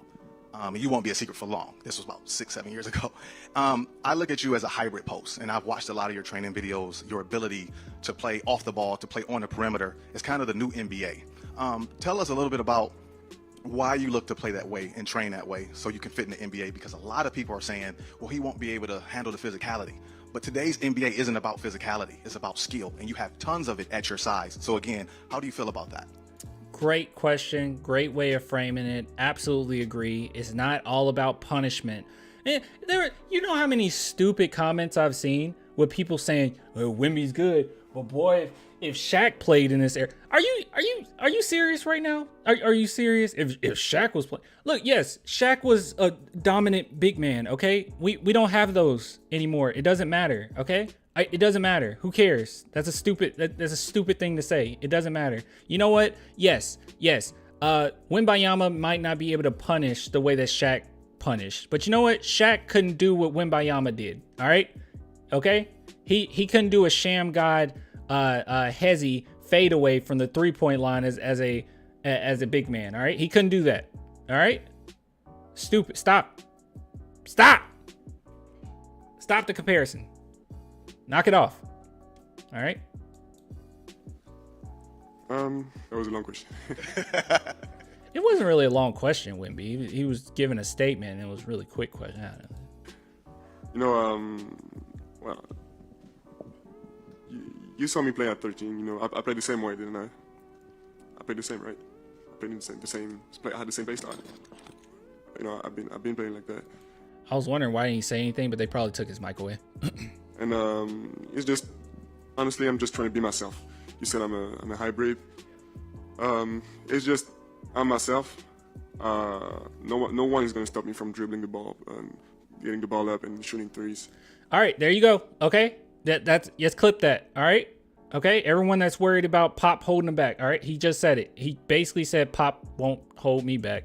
You won't be a secret for long. This was about 6-7 years ago. I look at you as a hybrid post, and I've watched a lot of your training videos. Your ability to play off the ball, to play on the perimeter is kind of the new NBA. Tell us a little bit about why you look to play that way and train that way so you can fit in the NBA, because a lot of people are saying, well, he won't be able to handle the physicality. But today's NBA isn't about physicality. It's about skill, and you have tons of it at your size. So again, how do you feel about that? Great question. Great way of framing it. Absolutely agree. It's not all about punishment. And you know how many stupid comments I've seen with people saying, "Oh, Wemby's good," but boy, if Shaq played in this era, are you serious right now? Are you serious? If Shaq was playing, look, yes, Shaq was a dominant big man. Okay, we don't have those anymore. It doesn't matter. Okay, it doesn't matter. Who cares? That's a stupid thing to say. It doesn't matter. You know what? Yes. Wembanyama might not be able to punish the way that Shaq punished, but you know what? Shaq couldn't do what Wembanyama did. All right, okay, he couldn't do a sham god hezzy fade away from the 3-point line as a big man. All right, he couldn't do that. All right, stupid. Stop the comparison. Knock it off. All right. That was a long question. It wasn't really a long question, Wemby. He was giving a statement, and it was a really quick question. I don't know. You know, well, you saw me play at 13. You know, I played the same way, didn't I? I played the same, right? I played the same. I had the same baseline. You know, I've been playing like that. I was wondering why didn't he say anything, but they probably took his mic away. And it's just, honestly, I'm just trying to be myself. You said I'm a hybrid. It's just I'm myself. No one is gonna stop me from dribbling the ball, getting the ball up, and shooting threes. All right, there you go. Okay, that's just clip that. All right, okay. Everyone that's worried about Pop holding him back. All right, he just said it. He basically said Pop won't hold me back.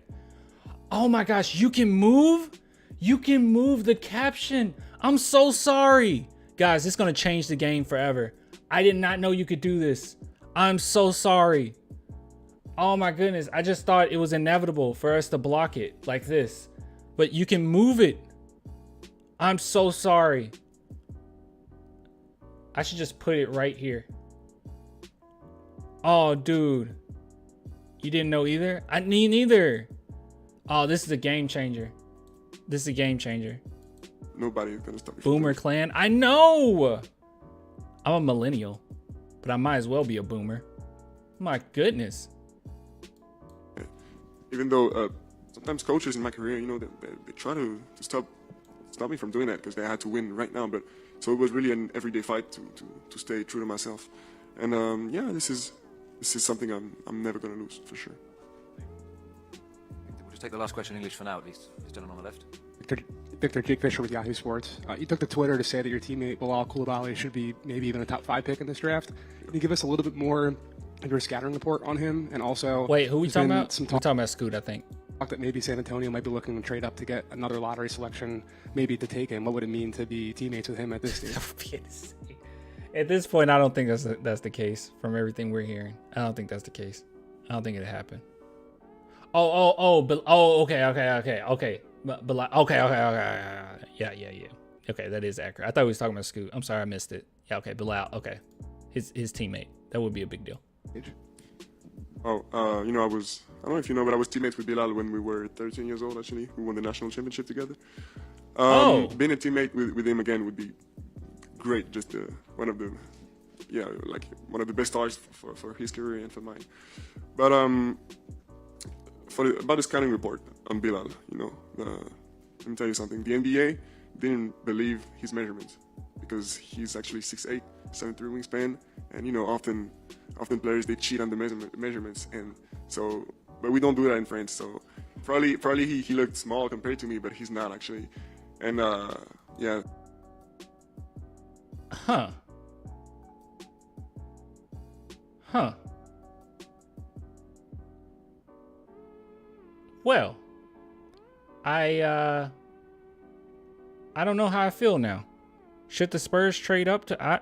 Oh my gosh, you can move. You can move the caption. I'm so sorry, guys. It's gonna change the game forever. I did not know you could do this. I'm so sorry. Oh my goodness. I just thought it was inevitable for us to block it like this. But you can move it. I'm so sorry. I should just put it right here. Oh, dude. You didn't know either? I need neither. Oh, this is a game changer. This is a game changer. Nobody's gonna stop me. Boomer clan. I know. I'm a millennial, but I might as well be a boomer. My goodness. Even though sometimes coaches in my career, you know, they try to stop me from doing that because they had to win right now. But so it was really an everyday fight to stay true to myself. And yeah, this is something I'm never gonna lose for sure. We'll just take the last question in English for now, at least. This gentleman on the left. Victor Jake Fisher with Yahoo Sports. You took to Twitter to say that your teammate Bilal Coulibaly should be maybe even a top 5 pick in this draft. Can you give us a little bit more of your scattering report on him? And also, wait, who are we talking about? We're talking about Scoot, I think. Talk that maybe San Antonio might be looking to trade up to get another lottery selection, maybe to take him. What would it mean to be teammates with him at this stage? At this point, I don't think that's the case. From everything we're hearing, I don't think that's the case. I don't think it'll happen. Okay. But like, okay. Yeah. Okay, that is accurate. I thought we was talking about Scoot. I'm sorry, I missed it. Yeah, okay, Bilal. Okay, his teammate. That would be a big deal. Oh, you know, I don't know if you know, but I was teammates with Bilal when we were 13 years old. Actually, we won the national championship together. Being a teammate with him again would be great. Just one of the best stars for his career and for mine. But about the scouting report on Bilal, you know, let me tell you something. The NBA didn't believe his measurements because he's actually 6'8", 7'3" wingspan, and you know, often players, they cheat on the measurements, and so, but we don't do that in France. So probably he looked small compared to me, but he's not actually, and yeah. Huh. Well, I don't know how I feel now. Should the Spurs trade up to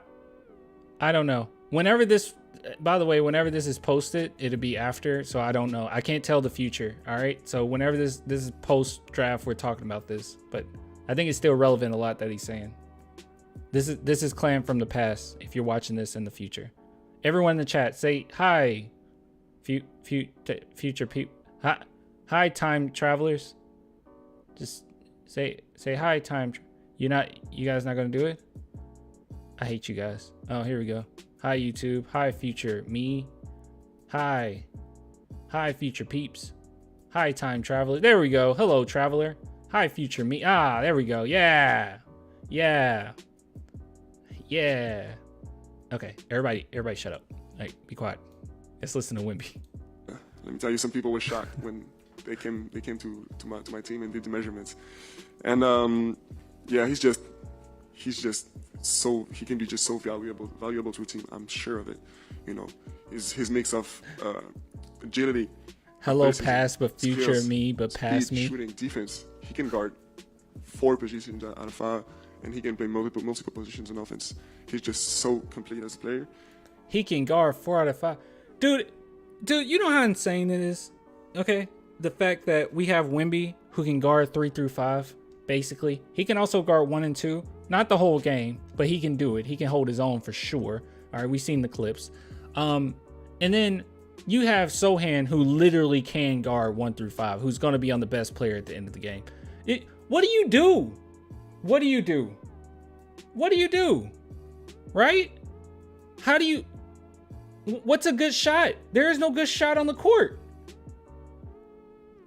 I don't know. Whenever this, by the way, whenever this is posted, it'll be after, so I don't know. I can't tell the future, all right? So whenever this is post-draft, we're talking about this, but I think it's still relevant a lot that he's saying. This is Clan from the past if you're watching this in the future. Everyone in the chat, say hi, future people. Hi, time travelers. Just say hi, time. You guys not gonna do it? I hate you guys. Oh, here we go. Hi, YouTube. Hi, future me. Hi, future peeps. Hi, time traveler. There we go. Hello, traveler. Hi, future me. Ah, there we go. Yeah. Yeah. Yeah. Okay, everybody shut up. Like, be quiet. Let's listen to Wemby. Let me tell you, some people were shocked when they came to my team and did the measurements. And yeah, he's just so, he can be just so valuable to a team. I'm sure of it. You know, his mix of agility, Hello, athleticism, pass, but future skills, me, but pass speed, me. shooting, defense. He can guard 4 positions out of 5, and he can play multiple positions in offense. He's just so complete as a player. He can guard 4 out of 5. Dude, you know how insane it is? Okay? The fact that we have Wemby who can guard 3 through 5, basically. He can also guard 1 and 2. Not the whole game, but he can do it. He can hold his own for sure. All right, we've seen the clips. And then you have Sohan who literally can guard 1 through 5, who's going to be on the best player at the end of the game. What do you do? What do you do? What do you do? Right? How do you... What's a good shot? There is no good shot on the court.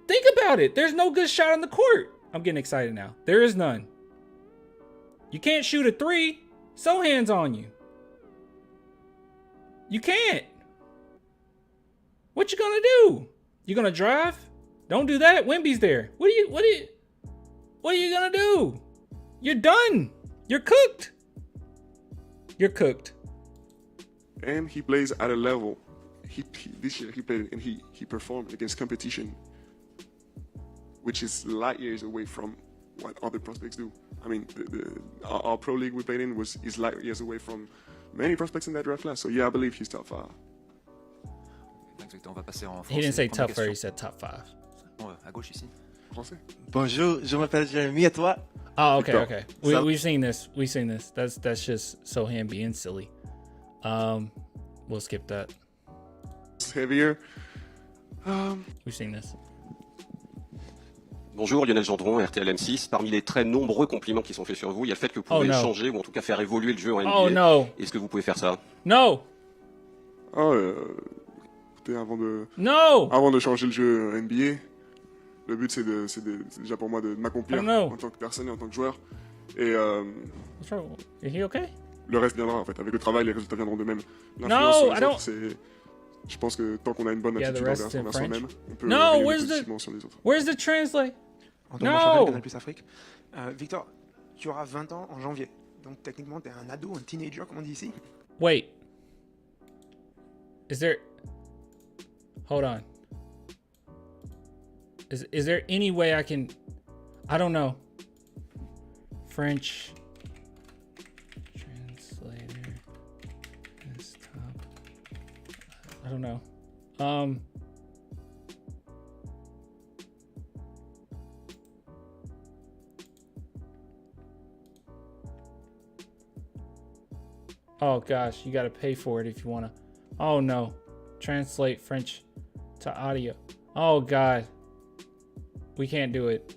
Think about it. There's no good shot on the court. I'm getting excited now. There is none. You can't shoot a 3. Sohan's on you. You can't. What you gonna do? You gonna drive? Don't do that. Wemby's there. What are you gonna do? You're done. You're cooked. You're cooked. And he plays at a level. This year he played and he performed against competition, which is light years away from what other prospects do. I mean, our pro league we played in is light years away from many prospects in that draft class. So yeah, I believe he's top 5. He didn't say top 5, he said top 5. À gauche ici. Français. Bonjour, je m'appelle Jérémy, et toi? Oh, okay. We've seen this. We've seen this. That's just Sohan being silly. We'll skip that. It's heavier. We've seen this. Bonjour, Lionel Gendron, RTLM6. Parmi les très nombreux compliments qui sont faits sur vous, il y a le fait que vous pouvez changer ou en tout cas faire évoluer le jeu en NBA. Oh no. Est-ce que vous pouvez faire ça? No. Écoutez, avant de changer le jeu NBA, le but c'est déjà pour moi de m'accomplir en tant que personne et en tant que joueur. Et What's wrong? Is he okay? Le reste viendra en fait. Avec le travail, les résultats viendront d'eux-mêmes. No, I don't. Je pense que tant qu'on a une bonne attitude envers soi-même, on peut no, positivement sur les autres. Where's the translate? No. Canal Plus Afrique. Victor, tu auras 20 ans en janvier. Donc techniquement, t'es un ado, un teenager, comme on dit ici. Wait. Is there... Hold on. Is there any way I can... I don't know. French... Translator... Desktop... I don't know. Oh gosh, you gotta pay for it if you wanna. Oh no. Translate French to audio. Oh god. We can't do it.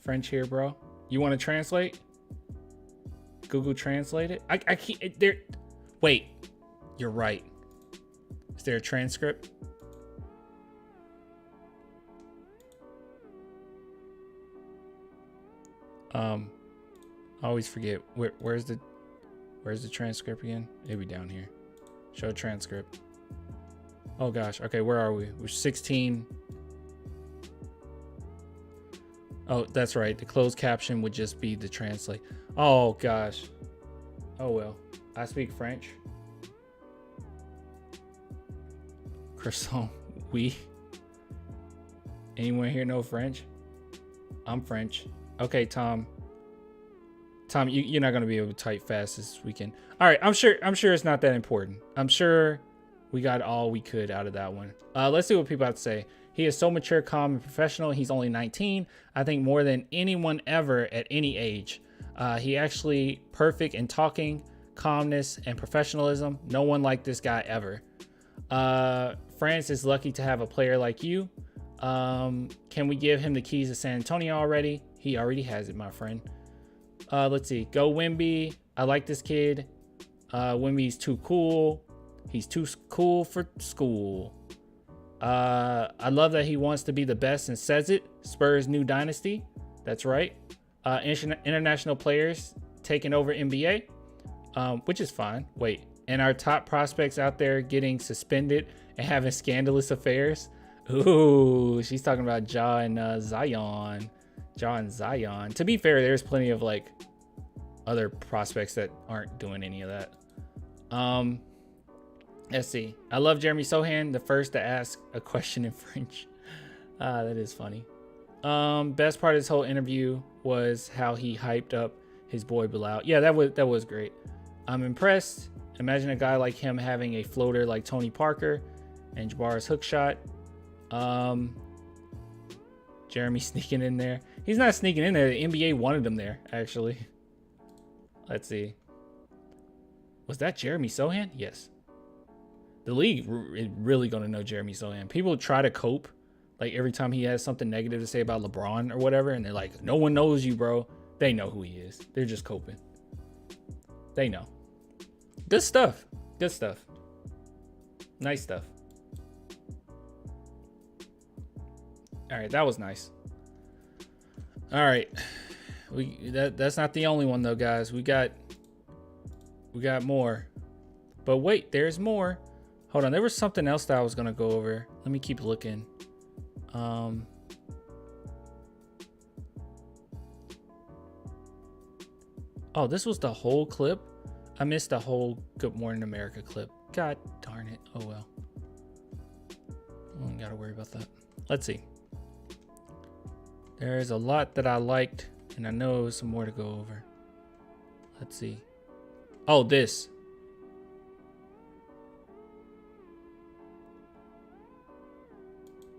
French here, bro. You wanna translate? Google Translate it? I can't there. Wait. You're right. Is there a transcript? I always forget where's the transcript again? Maybe down here. Show transcript. Oh gosh. Okay, where are we? We're 16. Oh, that's right. The closed caption would just be the translate. Oh gosh. Oh well. I speak French. Croissant. Oui. Anyone here know French? I'm French. Okay, Tom, you're not gonna be able to type fast this weekend. All right, I'm sure it's not that important. I'm sure we got all we could out of that one. Let's see what people have to say. He is so mature, calm, and professional. He's only 19. I think more than anyone ever at any age. He actually perfect in talking, calmness, and professionalism. No one like this guy ever. France is lucky to have a player like you. Can we give him the keys to San Antonio already? He already has it, my friend. Let's see. Go Wemby. I like this kid. Wemby's too cool. He's too cool for school. I love that he wants to be the best and says it. Spurs new dynasty. That's right. International players taking over NBA, which is fine. Wait, and our top prospects out there getting suspended and having scandalous affairs. Ooh, she's talking about Ja and Zion. Ja and Zion. To be fair, there's plenty of like other prospects that aren't doing any of that. Let's see. I love Jeremy Sohan, the first to ask a question in French. That is funny. Best part of this whole interview was how he hyped up his boy Bilal. Yeah, that was great. I'm impressed. Imagine a guy like him having a floater like Tony Parker and Jabbar's hook shot. Jeremy sneaking in there. He's not sneaking in there. The NBA wanted him there, actually. Let's see. Was that Jeremy Sohan? Yes. The league is really going to know Jeremy Sohan. People try to cope, like every time he has something negative to say about LeBron or whatever, and they're like, no one knows you, bro. They know who he is. They're just coping. They know. Good stuff. Good stuff. Nice stuff. All right, that was nice. All right. That's not the only one though, guys. We got more. But wait, there's more. Hold on, there was something else that I was gonna go over. Let me keep looking. Oh, this was the whole clip? I missed the whole Good Morning America clip. God darn it. Oh well. I don't gotta worry about that. Let's see. There's a lot that I liked, and I know some more to go over. Let's see. Oh, this.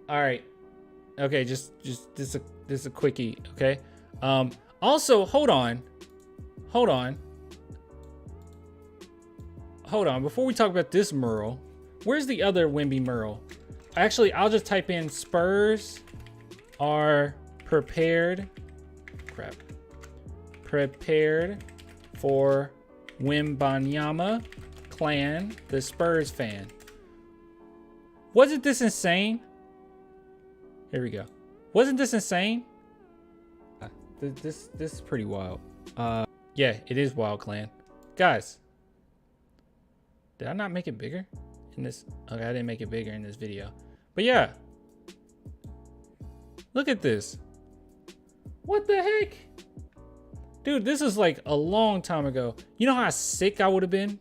All right. Okay, just this is a quickie, okay? Also, hold on. Before we talk about this mural, where's the other Wemby mural? Actually, I'll just type in Spurs are prepared for Wembanyama clan, the Spurs fan. Wasn't this insane? Here we go. Wasn't this insane? This is pretty wild. Yeah, it is wild, clan. Guys, did I not make it bigger in this? Okay, I didn't make it bigger in this video. But yeah. Look at this. What the heck? Dude, this is like a long time ago. You know how sick I would have been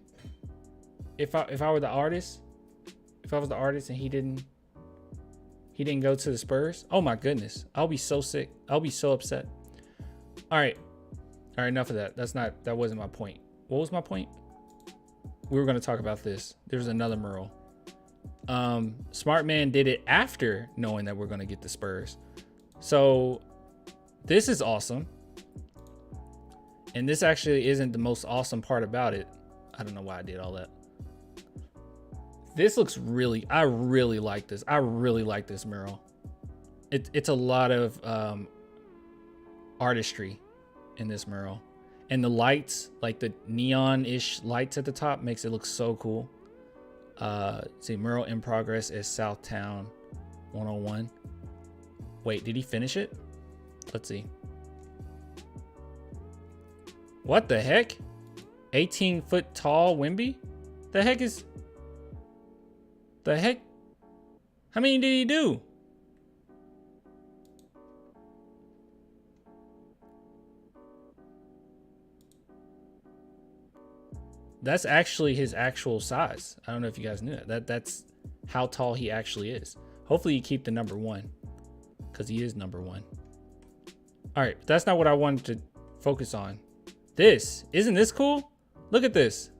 if I were the artist? If I was the artist and he didn't go to the Spurs? Oh my goodness. I'll be so sick. I'll be so upset. All right, enough of that. That wasn't my point. What was my point? We were going to talk about this. There's another mural. Smart Man did it after knowing that we're going to get the Spurs. So this is awesome. And this actually isn't the most awesome part about it. I don't know why I did all that. This looks I really like this. I really like this mural. It's a lot of artistry in this mural. And the lights, like the neon-ish lights at the top, makes it look so cool. See, mural in progress is Southtown 101. Wait, did he finish it? Let's see. What the heck? 18-foot tall Wemby? The heck? How many did he do? That's actually his actual size. I don't know if you guys knew that. That's how tall he actually is. Hopefully you keep the number 1, because he is number 1. All right, but that's not what I wanted to focus on. Isn't this cool? Look at this.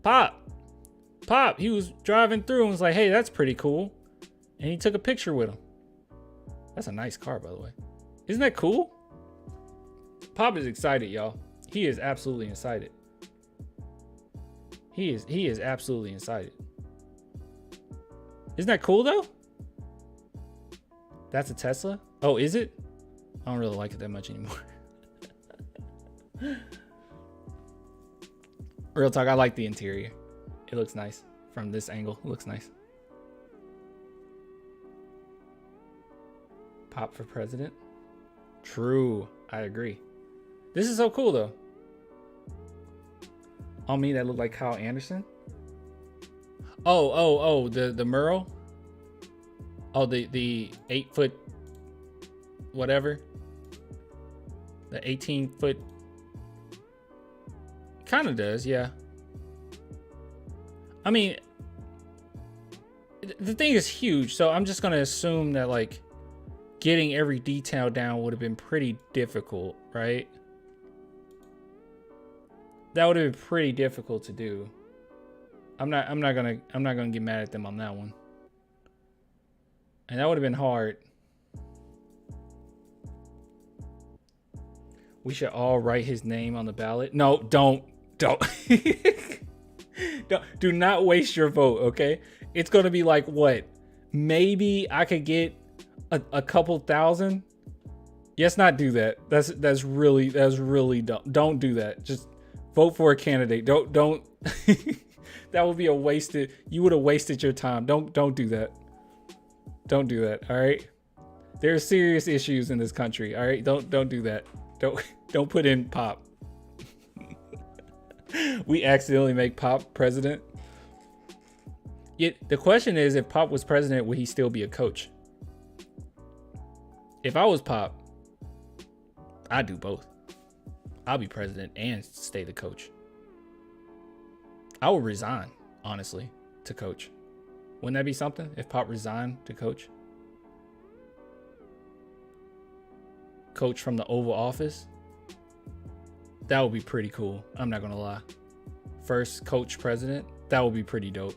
Pop, he was driving through and was like, hey, that's pretty cool. And he took a picture with him. That's a nice car, by the way. Isn't that cool? Pop is excited, y'all. He is absolutely excited. He is absolutely excited. Isn't that cool though? That's a Tesla? Oh, is it? I don't really like it that much anymore. Real talk, I like the interior. It looks nice from this angle. It looks nice. Pop for president. True. I agree. This is so cool though. On me, that looked like Kyle Anderson. Oh, the mural. Oh, the 8-foot whatever. The 18-foot. Kind of does, yeah. I mean, the thing is huge, so I'm just gonna assume that like getting every detail down would have been pretty difficult, right? That would have been pretty difficult to do. I'm not gonna get mad at them on that one. And that would have been hard. We should all write his name on the ballot. No, don't. Do not waste your vote, okay? It's gonna be like what? Maybe I could get a couple thousand. Yes, not do that. That's really dumb. Don't do that. Just vote for a candidate. Don't. That would be a wasted. You would have wasted your time. Don't do that. Don't do that. All right. There are serious issues in this country. All right. Don't do that. Don't put in Pop. We accidentally make Pop president. Yet the question is, if Pop was president, would he still be a coach? If I was Pop, I'd do both. I'll be president and stay the coach. I would resign, honestly, to coach. Wouldn't that be something if Pop resigned to coach? Coach from the Oval Office? That would be pretty cool. I'm not gonna lie. First coach president, that would be pretty dope.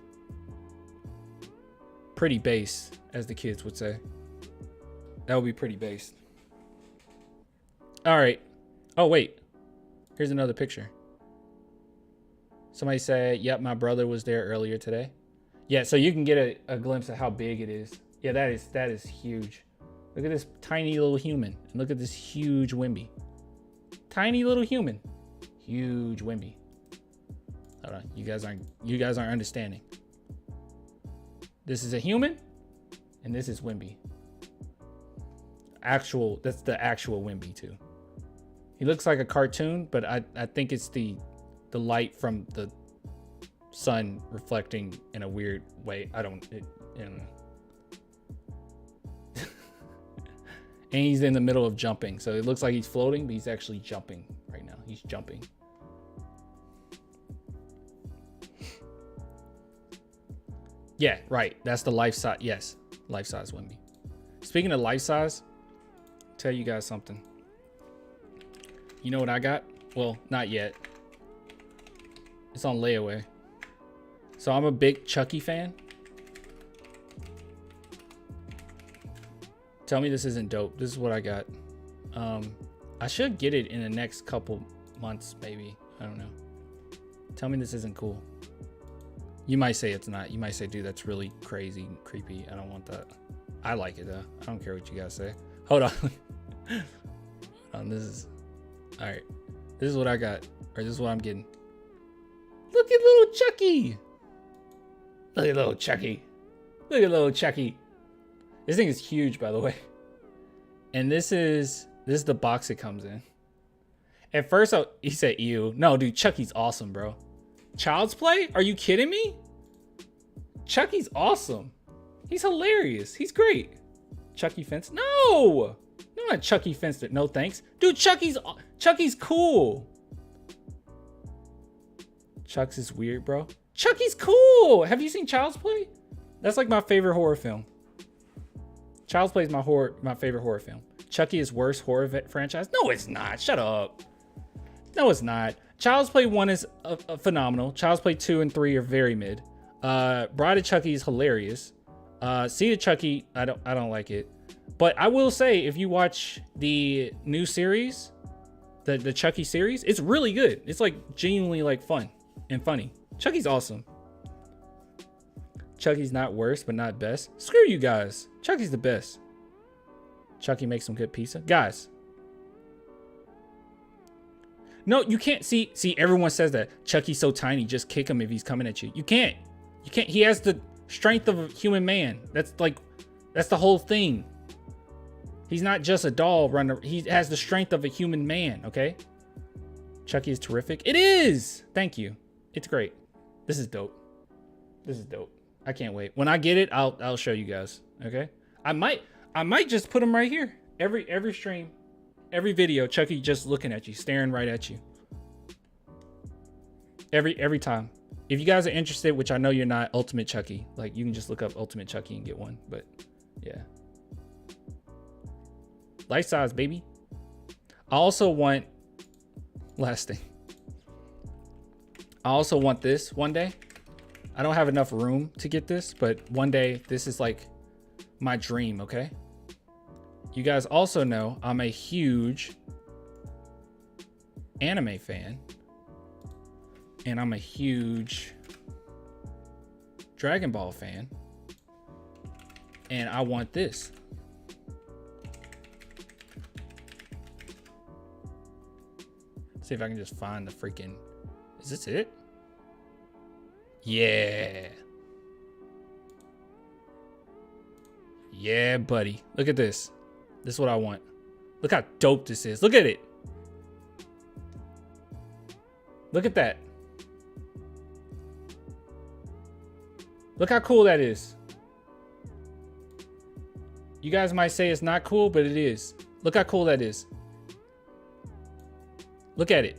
Pretty base, as the kids would say. That would be pretty based. All right. Oh, wait. Here's another picture. Somebody said, yep, my brother was there earlier today. Yeah, so you can get a glimpse of how big it is. Yeah, that is huge. Look at this tiny little human. And look at this huge Wemby. Tiny little human. Huge Wemby. Hold on. You guys aren't understanding. This is a human, and this is Wemby. That's the actual Wemby too. He looks like a cartoon, but I think it's the light from the sun reflecting in a weird way. And he's in the middle of jumping, so it looks like he's floating, but he's actually jumping right now. He's jumping. Yeah, right. That's the life size. Yes, life size Wemby. Speaking of life size, I'll tell you guys something. You know what I got? Well, not yet. It's on layaway. So I'm a big Chucky fan. Tell me this isn't dope. This is what I got. I should get it in the next couple months, maybe. I don't know. Tell me this isn't cool. You might say it's not. You might say, dude, that's really crazy and creepy. I don't want that. I like it though. I don't care what you guys say. Hold on. Hold on. This is all right. This is what I got, or this is what I'm getting. Look at little Chucky. Look at little Chucky. Look at little Chucky. This thing is huge, by the way. And this is the box it comes in. At first, he said, ew. No, dude, Chucky's awesome, bro. Child's Play? Are you kidding me? Chucky's awesome. He's hilarious. He's great. Chucky Fence? No! No, not Chucky Fence. No thanks. Dude, Chucky's cool. Chuck's is weird, bro. Chucky's cool. Have you seen Child's Play? That's like my favorite horror film. Child's Play is my favorite horror film. Chucky is worst horror franchise? No, it's not. Shut up. No, it's not. Child's Play 1 is phenomenal. Child's Play 2 and 3 are very mid. Bride of Chucky is hilarious. Seed of Chucky, I don't like it. But I will say, if you watch the new series, the Chucky series, it's really good. It's like genuinely like fun and funny. Chucky's awesome. Chucky's not worst, but not best. Screw you guys. Chucky's the best. Chucky makes some good pizza. Guys. No, you can't see everyone says that. Chucky's so tiny, just kick him if he's coming at you. You can't. You can't. He has the strength of a human man. That's the whole thing. He's not just a doll runner. He has the strength of a human man, okay? Chucky is terrific. It is! Thank you. It's great. This is dope. This is dope. I can't wait. When I get it, I'll show you guys, okay? I might just put him right here. Every stream, every video, Chucky just looking at you, staring right at you. Every time. If you guys are interested, which I know you're not, Ultimate Chucky. Like, you can just look up Ultimate Chucky and get one. But, yeah. Life size, baby. I also want... Last thing. I also want this one day. I don't have enough room to get this, but one day, this is like my dream, okay? You guys also know I'm a huge anime fan. And I'm a huge Dragon Ball fan. And I want this. See if I can just find the freaking... Is this it? Yeah. Yeah, buddy. Look at this. This is what I want. Look how dope this is. Look at it. Look at that. Look how cool that is. You guys might say it's not cool, but it is. Look how cool that is. Look at it.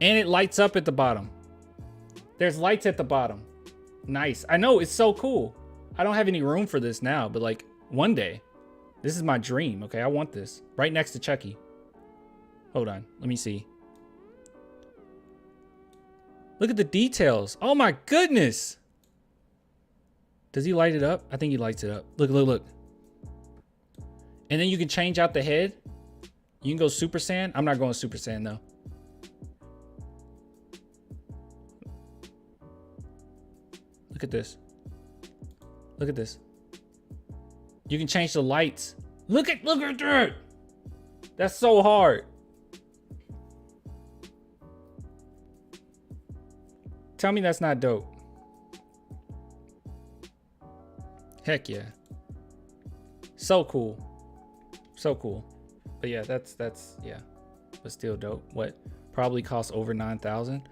And it lights up at the bottom. There's lights at the bottom. Nice. I know, it's so cool. I don't have any room for this now, but like one day, this is my dream, okay? I want this. Right next to Chucky. Hold on, let me see. Look at the details. Oh my goodness. Does he light it up? I think he lights it up. Look, look, look. And then you can change out the head. You can go Super Saiyan. I'm not going Super Saiyan though. Look at this. Look at this. You can change the lights. Look at that. That's so hard. Tell me that's not dope. Heck yeah. So cool. So cool. But yeah, that's yeah. But still dope. What? Probably costs over 9,000.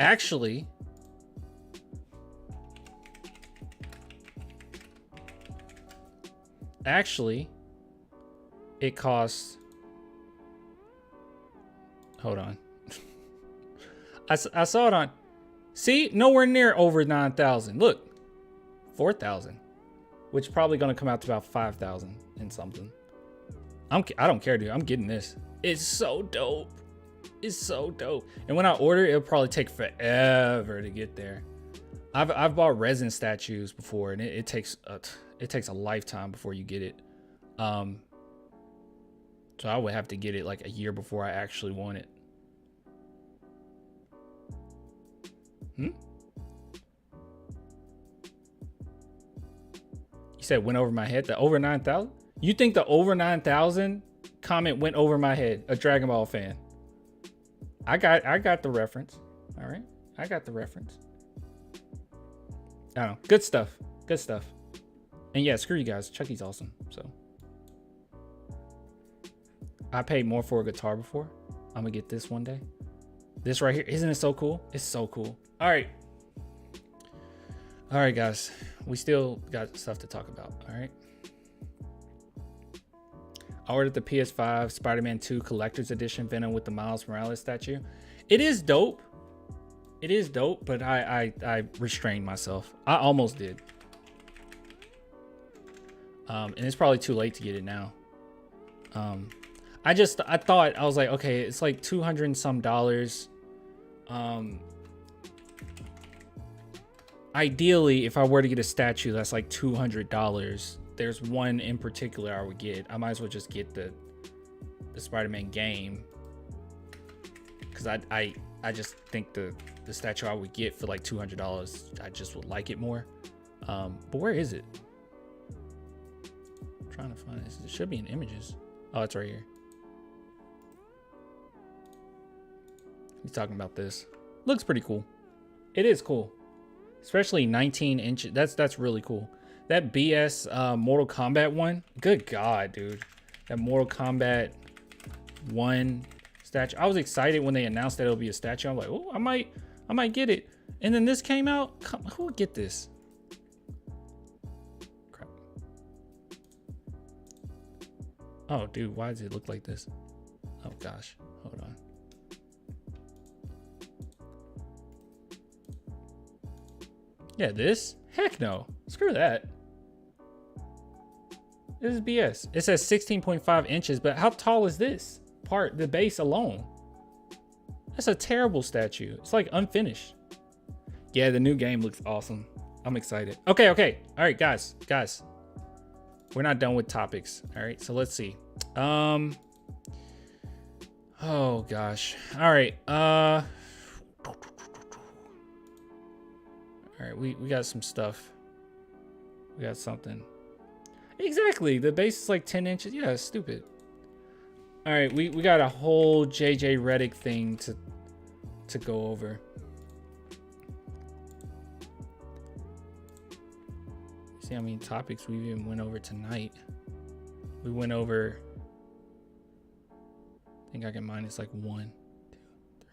Actually, it costs, hold on. I saw it on, see, nowhere near over 9,000. Look, 4,000, which is probably going to come out to about 5,000 and something. I don't care, dude. I'm getting this. It's so dope. It's so dope. And when I order, it'll probably take forever to get there. I've bought resin statues before, and it takes a lifetime before you get it. So I would have to get it like a year before I actually want it. You said went over my head? The over 9,000? You think the over 9,000 comment went over my head? A Dragon Ball fan. I got the reference. All right. I got the reference. I don't know. Good stuff. Good stuff. And yeah, screw you guys. Chucky's awesome. So I paid more for a guitar before. I'm gonna get this one day. This right here. Isn't it so cool? It's so cool. All right. All right, guys. We still got stuff to talk about. All right. I ordered the PS5 Spider-Man 2 Collector's Edition Venom with the Miles Morales statue. It is dope. It is dope, but I restrained myself. I almost did. And it's probably too late to get it now. I thought, I was like, okay, it's like $200 and some. Ideally, if I were to get a statue that's like $200, there's one in particular I would get. I might as well just get the Spider-Man game, because I just think the statue I would get for like $200, I just would like it more. But where is it? I'm trying to find it. It should be in images. Oh, it's right here. He's talking about this. Looks pretty cool. It is cool, especially 19 inches. That's really cool. That BS Mortal Kombat one. Good God, dude. That Mortal Kombat 1 statue. I was excited when they announced that it'll be a statue. I'm like, oh, I might get it. And then this came out. Who would get this? Crap. Oh, dude, why does it look like this? Oh gosh, hold on. Yeah, this? Heck no. Screw that. This is BS. It says 16.5 inches, but how tall is this part, the base alone? That's a terrible statue. It's like unfinished. Yeah, the new game looks awesome. I'm excited. Okay. All right, guys. We're not done with topics. All right, so let's see. Oh gosh. All right. All right, we got some stuff. We got something. Exactly. The base is like 10 inches. Yeah, it's stupid. All right, we got a whole JJ Redick thing to go over. See how many topics we even went over tonight. We went over, I think I can minus like 1, 2, 3,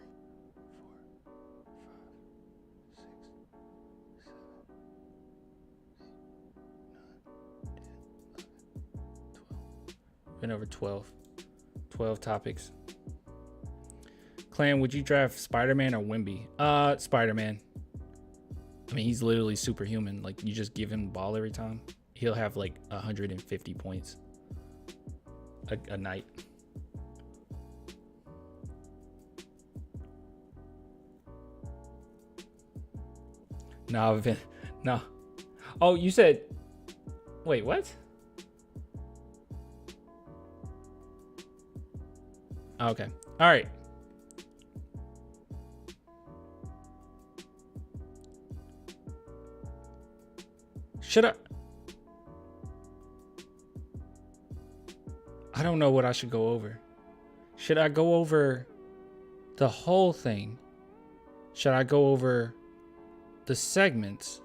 4, 5, 6, 7, 8, 9, 10, 11, 12. Been over 12 topics. Clan, would you draft Spider-Man or Wemby? Spider-Man. I mean, he's literally superhuman. Like, you just give him the ball every time, he'll have like 150 points a night. No. Oh, you said, wait, what? Okay. All right. Should I don't know what I should go over. Should I go over the whole thing? Should I go over the segments?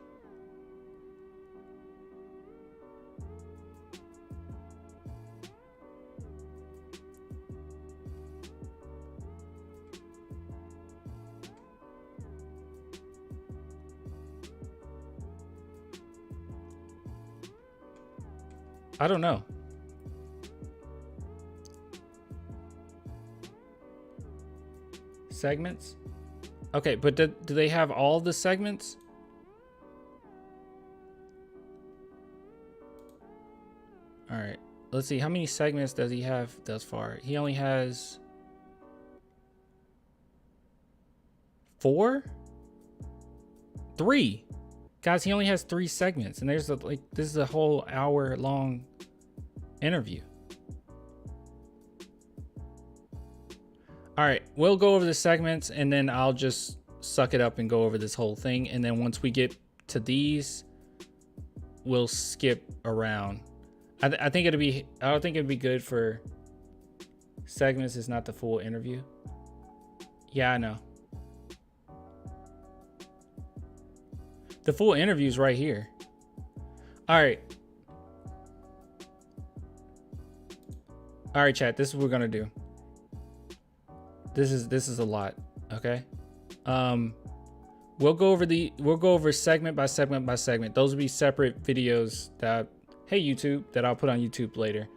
I don't know. Segments? Okay, but do they have all the segments? All right, let's see. How many segments does he have thus far? He only has 4? 3. Guys, he only has 3 segments, and there's this is a whole hour-long interview. All right, we'll go over the segments, and then I'll just suck it up and go over this whole thing. And then once we get to these, we'll skip around. I don't think it'd be good for segments. Is not the full interview. Yeah, I know. The full interview is right here. All right. All right, chat. This is what we're gonna do. This is a lot. Okay. We'll go over segment by segment by segment. Those will be separate videos that, hey YouTube, that I'll put on YouTube later.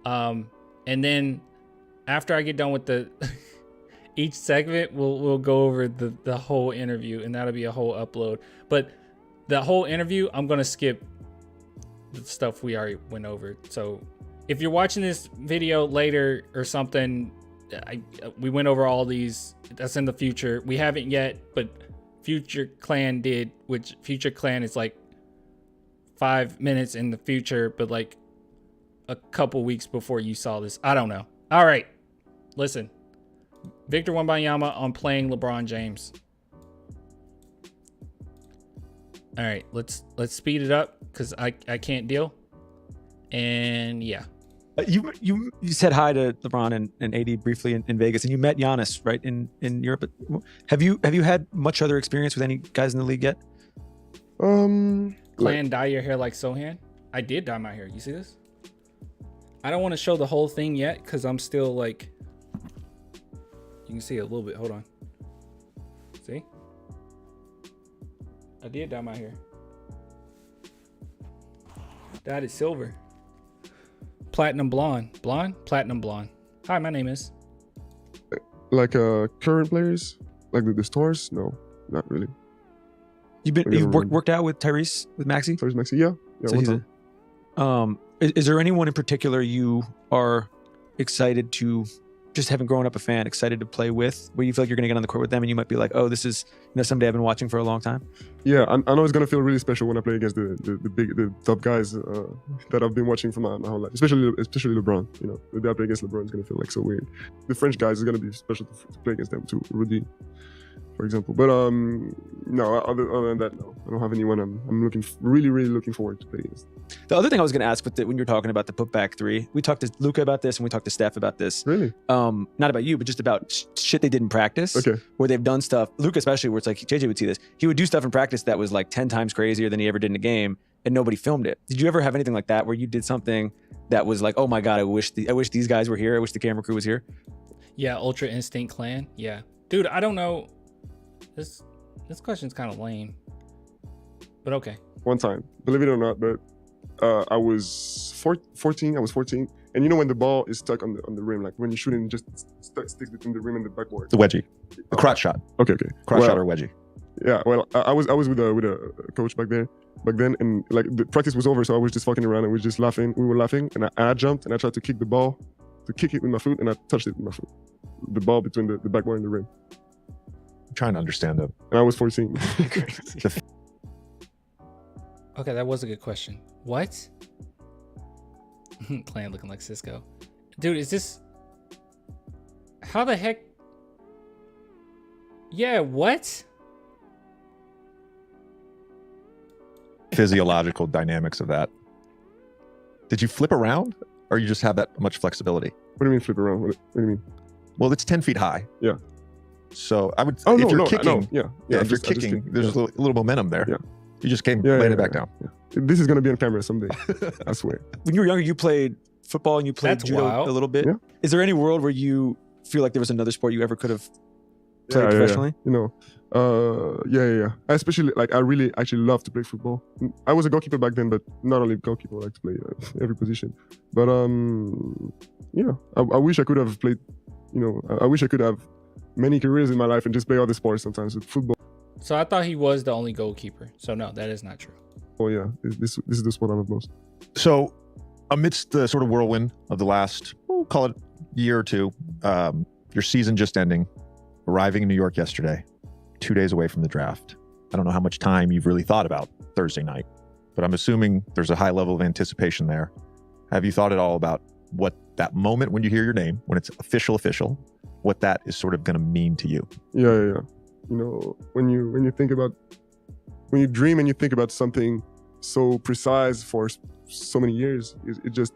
And then after I get done with the each segment, we'll go over the whole interview, and that'll be a whole upload. But the whole interview, I'm gonna skip the stuff we already went over. So if you're watching this video later or something, we went over all these. That's in the future. We haven't yet, but Future Clan did, which Future Clan is like 5 minutes in the future, but like a couple weeks before you saw this. I don't know. All right, listen. Victor Wembanyama on playing LeBron James. All right, let's speed it up because I can't deal. And yeah. You said hi to LeBron and AD briefly in Vegas, and you met Giannis, right, in Europe. Have you had much other experience with any guys in the league yet? Clan, dye your hair like Sohan. I did dye my hair. You see this? I don't want to show the whole thing yet because I'm still like, you can see it a little bit. Hold on. See? I did dye my hair. Dyed it silver. Platinum blonde. Blonde? Platinum blonde. Hi, my name is. Like current players? Like the stars? No, not really. You've worked out with Tyrese, with Maxey? Tyrese Maxey, yeah. So he's is there anyone in particular you are excited to, just having grown up a fan, excited to play with, where you feel like you're going to get on the court with them and you might be like, oh, this is somebody I've been watching for a long time? Yeah, I know it's going to feel really special when I play against the top guys that I've been watching for my whole life, especially LeBron. The day I play against LeBron, it's going to feel like so weird. The French guys, is going to be special to play against them too, Rudy, for example. But no, other than that, no. I don't have anyone I'm really looking forward to play against. The other thing I was going to ask, when you're talking about the putback three, we talked to Luka about this and we talked to Steph about this. Really? Not about you, but just about shit they did in practice. Okay. Where they've done stuff, Luka especially, where it's like, JJ would see this. He would do stuff in practice that was like 10 times crazier than he ever did in a game, and nobody filmed it. Did you ever have anything like that where you did something that was like, oh my God, I wish these guys were here. I wish the camera crew was here. Yeah, Ultra Instinct Clan. Yeah. Dude, I don't know. This question's kind of lame. But okay. One time, believe it or not, but I was 14. I was 14, and when the ball is stuck on the rim, like when you shoot it, just sticks between the rim and the backboard. The wedgie, the crotch shot. Okay. Crotch shot or wedgie. Yeah. Well, I was with a coach back then, and like the practice was over, so I was just fucking around and we were just laughing. We were laughing, and I jumped and I tried to kick the ball, it with my foot, and I touched it with my foot. The ball between the backboard and the rim. I'm trying to understand that. And I was 14. Okay, that was a good question. What? Clan looking like Cisco. Dude, is this... How the heck... Yeah, what? Physiological dynamics of that. Did you flip around, or you just have that much flexibility? What do you mean flip around? What do you mean? Well, it's 10 feet high. Yeah. So I would... Oh, if no, you're kicking, yeah. If you're kicking, there's a little momentum there. Yeah. You just laid it back down. Yeah. This is going to be on camera someday. I swear. When you were younger, you played football and you played judo a little bit. Yeah. Is there any world where you feel like there was another sport you ever could have played professionally? Yeah. I especially, I really actually love to play football. I was a goalkeeper back then, but not only goalkeeper, I like to play every position. But I wish I could have played, I wish I could have many careers in my life and just play other sports sometimes with football. So I thought he was the only goalkeeper. So no, that is not true. Oh yeah, this is the sport I love most. So amidst the sort of whirlwind of the last, we'll call it year or two, your season just ending, arriving in New York yesterday, 2 days away from the draft. I don't know how much time you've really thought about Thursday night, but I'm assuming there's a high level of anticipation there. Have you thought at all about what that moment when you hear your name, when it's official, what that is sort of going to mean to you? Yeah. When you think about, when you dream and you think about something so precise for so many years, it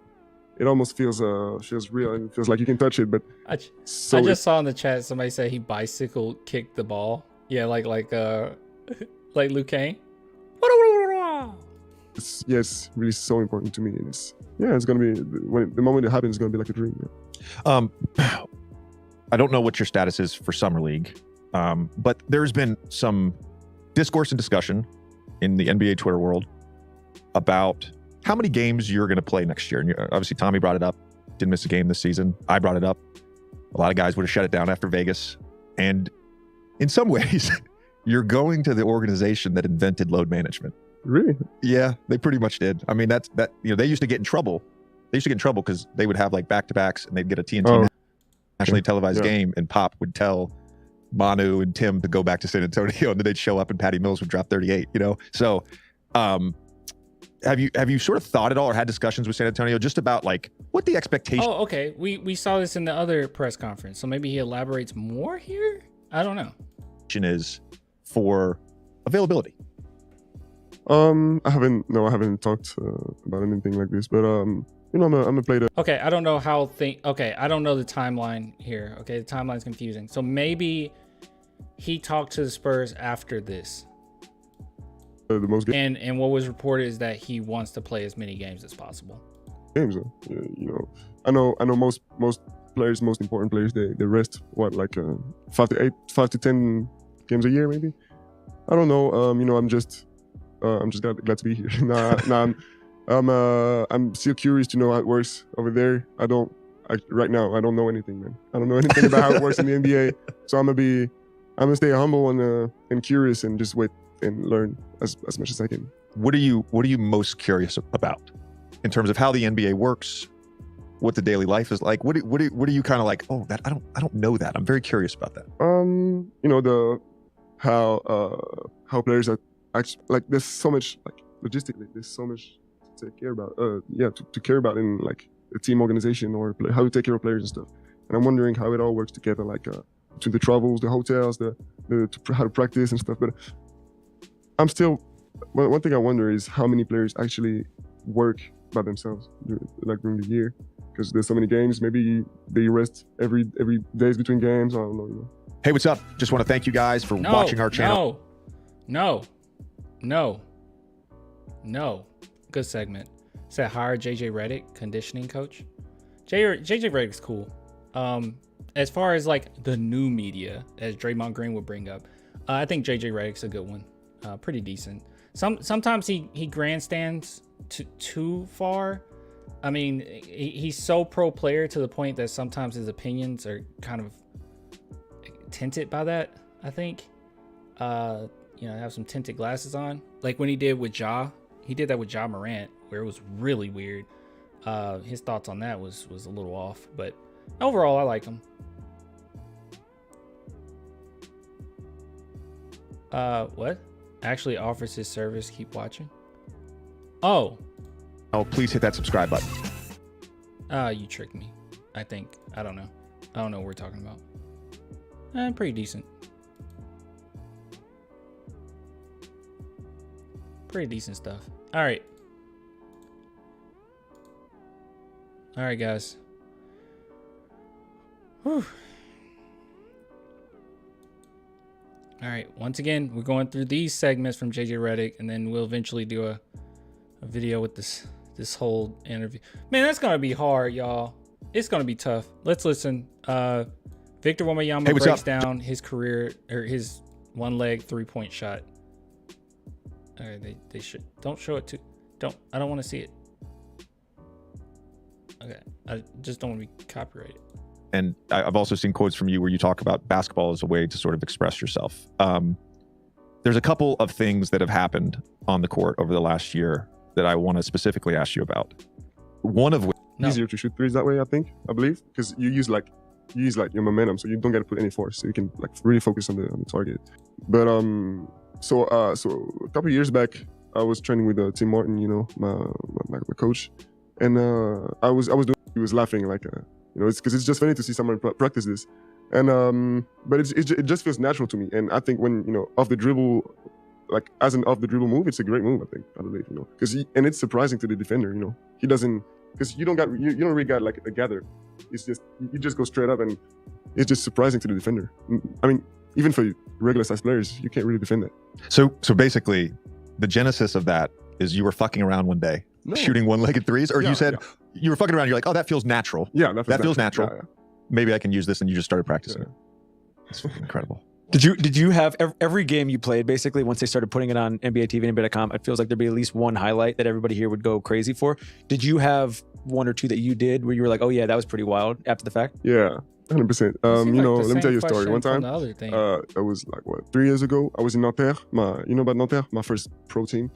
almost feels real and it feels like you can touch it. But I just saw in the chat somebody say he bicycle kicked the ball. Yeah, like Luke Kane. It's really so important to me. And it's gonna be the moment it happens, it's gonna be like a dream. Yeah. I don't know what your status is for Summer League, but there's been some discourse and discussion in the NBA Twitter world about how many games you're going to play next year. And obviously, Tommy brought it up. Didn't miss a game this season. I brought it up. A lot of guys would have shut it down after Vegas. And in some ways, you're going to the organization that invented load management. Really? Yeah, they pretty much did. I mean, they used to get in trouble. They used to get in trouble because they would have like back-to-backs and they'd get a TNT nationally televised game, and Pop would tell Manu and Tim to go back to San Antonio, and then they'd show up and Patty Mills would drop 38, So have you sort of thought at all or had discussions with San Antonio just about like what the expectation? Oh, okay. We saw this in the other press conference, so maybe he elaborates more here? I don't know. Is for availability. I haven't talked about anything like this, but I'm a player. Okay, I don't know I don't know the timeline here. Okay, the timeline's confusing. So maybe he talked to the Spurs after this. the most games. And what was reported is that he wants to play as many games as possible. Games, yeah, you know, I know most players, most important players, they rest what, like 5 to 10 games a year maybe. I don't know. You know, I'm just glad to be here. I'm still curious to know how it works over there. Right now I don't know anything, man. I don't know anything about how it works in the NBA. So I'm gonna stay humble and curious and just wait and learn as much as I can. What are you most curious about in terms of how the NBA works, what the daily life is like? What are you kind of like, oh, that I don't know that. I'm very curious about that. You know, how players are actually, like, there's so much, like, logistically, there's so much to take care about. To care about in, like, a team organization or how to take care of players and stuff. And I'm wondering how it all works together, like between the travels, the hotels, how to practice and stuff. But I'm still, one thing I wonder is how many players actually work by themselves, like during the year, because there's so many games. Maybe they rest every days between games. I don't know. You know. Hey, what's up? Just want to thank you guys for watching our channel. No. Good segment. Said hire JJ Redick, conditioning coach. JJ Redick's cool. As far as like the new media, as Draymond Green would bring up, I think JJ Redick's a good one. Pretty decent. Sometimes he grandstands too far. I mean, he's so pro player to the point that sometimes his opinions are kind of tinted by that. I think, you know, have some tinted glasses on, like when he did with Ja. He did that with Ja Morant, where it was really weird. His thoughts on that was a little off, but overall, I like him. What? Actually offers his service. Keep watching. Oh, please hit that subscribe button. You tricked me. I think. I don't know what we're talking about. Pretty decent. Pretty decent stuff. All right, guys. Whew. All right, once again, we're going through these segments from JJ Redick, and then we'll eventually do a video with this whole interview. Man, that's gonna be hard, y'all. It's gonna be tough. Let's listen. Victor Wembanyama breaks down his career, or his one-leg three-point shot. All right, they should don't show it to. I don't want to see it. Okay, I just don't want to be copyrighted. And I've also seen quotes from you where you talk about basketball as a way to sort of express yourself. There's a couple of things that have happened on the court over the last year that I want to specifically ask you about. One of which easier to shoot threes that way, I believe, because you use your momentum, so you don't got to put any force, so you can like really focus on the target. But so a couple of years back, I was training with Tim Martin, you know, my coach, and I was doing. He was laughing like, you know, it's because it's just funny to see someone practice this, and but it just feels natural to me. And I think when, you know, off the dribble, like as an off the dribble move, it's a great move. I believe, you know, and it's surprising to the defender, you know, he doesn't, because you don't really got like a gather. It's just you just go straight up, and it's just surprising to the defender. I mean, even for regular sized players, you can't really defend that. So basically, the genesis of that is you were fucking around one day, shooting one-legged threes, or you said you were fucking around. You're like, oh, that feels natural. Yeah, that feels natural. Yeah. Maybe I can use this, and you just started practicing. It's incredible. Did you have every game you played, basically, once they started putting it on NBA TV and NBA.com, it feels like there'd be at least one highlight that everybody here would go crazy for. Did you have one or two that you did where you were like, oh yeah, that was pretty wild after the fact? Yeah, 100%. You know, let me tell you a story. One time, it was like, what, 3 years ago, I was in Nanterre, you know about Nanterre, my first pro team.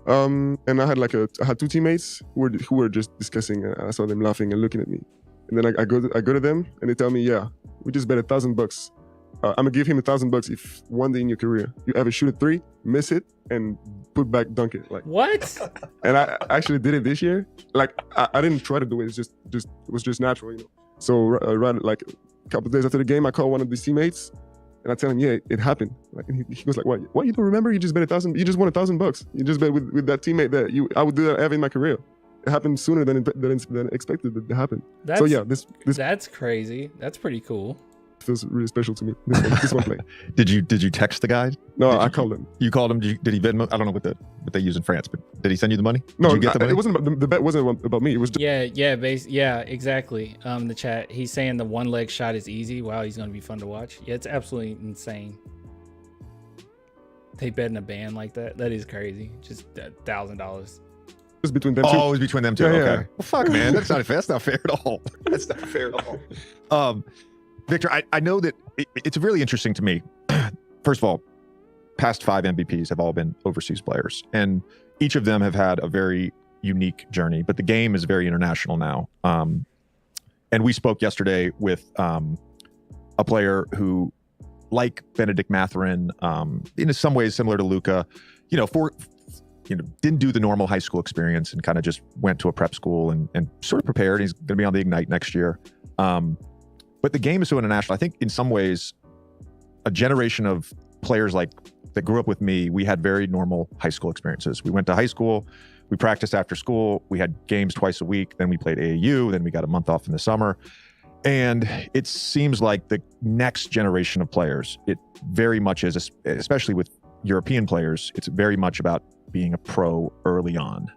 And I had two teammates who were just discussing. I saw them laughing and looking at me. And then I go to them, and they tell me, yeah, we just bet $1,000. I'm gonna give him $1,000 if one day in your career you ever shoot a three, miss it, and put back, dunk it. Like what? And I actually did it this year. Like I didn't try to do it. It was just natural, you know. So right like a couple of days after the game, I call one of these teammates, and I tell him, yeah, it happened. Like, and he was like, what? You don't remember? You just bet $1,000. You just won $1,000. You just bet with that teammate that I would do that ever in my career. It happened sooner than expected to happen. So yeah, this that's crazy. That's pretty cool. feels really special to me. This one play. Did you text the guy? No, I called him. You called him? Did he Venmo? I don't know what they use in France, but did he send you the money? No, did you get the money? It wasn't about, the bet wasn't about me. It was just, yeah, exactly. The chat, he's saying the one leg shot is easy. Wow, he's gonna be fun to watch. Yeah, it's absolutely insane. They bet in a band like that. That is crazy. Just $1,000. It's between them two. Oh, it was between them two. Yeah, okay. yeah. Well, fuck, man. That's not fair. That's not fair at all. That's not fair at all. Victor, I know that it's really interesting to me. First of all, past 5 MVPs have all been overseas players, and each of them have had a very unique journey, but the game is very international now. And we spoke yesterday with a player who, like Benedict Mathurin, in some ways similar to Luka, didn't do the normal high school experience and kind of just went to a prep school and sort of prepared. He's going to be on the Ignite next year. But the game is so international. I think in some ways, a generation of players like that grew up with me, we had very normal high school experiences. We went to high school, we practiced after school, we had games twice a week, then we played AAU, then we got a month off in the summer. And it seems like the next generation of players, it very much is, especially with European players, it's very much about being a pro early on.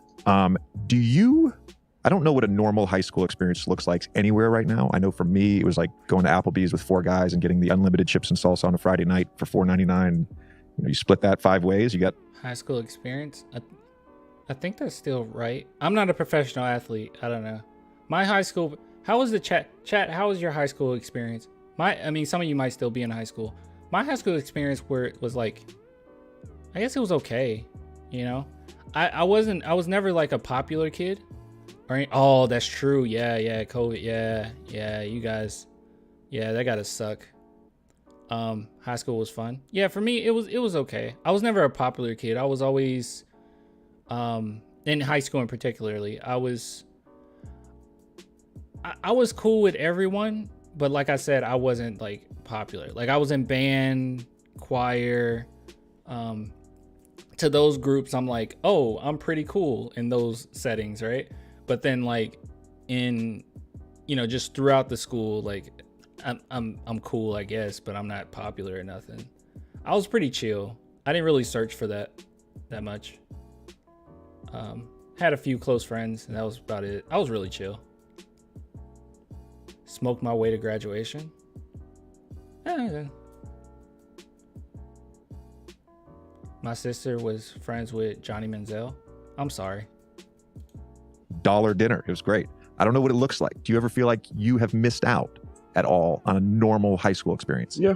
I don't know what a normal high school experience looks like anywhere right now. I know for me, it was like going to Applebee's with 4 guys and getting the unlimited chips and salsa on a Friday night for $4.99. You split that 5 ways, you got High school experience. I think that's still right. I'm not a professional athlete. I don't know. My high school. How was the chat? How was your high school experience? Some of you might still be in high school. My high school experience where it was like, I guess it was okay. I was never like a popular kid. Oh, that's true. Yeah. COVID. Yeah. You guys. Yeah, that gotta suck. High school was fun. Yeah, for me, it was okay. I was never a popular kid. I was always, in high school in particularly, I was cool with everyone, but like I said, I wasn't like popular. Like I was in band, choir, to those groups, I'm like, oh, I'm pretty cool in those settings, right? But then like in, just throughout the school, like I'm cool, I guess, but I'm not popular or nothing. I was pretty chill. I didn't really search for that much. Had a few close friends, and that was about it. I was really chill. Smoked my way to graduation. My sister was friends with Johnny Manziel. I'm sorry. $1 dinner. It was great. I don't know what it looks like. Do you ever feel like you have missed out at all on a normal high school experience? Yeah.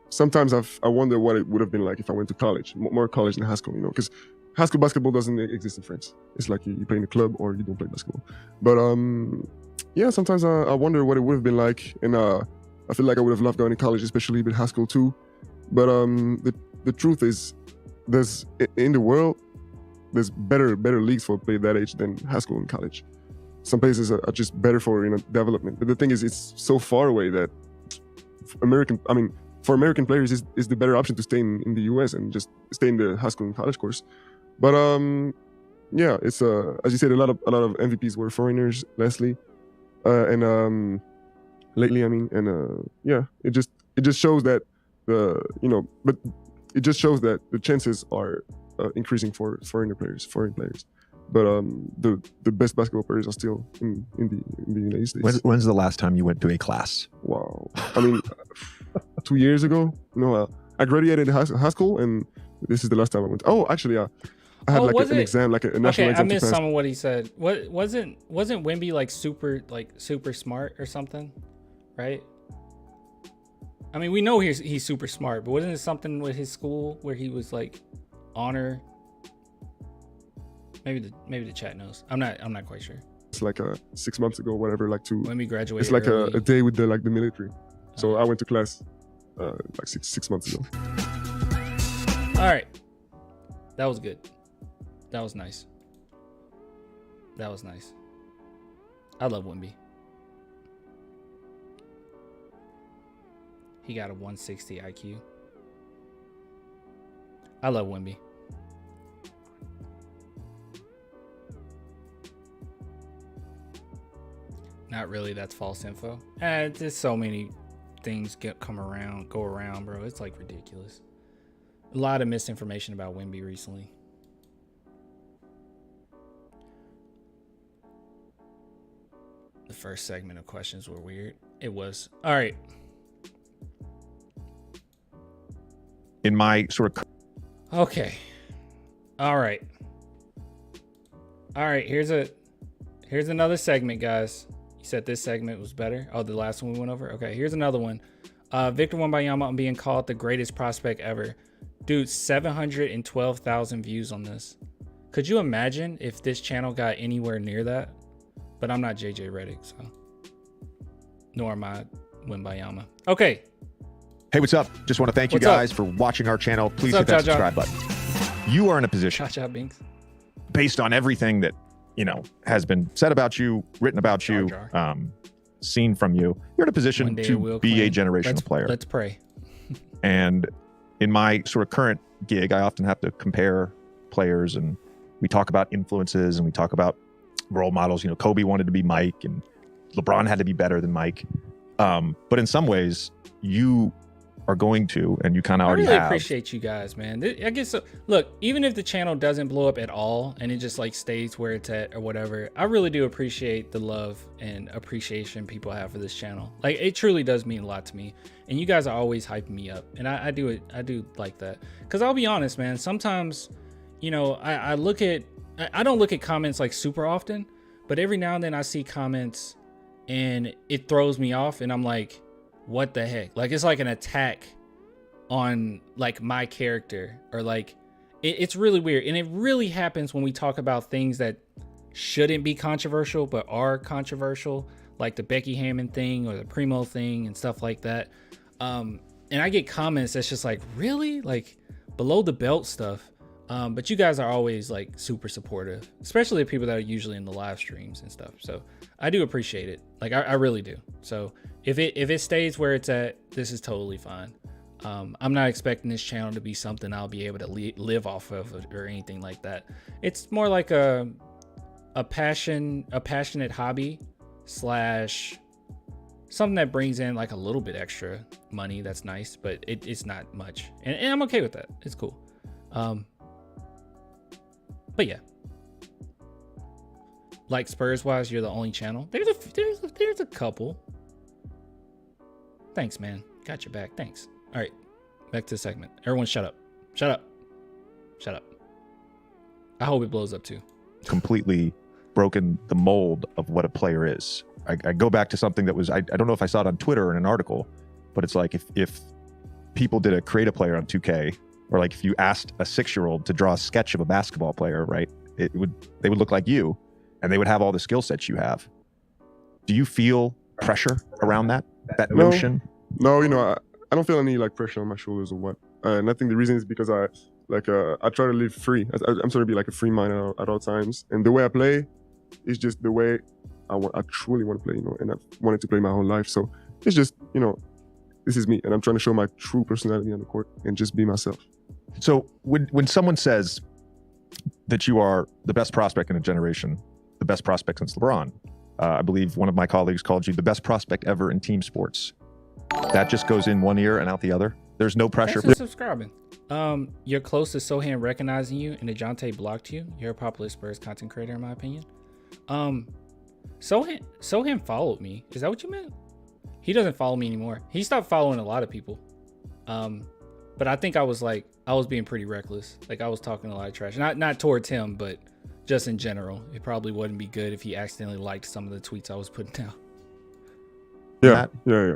Sometimes I wonder what it would have been like if I went to college, more college than high school, because high school basketball doesn't exist in France. It's like you play in a club or you don't play basketball. But sometimes I wonder what it would have been like, and I feel like I would have loved going to college, especially with high school too. But the truth is, in the world, there's better leagues for a player that age than high school and college. Some places are just better for development. But the thing is, it's so far away that for American players, is the better option to stay in the US and just stay in the high school and college course. But it's as you said, a lot of MVPs were foreigners, Leslie, and lately. It just shows that but it just shows that the chances are increasing for foreign players. But the best basketball players are still in the United States. When's the last time you went to a class? Wow. 2 years ago. I graduated high school, and this is the last time I went. Oh, actually, I had an exam, like a national exam. I missed some of what he said. Wasn't Wemby like super smart or something, right? We know he's super smart, but wasn't it something with his school where he was like honor? Maybe the chat knows. I'm not quite sure. It's like 6 months ago, whatever. When we graduated. It's like a day with the military. So I went to class like six months ago. All right, that was good. That was nice. I love Wemby. He got a 160 IQ. I love Wemby. Not really. That's false info. There's so many things go around, bro. It's like ridiculous. A lot of misinformation about Wemby recently. The first segment of questions were weird. It was. All right. In my sort of... Okay. All right. All right. Here's another segment, guys. You said this segment was better. Oh, the last one we went over. Okay. Here's another one. Victor Wembanyama on being called the greatest prospect ever. Dude, 712,000 views on this. Could you imagine if this channel got anywhere near that? But I'm not JJ Redick, so. Nor am I Wembanyama. Okay. Hey, what's up? Just want to thank you guys for watching our channel. Please hit that subscribe button. You are in a position, Binks, based on everything that, you know, has been said about you, written about you, seen from you. You're in a position to be a generational player. Let's pray. And in my sort of current gig, I often have to compare players, and we talk about influences and we talk about role models. You know, Kobe wanted to be Mike and LeBron had to be better than Mike. But in some ways, you are going to, and you kind of already have. I really have. appreciate you guys, man. I guess, look, even if the channel doesn't blow up at all and it just like stays where it's at or whatever, I really do appreciate the love and appreciation people have for this channel. Like, it truly does mean a lot to me. And you guys are always hyping me up. And I do like that. Because I'll be honest, man, sometimes, you know, I don't look at comments like super often, but every now and then I see comments and it throws me off and I'm like, what the heck? Like, it's like an attack on like my character, or like it's really weird. And it really happens when we talk about things that shouldn't be controversial but are controversial, like the Becky Hammond thing or the Primo thing and stuff like that. And I get comments that's just like, really, like below the belt stuff. But you guys are always like super supportive, especially the people that are usually in the live streams and stuff. So I do appreciate it. Like, I really do. So if it stays where it's at, this is totally fine. I'm not expecting this channel to be something I'll be able to live off of or anything like that. It's more like a passionate hobby / something that brings in like a little bit extra money. That's nice, but it's not much. And I'm okay with that. It's cool. But yeah, like Spurs wise, you're the only channel. There's a couple. Thanks, man. Got your back. Thanks. All right, back to the segment. Everyone, shut up. Shut up. Shut up. I hope it blows up too. Completely broken the mold of what a player is. I go back to something that was, I don't know if I saw it on Twitter or in an article, but it's like if people did create a player on 2K, or like if you asked a 6-year-old to draw a sketch of a basketball player, right? They would look like you, and they would have all the skill sets you have. Do you feel pressure around that notion? No, you know, I don't feel any like pressure on my shoulders or what. And I think the reason is because I try to live free. I'm trying to be like a free mind at all times. And the way I play is just the way I truly want to play, you know, and I've wanted to play my whole life. So it's just, you know, this is me, and I'm trying to show my true personality on the court and just be myself. So when someone says that you are the best prospect in a generation, the best prospect since LeBron, I believe one of my colleagues called you the best prospect ever in team sports. That just goes in one ear and out the other. There's no pressure. Thanks for subscribing. You're close to Sohan recognizing you, and DeJounte blocked you. You're a popular Spurs content creator, in my opinion. Sohan followed me. Is that what you meant? He doesn't follow me anymore. He stopped following a lot of people. But I think I was being pretty reckless. Like, I was talking a lot of trash. Not towards him, but just in general. It probably wouldn't be good if he accidentally liked some of the tweets I was putting out. Yeah,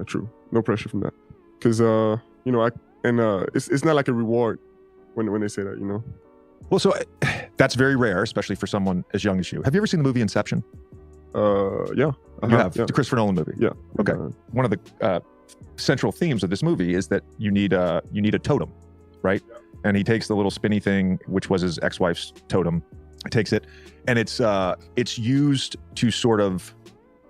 true. No pressure from that. Because, you know, it's not like a reward when they say that, you know? Well, so that's very rare, especially for someone as young as you. Have you ever seen the movie Inception? Yeah. You have? Yeah. The Christopher Nolan movie? Yeah. Okay. One of the central themes of this movie is that you need a totem, right? Yeah. And he takes the little spinny thing, which was his ex-wife's totem, takes it, and it's used to sort of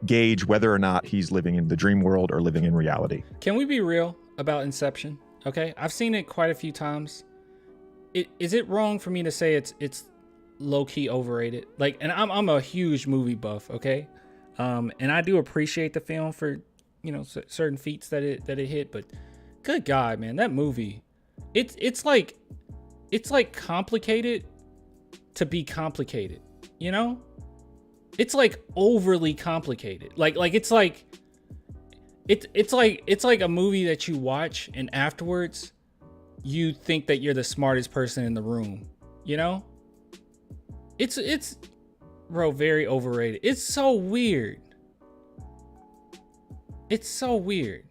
gauge whether or not he's living in the dream world or living in reality. Can we be real about Inception? Okay, I've seen it quite a few times. Is it wrong for me to say it's low-key overrated? Like, and I'm a huge movie buff, okay? And I do appreciate the film for, you know, certain feats that it hit, but good God, man, that movie, it's like complicated to be complicated, you know? It's like overly complicated. Like it's like a movie that you watch and afterwards you think that you're the smartest person in the room, you know? It's bro, very overrated. It's so weird. It's so weird.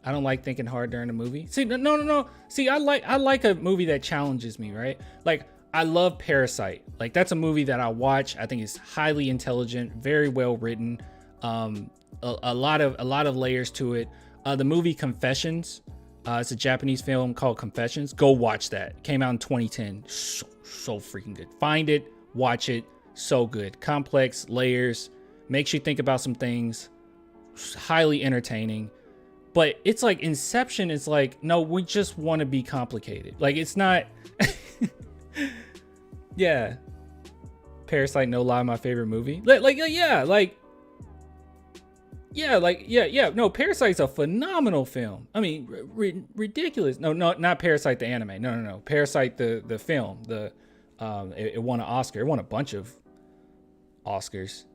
I don't like thinking hard during a movie. See, no. See, I like a movie that challenges me, right? Like, I love Parasite. Like, that's a movie that I watch. I think it's highly intelligent, very well written. A lot of layers to it. The movie Confessions. It's a Japanese film called Confessions. Go watch that. It came out in 2010. So freaking good. Find it, watch it. So good. Complex layers. Makes you think about some things. Highly entertaining. But it's like Inception is like, no, we just want to be complicated. Like, it's not. Yeah. Parasite, no lie, my favorite movie. No, Parasite's a phenomenal film. I mean, ridiculous. No, not Parasite the anime. No. Parasite the film. It won an Oscar. It won a bunch of Oscars.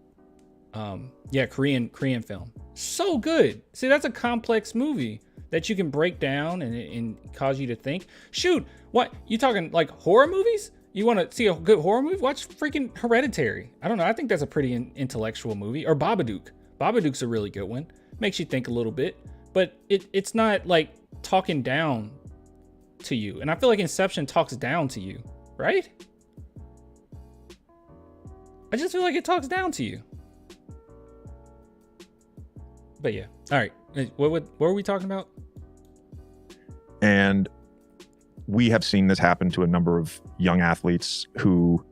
Korean film. So good. See, that's a complex movie that you can break down and cause you to think. Shoot, what? You talking like horror movies? You want to see a good horror movie? Watch freaking Hereditary. I don't know. I think that's a pretty intellectual movie. Or Babadook. Babadook's a really good one. Makes you think a little bit. But it's not like talking down to you. And I feel like Inception talks down to you, right? I just feel like it talks down to you. But yeah. All right. What were we talking about? And we have seen this happen to a number of young athletes who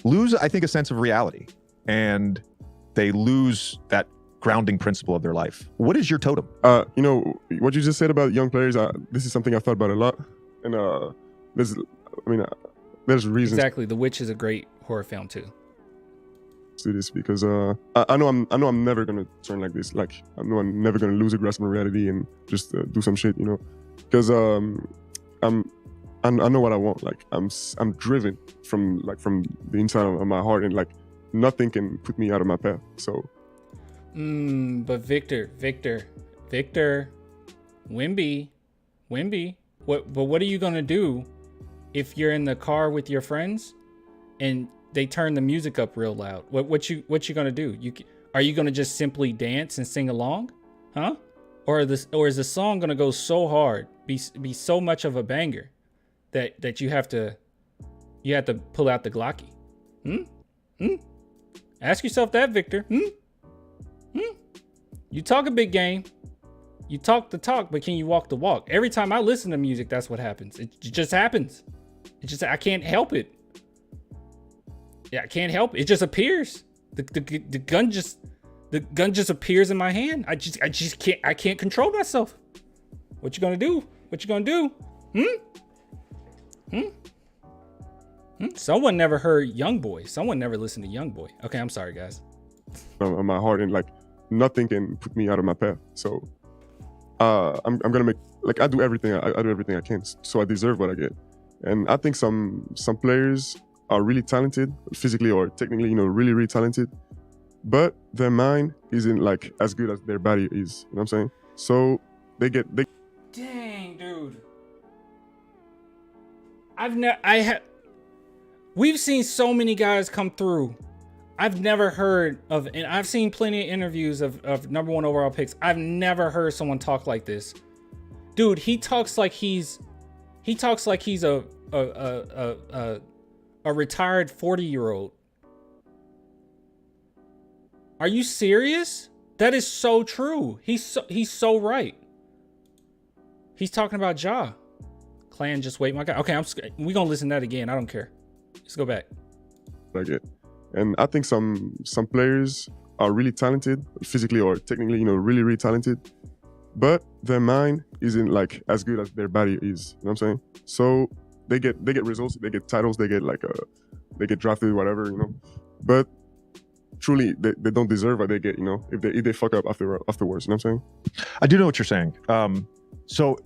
lose, I think, a sense of reality. And they lose that grounding principle of their life. What is your totem? You know, what you just said about young players, this is something I've thought about a lot. And there's reasons. Exactly. The Witch is a great horror film too. Do this because I know I'm never gonna turn like this. Like, I know I'm never gonna lose a grasp of reality and just do some shit, you know. Because I know what I want. Like, I'm driven from the inside of my heart, and like nothing can put me out of my path. So. But Victor, Wemby, what are you gonna do if you're in the car with your friends and they turn the music up real loud? What you gonna do? Are you gonna just simply dance and sing along, huh? Or is the song gonna go so hard, be so much of a banger that you have to pull out the Glocky? Ask yourself that, Victor. You talk a big game, you talk the talk, but can you walk the walk? Every time I listen to music, that's what happens. It just happens. I can't help it. Yeah, I can't help it. It just appears. The gun just appears in my hand. I can't control myself. What you gonna do? Someone never heard Young Boy. Someone never listened to Young Boy. Okay, I'm sorry, guys. On my heart, and like nothing can put me out of my path. So I'm gonna make, like, I do everything I can. So I deserve what I get. And I think some players are really talented, physically or technically, you know, really, really talented, but their mind isn't like as good as their body is. You know what I'm saying? So they Dang, dude. We've seen so many guys come through. I've never heard of, and I've seen plenty of interviews of #1 overall picks. I've never heard someone talk like this. Dude, he talks like he's a retired 40-year-old. Are you serious? That is so true. He's so right. He's talking about Ja. Clan, just wait, my guy. Okay, we gonna listen to that again. I don't care. Let's go back. Like it. And I think some players are really talented, physically or technically, you know, really, really talented, but their mind isn't like as good as their body is. You know what I'm saying? So they get results, they get titles, they get drafted, whatever, you know. But truly they don't deserve what they get, you know, if they fuck up afterwards, you know what I'm saying? I do know what you're saying. So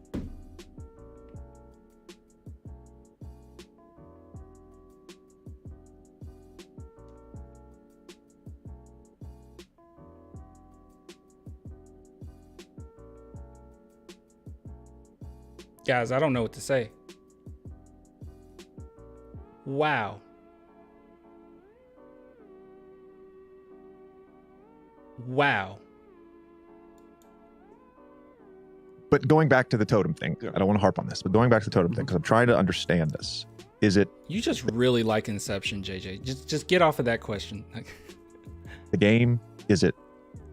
guys, I don't know what to say. Wow. Wow. But going back to the totem thing, I don't want to harp on this, but going back to the totem thing, because I'm trying to understand this. Is it You just really like Inception, JJ. Just get off of that question. the game? Is it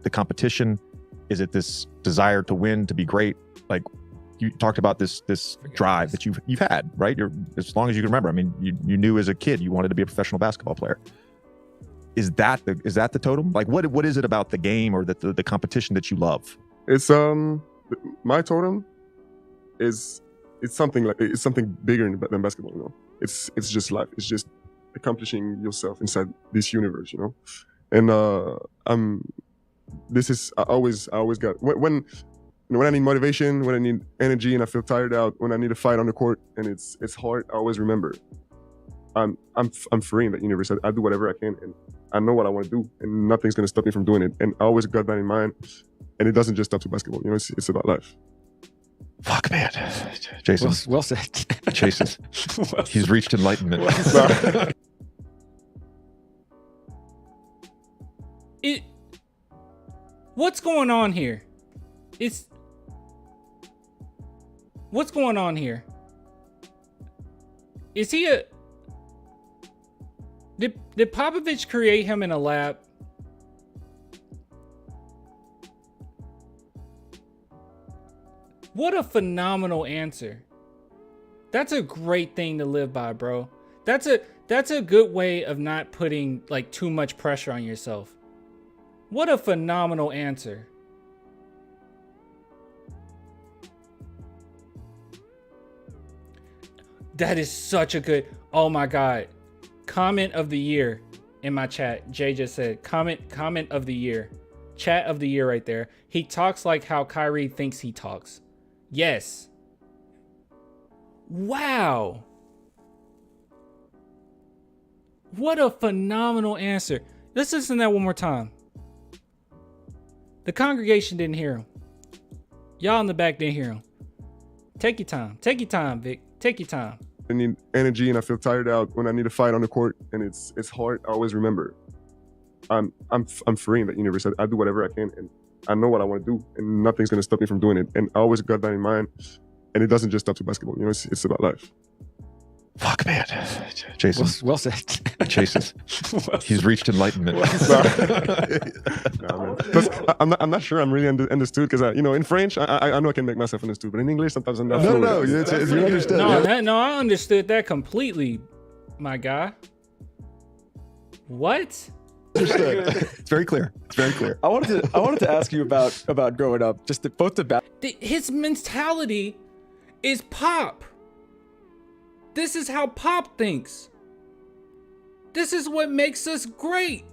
the competition? Is it this desire to win, to be great? Like you talked about this drive that you've had, right? As long as you can remember. I mean, you knew as a kid you wanted to be a professional basketball player. Is that the totem? Like what is it about the game or the competition that you love? It's my totem is it's something bigger than basketball, you know. It's just life. It's just accomplishing yourself inside this universe, you know. And I always got when I need motivation, when I need energy and I feel tired out, when I need a fight on the court and it's hard, I always remember I'm free in that universe. I do whatever I can and I know what I want to do and nothing's going to stop me from doing it. And I always got that in mind. And it doesn't just stop to basketball, you know, it's about life. Fuck, man. Jason. Well said. Jason. He's reached enlightenment. What's going on here? What's going on here? Is he Did Popovich create him in a lab? What a phenomenal answer. That's a great thing to live by, bro. That's a good way of not putting like too much pressure on yourself. What a phenomenal answer. That is such a good, oh my God. Comment of the year in my chat. Jay just said, comment of the year. Chat of the year right there. He talks like how Kyrie thinks he talks. Yes. Wow. What a phenomenal answer. Let's listen to that one more time. The congregation didn't hear him. Y'all in the back didn't hear him. Take your time. Take your time, Vic. Take your time. I need energy and I feel tired out when I need a fight on the court and it's hard. I always remember I'm free in that universe. I do whatever I can and I know what I want to do and nothing's going to stop me from doing it. And I always got that in mind. And it doesn't just stop to basketball, you know, it's about life. Fuck, man. Jason. Well said. Jason. He's reached enlightenment. Nah, man. I'm not sure I'm really understood because, you know, in French, I know I can make myself understood, but in English, sometimes I'm not fluent. No, you understood. No, I understood that completely, my guy. What? It's very clear. It's very clear. I wanted to ask you about growing up, just His mentality is Pop. This is how Pop thinks. This is what makes us great.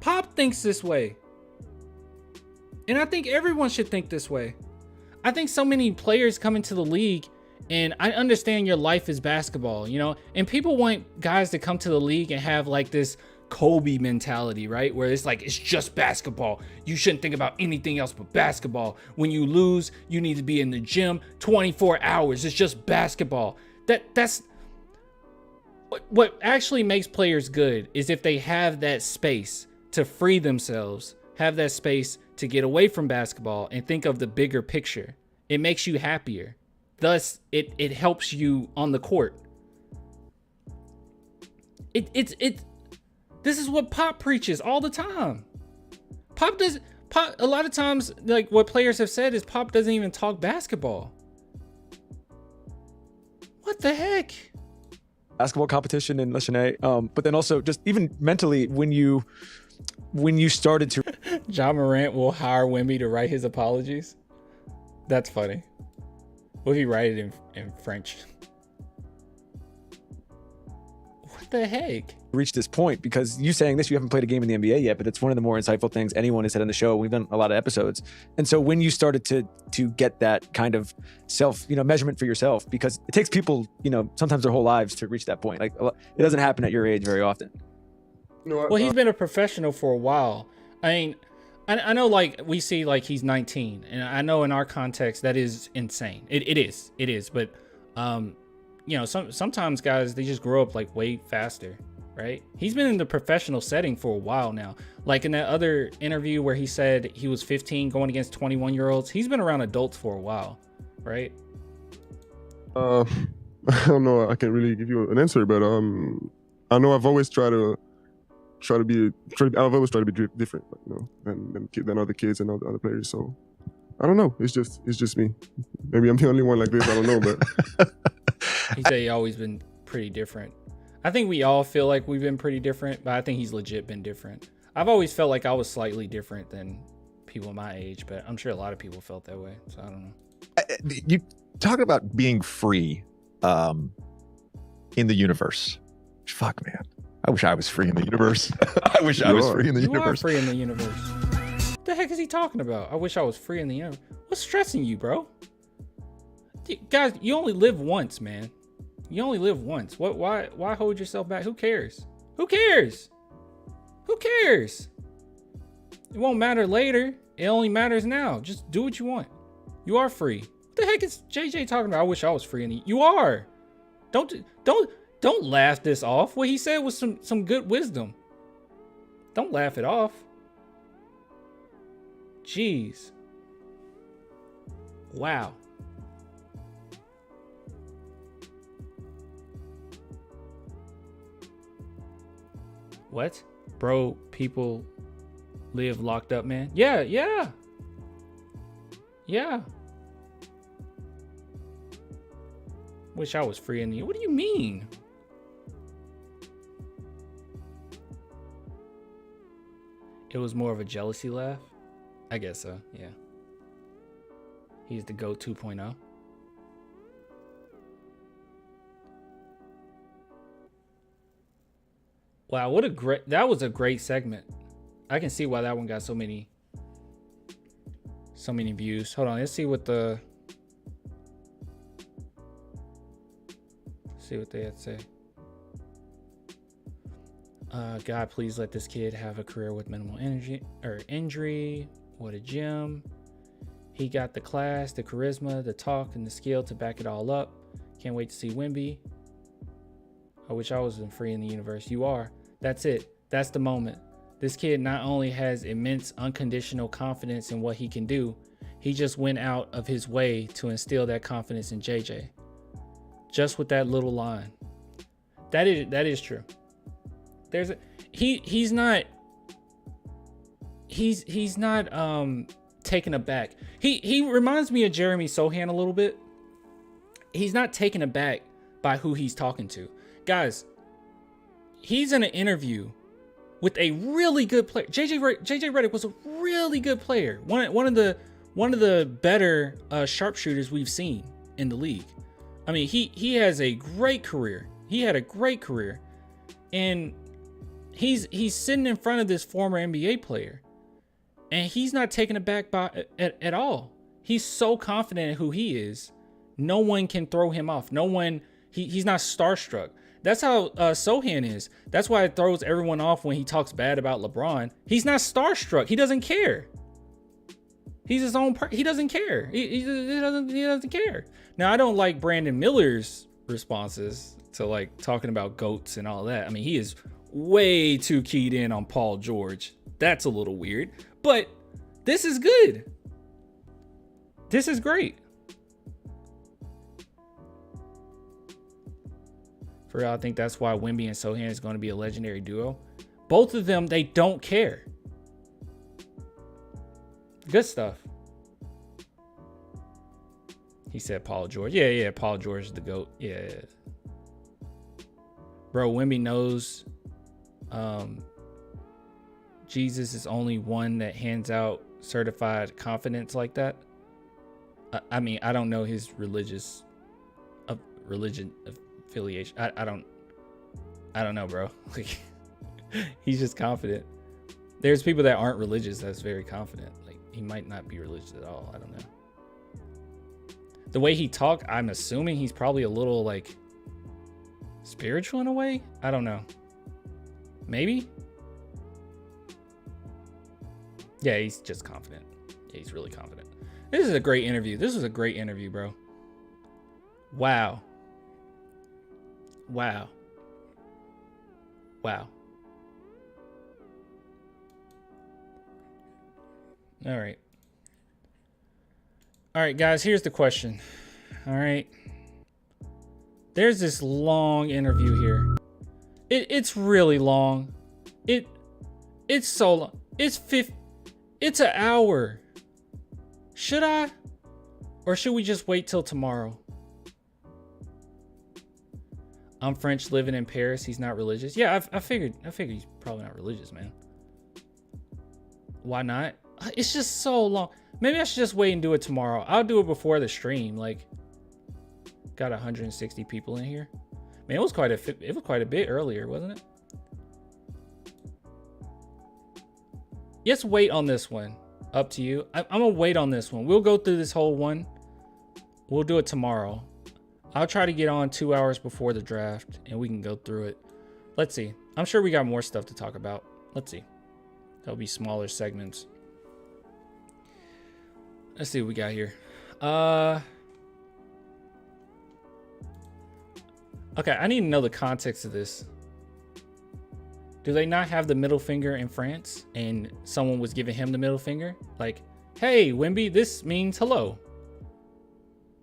Pop thinks this way. And I think everyone should think this way. I think so many players come into the league, and I understand your life is basketball, you know, and people want guys to come to the league and have like this Kobe mentality, right? Where it's like, it's just basketball. You shouldn't think about anything else but basketball. When you lose, you need to be in the gym 24 hours. It's just basketball. That's what actually makes players good is if they have that space to free themselves, have that space to get away from basketball and think of the bigger picture. It makes you happier. Thus, it helps you on the court. This is what Pop preaches all the time. Pop a lot of times, like what players have said is Pop doesn't even talk basketball. What the heck? Basketball competition in Le Chenet, but then also just even mentally when you started to John Morant will hire Wemby to write his apologies. That's funny. What if he write it in French? What the heck? Reach this point, because you saying this, you haven't played a game in the NBA yet, but it's one of the more insightful things anyone has said on the show. We've done a lot of episodes. And so when you started to get that kind of self, measurement for yourself, because it takes people, sometimes their whole lives to reach that point. Like, it doesn't happen at your age very often. Well, he's been a professional for a while. I mean, I know, like, we see, like, he's 19, and I know in our context that is insane. It is. But, sometimes guys, they just grow up, like, way faster, right? He's been in the professional setting for a while now. Like, in that other interview where he said he was 15 going against 21-year-olds, he's been around adults for a while, right? I don't know. I can't really give you an answer, but I know I've always tried to be different, than other kids and other players. So I don't know. It's just me. Maybe I'm the only one like this. I don't know, but he said he always been pretty different. I think we all feel like we've been pretty different, but I think he's legit been different. I've always felt like I was slightly different than people my age, but I'm sure a lot of people felt that way. So I don't know. You talk about being free in the universe. Fuck, man. I wish I was free in the universe. I wish I was free in the universe. You are free in the universe. What the heck is he talking about? I wish I was free in the universe. What's stressing you, bro? Guys, you only live once, man. You only live once. Why hold yourself back? Who cares? Who cares? Who cares? It won't matter later. It only matters now. Just do what you want. You are free. What the heck is JJ talking about? I wish I was free in the... You are. Don't laugh this off. What he said was some good wisdom. Don't laugh it off. Jeez. Wow. What? Bro, people live locked up, man. Yeah. Wish I was free in the... What do you mean? It was more of a jealousy laugh? I guess so, yeah. He's the GOAT 2.0. Wow, that was a great segment. I can see why that one got so many views. Hold on, let's see what they had to say. God, please let this kid have a career with minimal injury. What a gem. He got the class, the charisma, the talk, and the skill to back it all up. Can't wait to see Wemby. I wish I wasn't free in the universe. You are. That's it. That's the moment. This kid not only has immense unconditional confidence in what he can do, he just went out of his way to instill that confidence in JJ. Just with that little line. That is true. He's not taken aback. He reminds me of Jeremy Sohan a little bit. He's not taken aback by who he's talking to. Guys, he's in an interview with a really good player. JJ Redick was a really good player. One of the better sharpshooters we've seen in the league. I mean, he has a great career. He had a great career. And he's sitting in front of this former NBA player. And he's not taken aback by at all. He's so confident in who he is. No one can throw him off. No one, he's not starstruck. That's how Sohan is. That's why it throws everyone off when he talks bad about LeBron. He's not starstruck. He doesn't care. He's his own he doesn't care. He doesn't care. Now, I don't like Brandon Miller's responses to like talking about GOATs and all that. I mean, he is way too keyed in on Paul George. That's a little weird. But this is good. This is great. For real, I think that's why Wemby and Sohan is going to be a legendary duo. Both of them, they don't care. Good stuff. He said Paul George. Yeah, Paul George is the GOAT. Yeah. Bro, Wemby knows Jesus is only one that hands out certified confidence like that. I mean, I don't know his religion affiliation. I I don't know, bro. Like, he's just confident. There's people that aren't religious that's very confident. Like, he might not be religious at all. I don't know. The way he talked, I'm assuming he's probably a little, like, spiritual in a way. I don't know. Maybe. Yeah, he's just confident. Yeah, he's really confident. This is a great interview. This was a great interview, bro. Wow. Wow. Wow. All right. All right, guys, here's the question. All right. There's this long interview here. It's really long. It's so long. It's an hour. Should I? Or should we just wait till tomorrow? I'm French, living in Paris. He's not religious. Yeah, I figured he's probably not religious, man. Why not? It's just so long. Maybe I should just wait and do it tomorrow. I'll do it before the stream. Like, got 160 people in here. Man, it was quite a bit earlier, wasn't it? Let's wait on this one. Up to you. I'm gonna wait on this one. We'll go through this whole one. We'll do it tomorrow. I'll try to get on 2 hours before the draft and we can go through it. Let's see. I'm sure we got more stuff to talk about. Let's see. There'll be smaller segments. Let's see what we got here. Okay, I need to know the context of this. Do they not have the middle finger in France and someone was giving him the middle finger? Like, hey, Wemby, this means hello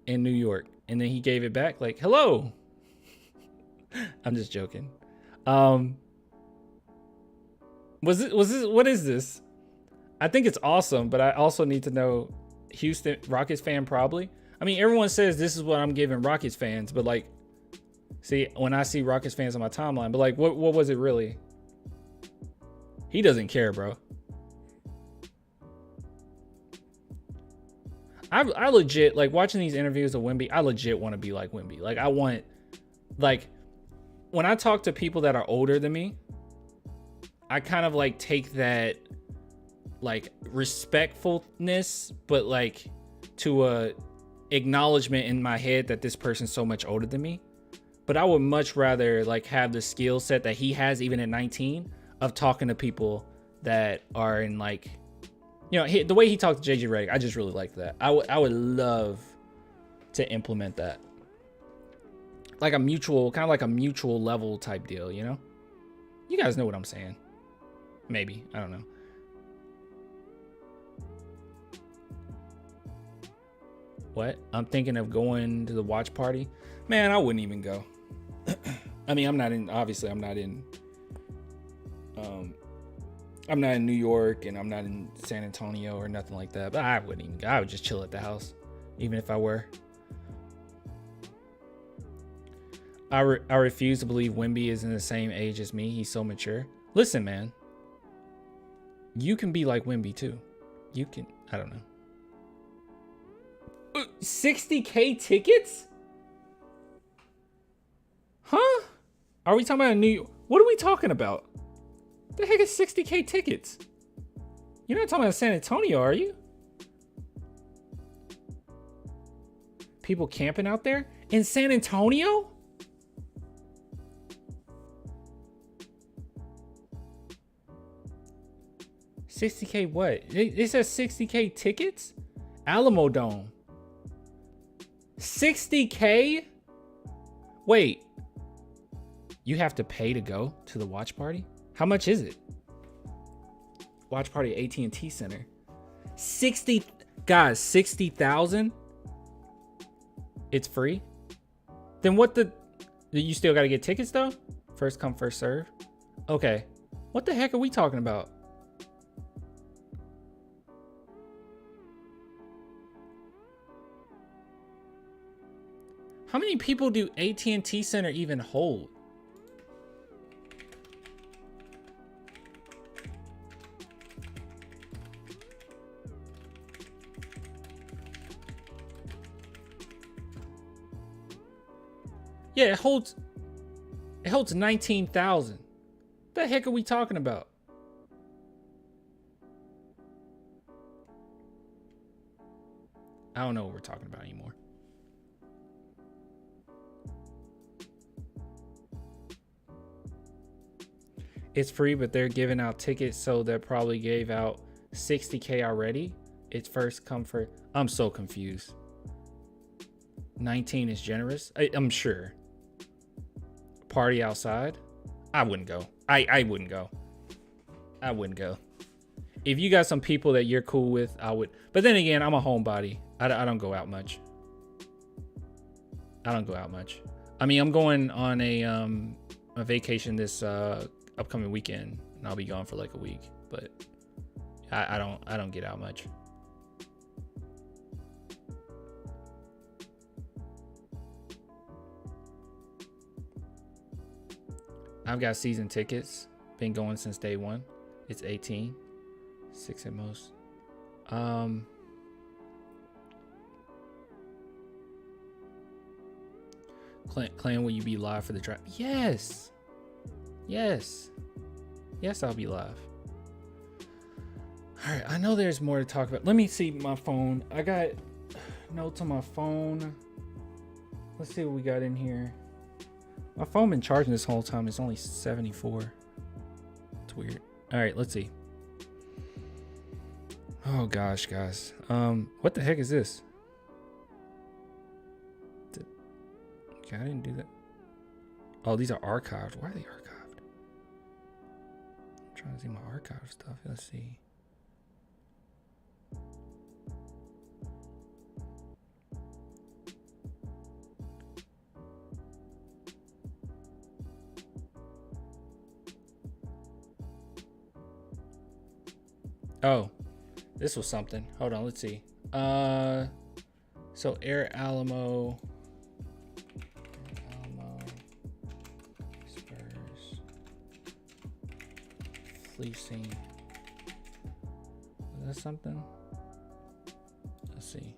in New York. And then he gave it back like, hello. I'm just joking. What is this? I think it's awesome, but I also need to know Houston Rockets fan probably. I mean, everyone says this is what I'm giving Rockets fans, but like, see, when I see Rockets fans on my timeline, but like, what was it really? He doesn't care, bro. I legit, like, watching these interviews of Wemby, I legit want to be like Wemby. Like, I want, like, when I talk to people that are older than me, I kind of like take that like respectfulness, but like to a acknowledgement in my head that this person's so much older than me. But I would much rather like have the skill set that he has even at 19 of talking to people that are in like, you know, the way he talked to JJ Redick, I just really like that. I would love to implement that. Like a mutual, kind of like a mutual level type deal, you know? You guys know what I'm saying. Maybe, I don't know. What? I'm thinking of going to the watch party. Man, I wouldn't even go. I mean, obviously I'm not in New York and I'm not in San Antonio or nothing like that, but I wouldn't even go. I would just chill at the house, even if I were. I refuse to believe Wemby is in the same age as me. He's so mature. Listen, man. You can be like Wemby too. You can, I don't know. 60K tickets? Huh? Are we talking about New York? What are we talking about? The heck is 60K tickets? You're not talking about San Antonio, are you? People camping out there in San Antonio? $60K what? It says 60K tickets? Alamo Dome. 60K? Wait. You have to pay to go to the watch party? How much is it? Watch party at AT&T Center. 60, guys, 60,000? It's free? Then what you still got to get tickets though? First come, first serve? Okay. What the heck are we talking about? How many people do AT&T Center even hold? Yeah, it It holds 19,000. What the heck are we talking about? I don't know what we're talking about anymore. It's free, but they're giving out tickets, so they probably gave out 60K already. It's first come for. I'm so confused. 19 is generous. I'm sure. Party outside. I wouldn't go. I wouldn't go. I wouldn't go. If you got some people that you're cool with, I would. But then again, I'm a homebody. I don't go out much. I don't go out much. I mean, I'm going on a vacation this upcoming weekend, and I'll be gone for like a week. But I don't get out much. I've got season tickets. Been going since day one. It's 18. 6 at most. Clan, will you be live for the draft? Yes. Yes. Yes, I'll be live. All right, I know there's more to talk about. Let me see my phone. I got notes on my phone. Let's see what we got in here. My phone been charging this whole time. It's only 74. It's weird. All right, let's see. Oh gosh, guys. What the heck is this? Okay, I didn't do that. Oh, these are archived. Why are they archived? I'm trying to see my archive stuff. Let's see. Oh, this was something. Hold on, let's see. So Air Alamo, Spurs, fleecing. Is that something? Let's see.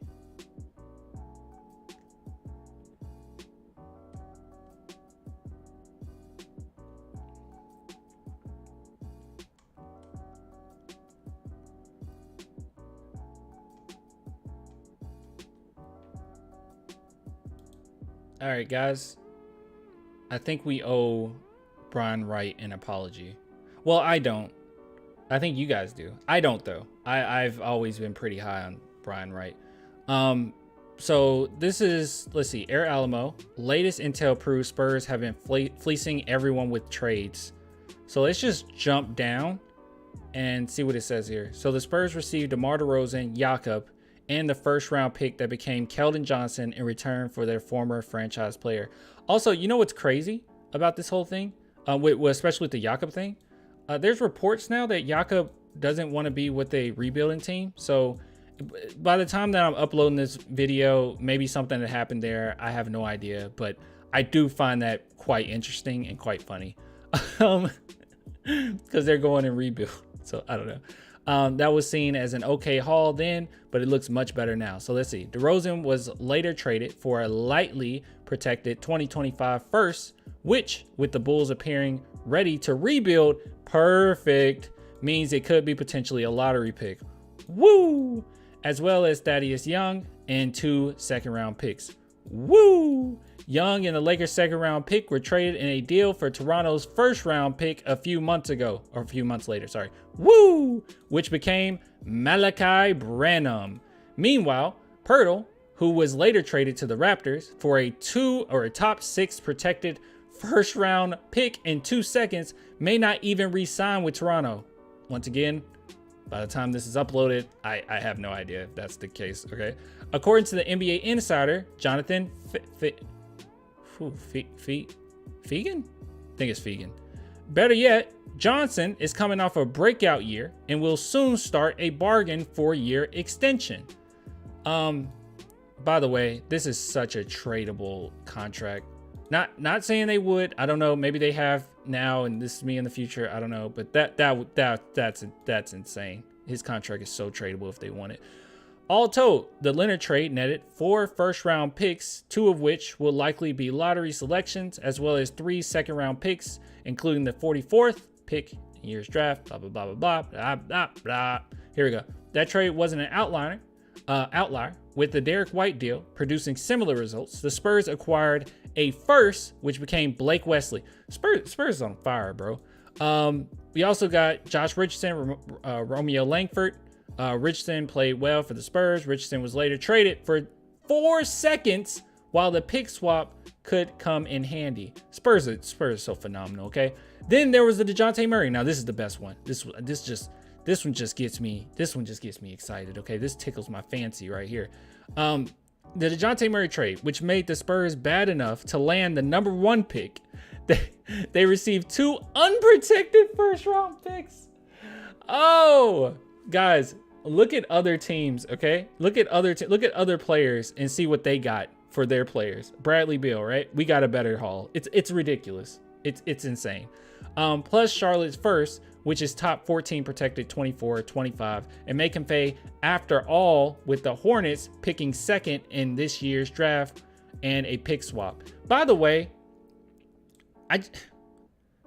All right, guys. I think we owe Brian Wright an apology. Well, I don't. I think you guys do. I don't, though. I've always been pretty high on Brian Wright. So this is, let's see, Air Alamo. Latest intel proves Spurs have been fleecing everyone with trades. So let's just jump down and see what it says here. So the Spurs received DeMar DeRozan, Jakob, and the first round pick that became Keldon Johnson in return for their former franchise player. Also, you know what's crazy about this whole thing? Especially with the Jakob thing? There's reports now that Jakob doesn't want to be with a rebuilding team. So by the time that I'm uploading this video, maybe something that happened there. I have no idea, but I do find that quite interesting and quite funny. Because they're going and rebuild. So I don't know. That was seen as an okay haul then, but it looks much better now. So let's see. DeRozan was later traded for a lightly protected 2025 first, which, with the Bulls appearing ready to rebuild, perfect, means it could be potentially a lottery pick. Woo! As well as Thaddeus Young and 2 second-round picks. Woo! Young and the Lakers' second-round pick were traded in a deal for Toronto's first-round pick a few months later, sorry. Woo! Which became Malachi Branham. Meanwhile, Pirtle, who was later traded to the Raptors for a top 6 protected first-round pick in 2 seconds, may not even re-sign with Toronto. Once again, by the time this is uploaded, I have no idea if that's the case, okay? According to the NBA Insider, Jonathan Fegan? I think it's Fegan. Better yet, Johnson is coming off a breakout year and will soon start a bargain 4-year extension. By the way, this is such a tradable contract. Not saying they would. I don't know. Maybe they have now, and this is me in the future. I don't know. But that's insane. His contract is so tradable if they want it. All told, the Leonard trade netted 4 first-round picks, 2 of which will likely be lottery selections, as well as 3 second-round picks, including the 44th pick in year's draft, blah, blah, blah, blah, blah, blah, blah. Here we go. That trade wasn't an outlier, with the Derek White deal producing similar results. The Spurs acquired a first, which became Blake Wesley. Spurs is on fire, bro. We also got Josh Richardson, Romeo Langford. Richardson played well for the Spurs. Richardson was later traded for 4 seconds while the pick swap could come in handy. Spurs are so phenomenal, okay? Then there was the DeJounte Murray. Now this is the best one. This one just gets me excited, okay? This tickles my fancy right here. The DeJounte Murray trade, which made the Spurs bad enough to land the number 1 pick. They received 2 unprotected first-round picks. Oh, guys, look at other teams, okay? Look at other players and see what they got for their players. Bradley Beal, right? We got a better haul. It's ridiculous. It's insane. Plus Charlotte's first, which is top 14 protected 24, 25, and may convey after all with the Hornets picking second in this year's draft and a pick swap. By the way,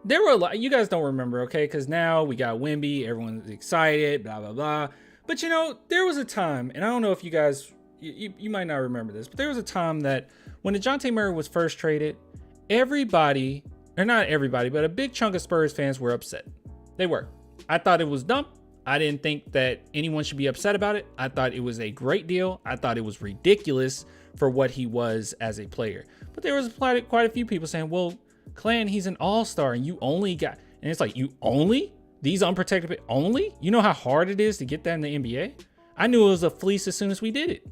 there were a lot, you guys don't remember, okay? Because now we got Wemby, everyone's excited, blah, blah, blah. But you know, there was a time, and I don't know if you guys, you might not remember this, but there was a time that when DeJounte Murray was first traded, everybody, or not everybody, but a big chunk of Spurs fans were upset. They were. I thought it was dumb. I didn't think that anyone should be upset about it. I thought it was a great deal. I thought it was ridiculous for what he was as a player. But there was quite a few people saying, well, Clan, he's an all-star and you only got, and it's like, you only? These unprotected only? You know how hard it is to get that in the NBA? I knew it was a fleece as soon as we did it.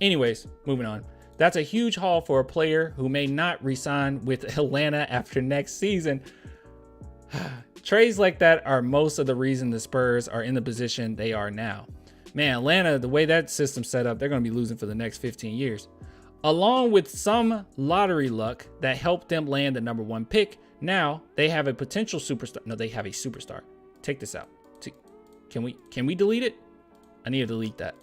Anyways, moving on. That's a huge haul for a player who may not re-sign with Atlanta after next season. Trades like that are most of the reason the Spurs are in the position they are now. Man, Atlanta, the way that system's set up, they're going to be losing for the next 15 years. Along with some lottery luck that helped them land the number 1 pick, now they have a potential superstar. No, they have a superstar. Take this out. Can we delete it? I need to delete that.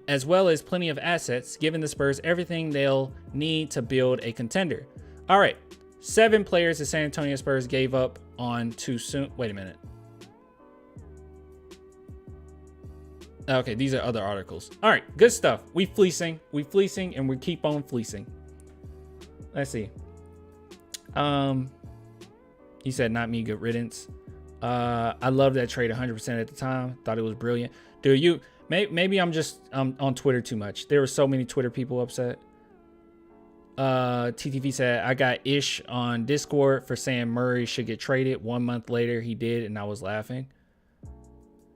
As well as plenty of assets, giving the Spurs everything they'll need to build a contender. All right, 7 players the San Antonio Spurs gave up on too soon. Wait a minute. Okay, these are other articles. All right, good stuff. We fleecing, and we keep on fleecing. Let's see. He said, not me, good riddance. I love that trade 100% at the time. Thought it was brilliant. Dude, maybe I'm just on Twitter too much. There were so many Twitter people upset. TTV said, I got Ish on Discord for saying Murray should get traded. 1 month later, he did, and I was laughing.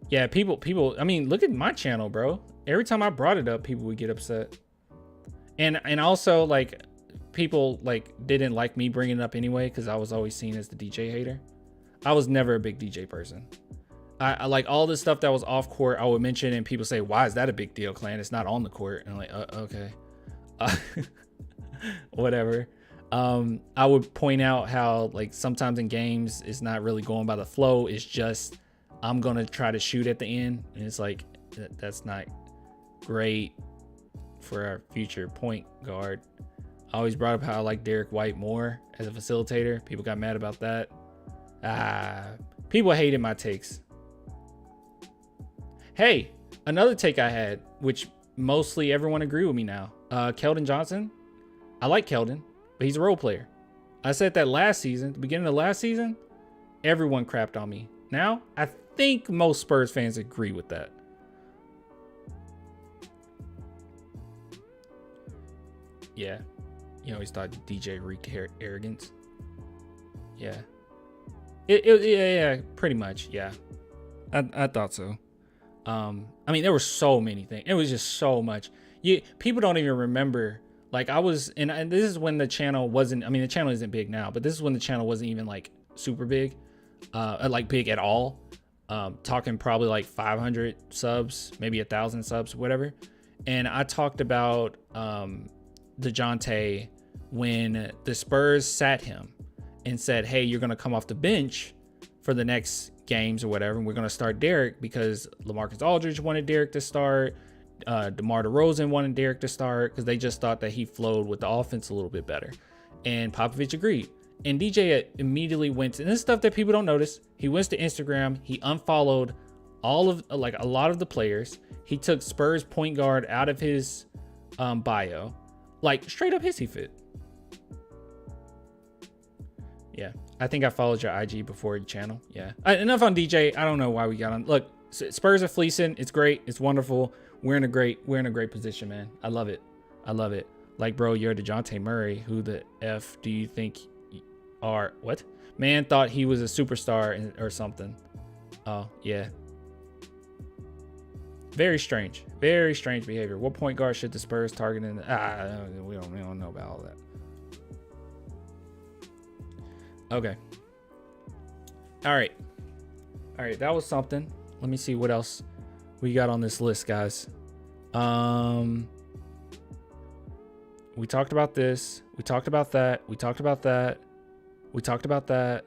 Yeah, people, I mean, look at my channel, bro. Every time I brought it up, people would get upset. And also, like, people, like, didn't like me bringing it up anyway because I was always seen as the DJ hater. I was never a big DJ person. I like all the stuff that was off court, I would mention, and people say, why is that a big deal, Clan? It's not on the court. And I'm like, okay. Whatever. I would point out how, like, sometimes in games, it's not really going by the flow. It's just, I'm going to try to shoot at the end. And it's like, that's not great for our future point guard. I always brought up how I like Derek White more as a facilitator. People got mad about that. People hated my takes. Hey, another take I had, which mostly everyone agree with me now. Keldon Johnson. I like Keldon, but he's a role player. I said that last season, the beginning of last season, everyone crapped on me. Now, I think most Spurs fans agree with that. Yeah. You always thought DJ reeked arrogance. Yeah. Yeah, pretty much. Yeah. I thought so. I mean, there were so many things. It was just so much. People don't even remember. Like, I was, and this is when the channel wasn't, I mean, the channel isn't big now, but this is when the channel wasn't even like super big, like big at all. Talking probably like 500 subs, maybe 1,000 subs, whatever. And I talked about DeJounte when the Spurs sat him and said, hey, you're going to come off the bench for the next games or whatever. And we're going to start Derek because LaMarcus Aldridge wanted Derek to start. DeMar DeRozan wanted Derek to start because they just thought that he flowed with the offense a little bit better. And Popovich agreed. And DJ immediately went, and this is stuff that people don't notice. He went to Instagram. He unfollowed all of, like, a lot of the players. He took Spurs point guard out of his bio. Like, straight up hissy fit. Yeah. I think I followed your IG before your channel. Yeah. Enough on DJ. I don't know why we got on. Look, Spurs are fleecing. It's great. It's wonderful. We're in a great position, man. I love it. I love it. Like, bro, you're DeJounte Murray. Who the F do you think are? What? Man thought he was a superstar or something. Oh, yeah. Very strange behavior. What point guard should the Spurs target in? We don't know about all that. Okay. All right. That was something. Let me see what else we got on this list, guys. We talked about this. We talked about that. We talked about that. We talked about that.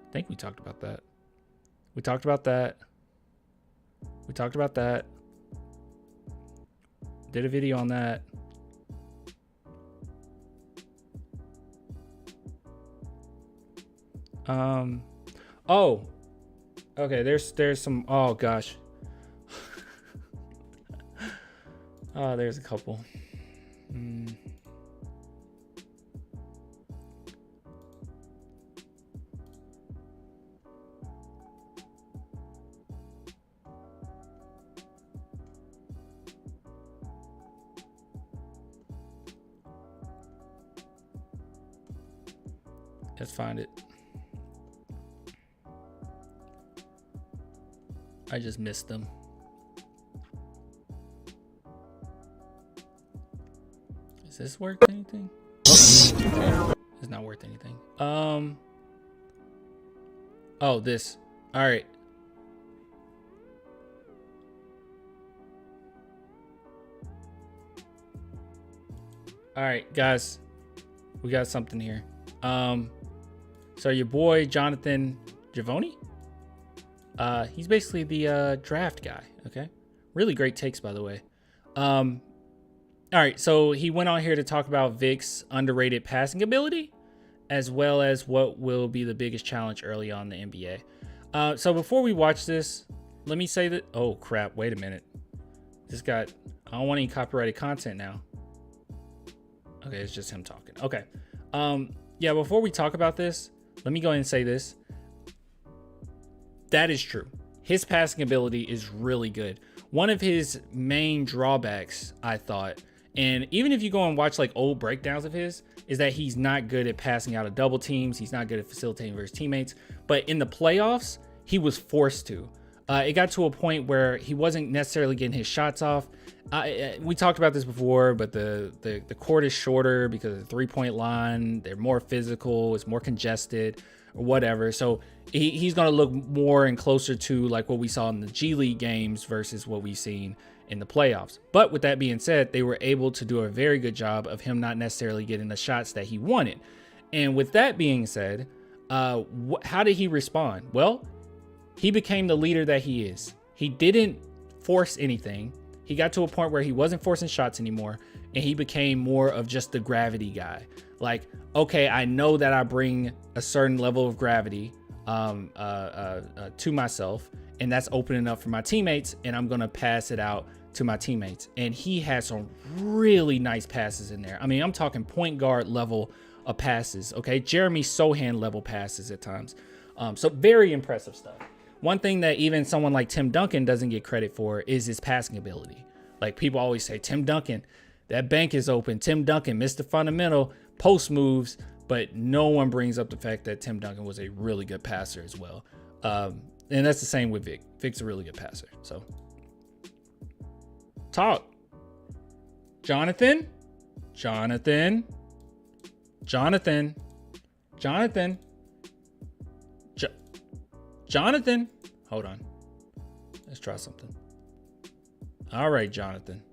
I think we talked about that. We talked about that. We talked about that. Did a video on that. Oh. Okay, there's some, oh gosh. Oh, there's a couple. Let's find it. I just missed them. Is this worth anything? Oh, it's not worth anything. Oh, this. All right. All right, guys. We got something here. So your boy Jonathan Givony, he's basically the draft guy. Okay, really great takes, by the way. All right, so he went on here to talk about Vic's underrated passing ability, as well as what will be the biggest challenge early on in the NBA. So before we watch this, let me say that. Oh crap! Wait a minute. This got. I don't want any copyrighted content now. Okay, it's just him talking. Okay. Yeah. Before we talk about this, let me go ahead and say this. That is true. His passing ability is really good. One of his main drawbacks, I thought, and even if you go and watch like old breakdowns of his, is that he's not good at passing out of double teams. He's not good at facilitating for his teammates. But in the playoffs, he was forced to. It got to a point where he wasn't necessarily getting his shots off. We talked about this before, but the court is shorter because of the three-point line. They're more physical. It's more congested or whatever. So he's going to look more and closer to like what we saw in the G League games versus what we've seen in the playoffs. But with that being said, they were able to do a very good job of him not necessarily getting the shots that he wanted. And with that being said, how did he respond? Well, he became the leader that he is. He didn't force anything. He got to a point where he wasn't forcing shots anymore, and he became more of just the gravity guy. Like, okay, I know that I bring a certain level of gravity to myself, and that's opening up for my teammates, and I'm going to pass it out to my teammates. And he has some really nice passes in there. I mean, I'm talking point guard level of passes, okay? Jeremy Sohan level passes at times. So very impressive stuff. One thing that even someone like Tim Duncan doesn't get credit for is his passing ability. Like, people always say, Tim Duncan, that bank is open. Tim Duncan missed the fundamental post moves, but no one brings up the fact that Tim Duncan was a really good passer as well. And that's the same with Vic. Vic's a really good passer. So, talk. Jonathan. Hold on. Let's try something. All right, Jonathan.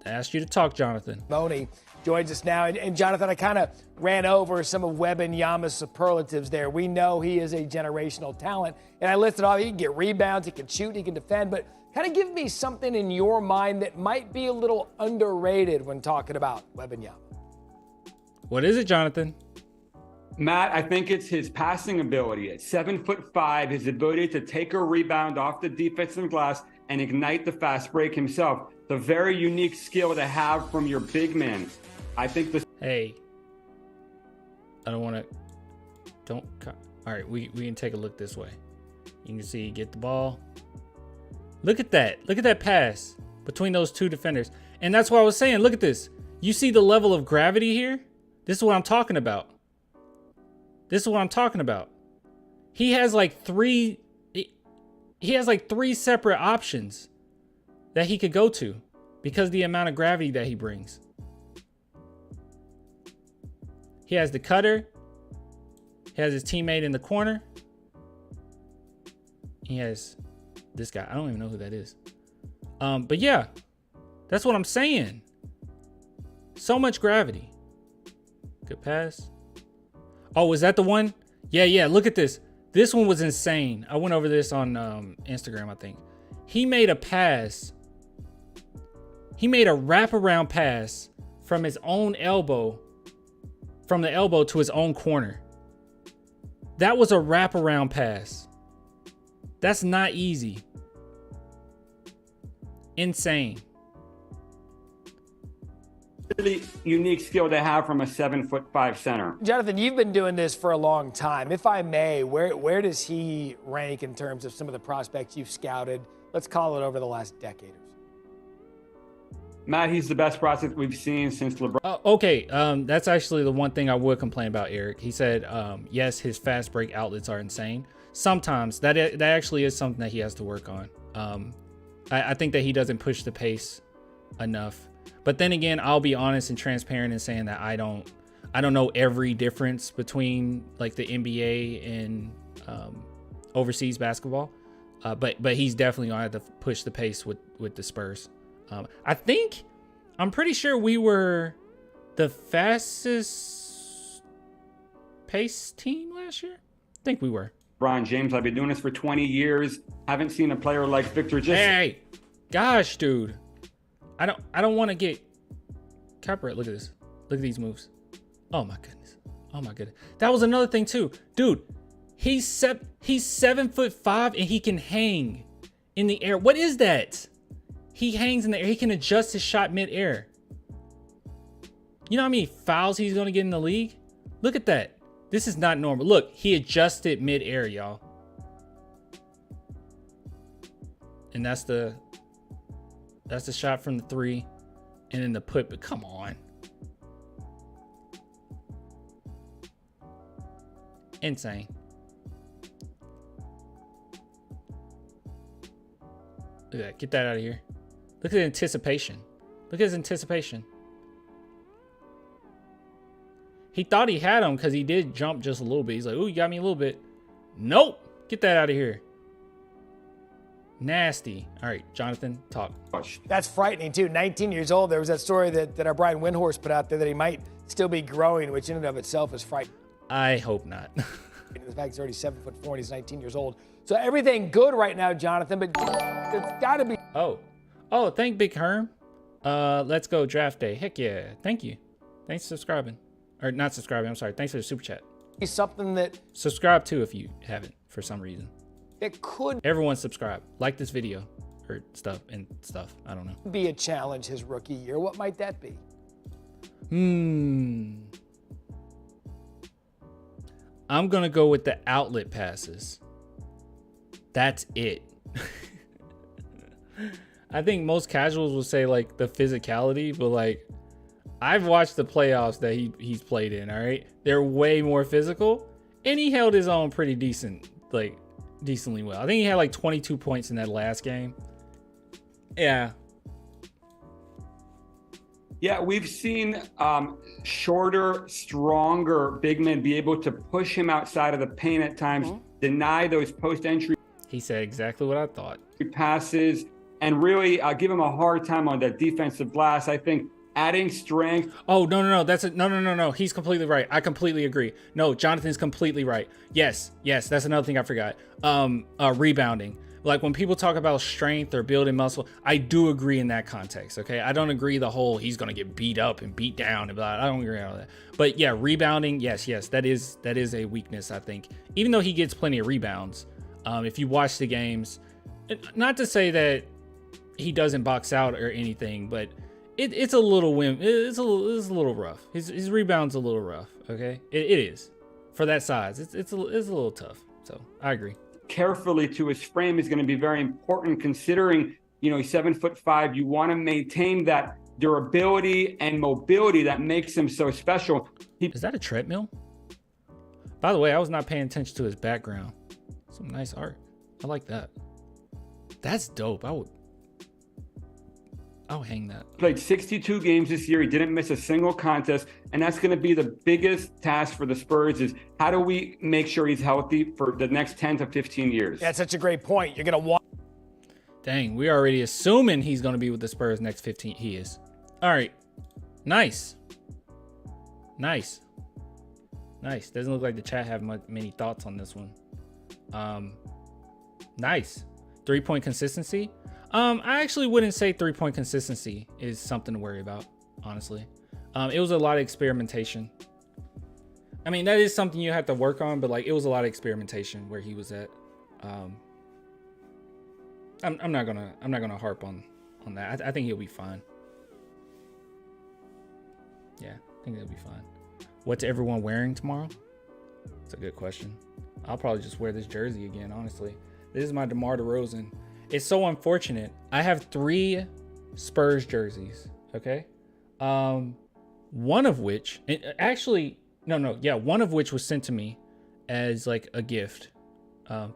I asked you to talk, Jonathan. Moni joins us now. And Jonathan, I kind of ran over some of Wembanyama's superlatives there. We know he is a generational talent. And I listed off, he can get rebounds, he can shoot, he can defend. But kind of give me something in your mind that might be a little underrated when talking about Wembanyama. What is it, Jonathan? Matt, I think it's his passing ability. At 7'5", his ability to take a rebound off the defensive glass and ignite the fast break himself. The very unique skill to have from your big man. I think this. Hey, I don't want to. Don't. All right, we can take a look this way. You can see get the ball. Look at that. Look at that pass between those two defenders. And that's what I was saying. Look at this. You see the level of gravity here? This is what I'm talking about. This is what I'm talking about. He has like three separate options that he could go to because of the amount of gravity that he brings. He has the cutter. He has his teammate in the corner. He has this guy. I don't even know who that is. But yeah, that's what I'm saying. So much gravity. Good pass. Oh, was that the one? Yeah. Look at this. This one was insane. I went over this on Instagram, I think. He made a pass. He made a wraparound pass from his own elbow, from the elbow to his own corner. That was a wraparound pass. That's not easy. Insane. Really unique skill to have from a 7'5" center. Jonathan, you've been doing this for a long time. If I may, where does he rank in terms of some of the prospects you've scouted? Let's call it over the last decade or so. Matt, he's the best prospect we've seen since LeBron. Okay, that's actually the one thing I would complain about, Eric. He said, yes, his fast break outlets are insane. Sometimes that actually is something that he has to work on. I think that he doesn't push the pace enough. But then again, I'll be honest and transparent in saying that I don't know every difference between like the NBA and overseas basketball. But he's definitely gonna have to push the pace with the Spurs. I'm pretty sure we were the fastest pace team last year. I think we were. LeBron James, I've been doing this for 20 years. Haven't seen a player like Victor just. Hey, gosh, dude. I don't want to get copyright. Look at this. Look at these moves. Oh my goodness. Oh my goodness. That was another thing too, dude. He's 7'5" and he can hang in the air. What is that? He hangs in the air. He can adjust his shot mid-air. You know how many fouls he's gonna get in the league? Look at that. This is not normal. Look, he adjusted mid-air, y'all. And that's the shot from the three. And then the put, but come on. Insane. Look at that. Get that out of here. Look at the anticipation. Look at his anticipation. He thought he had him because he did jump just a little bit. He's like, ooh, you got me a little bit. Nope. Get that out of here. Nasty. All right, Jonathan, talk. That's frightening, too. 19 years old. There was that story that our Brian Windhorst put out there that he might still be growing, which in and of itself is frightening. I hope not. The fact he's already 7'4" and he's 19 years old. So everything good right now, Jonathan, but it's got to be. Oh, thank Big Herm. Let's go draft day. Heck yeah. Thank you. Thanks for subscribing. Or not subscribing, I'm sorry. Thanks for the super chat. Something that. Subscribe too if you haven't for some reason. It could. Everyone subscribe. Like this video or stuff. I don't know. Be a challenge his rookie year. What might that be? I'm going to go with the outlet passes. That's it. I think most casuals will say like the physicality, but like I've watched the playoffs that he's played in, all right? They're way more physical and he held his own pretty decently well. I think he had like 22 points in that last game. Yeah. Yeah, we've seen shorter, stronger big men be able to push him outside of the paint at times, deny those post-entry. He said exactly what I thought. Passes, and really give him a hard time on that defensive glass. I think adding strength. Oh, no. No. He's completely right. I completely agree. No, Jonathan's completely right. Yes. That's another thing I forgot. Rebounding. Like when people talk about strength or building muscle, I do agree in that context. Okay. I don't agree the whole he's going to get beat up and beat down and blah. I don't agree on that. But yeah, rebounding. Yes. That is a weakness, I think. Even though he gets plenty of rebounds. If you watch the games, not to say that he doesn't box out or anything, but it's a little it's a little rough. His rebound's a little rough. Okay. It is for that size. It's a little tough. So I agree. Carefully to his frame is going to be very important, considering he's 7'5". You want to maintain that durability and mobility that makes him so special. Is that a treadmill? By the way, I was not paying attention to his background. Some nice art. I like that. That's dope. I'll hang that. Played 62 games this year. He didn't miss a single contest. And that's going to be the biggest task for the Spurs is how do we make sure he's healthy for the next 10 to 15 years? That's such a great point. You're going to want. Dang, we're already assuming he's going to be with the Spurs next 15. He is. All right. Nice. Doesn't look like the chat have many thoughts on this one. Nice. 3-point consistency. I actually wouldn't say 3-point consistency is something to worry about, honestly. It was a lot of experimentation. I mean, that is something you have to work on, but like it was a lot of experimentation where he was at. I'm not gonna harp on that. I think he'll be fine. Yeah, I think he'll be fine. What's everyone wearing tomorrow? That's a good question. I'll probably just wear this jersey again, honestly. This is my DeMar DeRozan. It's so unfortunate. I have 3 Spurs jerseys, okay? One of which, one of which was sent to me as like a gift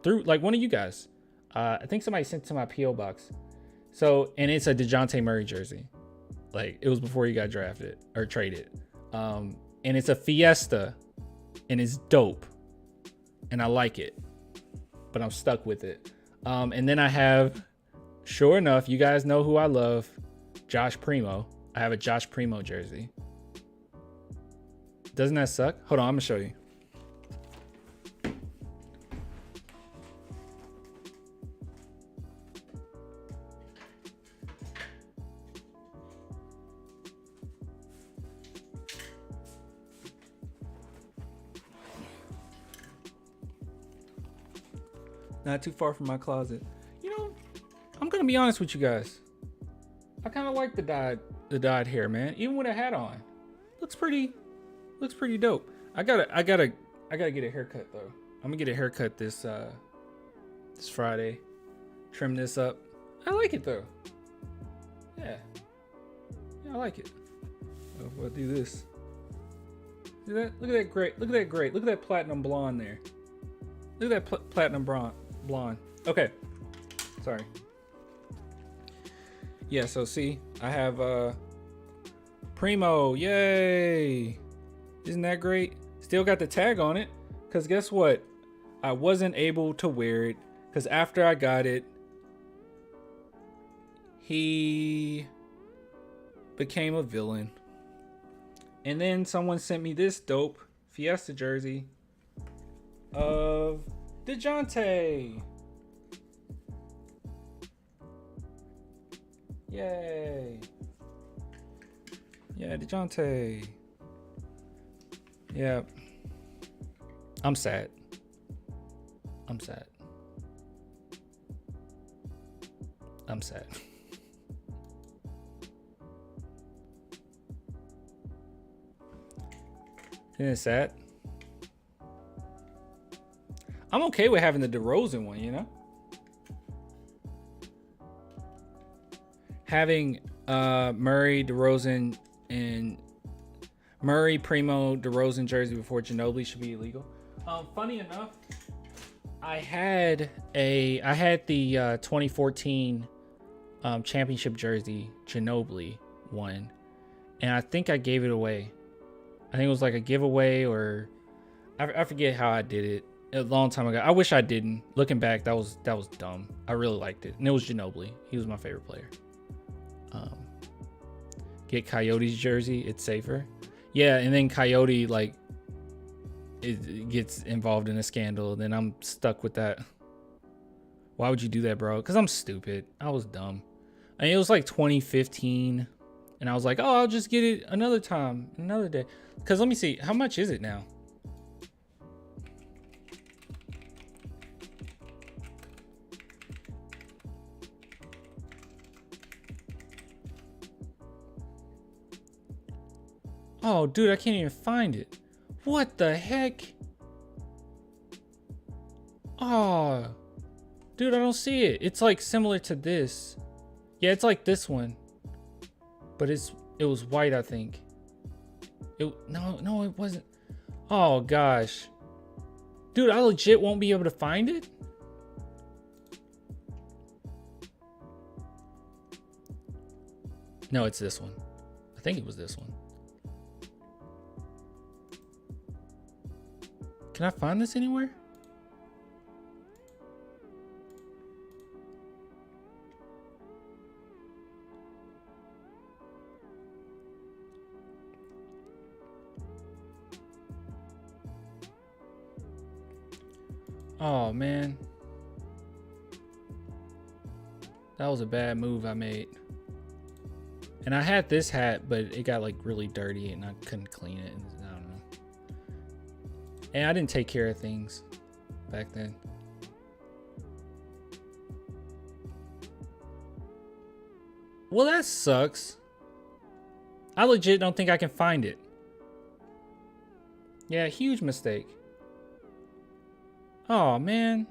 through like one of you guys. I think somebody sent it to my P.O. box. So, and it's a DeJounte Murray jersey. Like it was before he got drafted or traded. And it's a Fiesta and it's dope. And I like it, but I'm stuck with it. And then I have, sure enough, you guys know who I love, Josh Primo. I have a Josh Primo jersey. Doesn't that suck? Hold on, I'm gonna show you. Not too far from my closet. You know, I'm gonna be honest with you guys. I kind of like the dyed hair, man. Even with a hat on, looks pretty dope. I gotta get a haircut though. I'm gonna get a haircut this Friday. Trim this up. I like it though. Yeah, I like it. I'll do this. See that? Look at that great. Look at that great. Look at that platinum blonde there. Look at that platinum blonde. Okay. Sorry. Yeah, so see, I have Primo. Yay. Isn't that great? Still got the tag on it. Because guess what? I wasn't able to wear it. Because after I got it, he became a villain. And then someone sent me this dope Fiesta jersey of DeJounte. Yay. Yeah, DeJounte. Yeah. I'm sad. I'm sad. Isn't it sad? I'm okay with having the DeRozan one, you know? Having Murray, DeRozan, and Murray, Primo, DeRozan jersey before Ginobili should be illegal. Funny enough, I had the 2014 championship jersey, Ginobili one, and I think I gave it away. I think it was like a giveaway, or I forget how I did it. a long time ago. I wish I didn't. Looking back, that was dumb. I really liked it, and it was Ginobili. He was my favorite player. Get Coyote's jersey. It's safer. Yeah, and then Coyote like it gets involved in a scandal. Then I'm stuck with that. Why would you do that, bro? Because I'm stupid. I was dumb. I mean, it was like 2015, and I was like, oh, I'll just get it another time, another day. Because let me see, how much is it now? Oh, dude, I can't even find it. What the heck? Oh, dude, I don't see it. It's like similar to this. Yeah, it's like this one. But it was white, I think. No, it wasn't. Oh, gosh. Dude, I legit won't be able to find it? No, it's this one. I think it was this one. Can I find this anywhere? Oh, man. That was a bad move I made. And I had this hat, but it got like really dirty and I couldn't clean it. I don't know. And I didn't take care of things back then. Well, that sucks. I legit don't think I can find it. Yeah, huge mistake. Oh, man.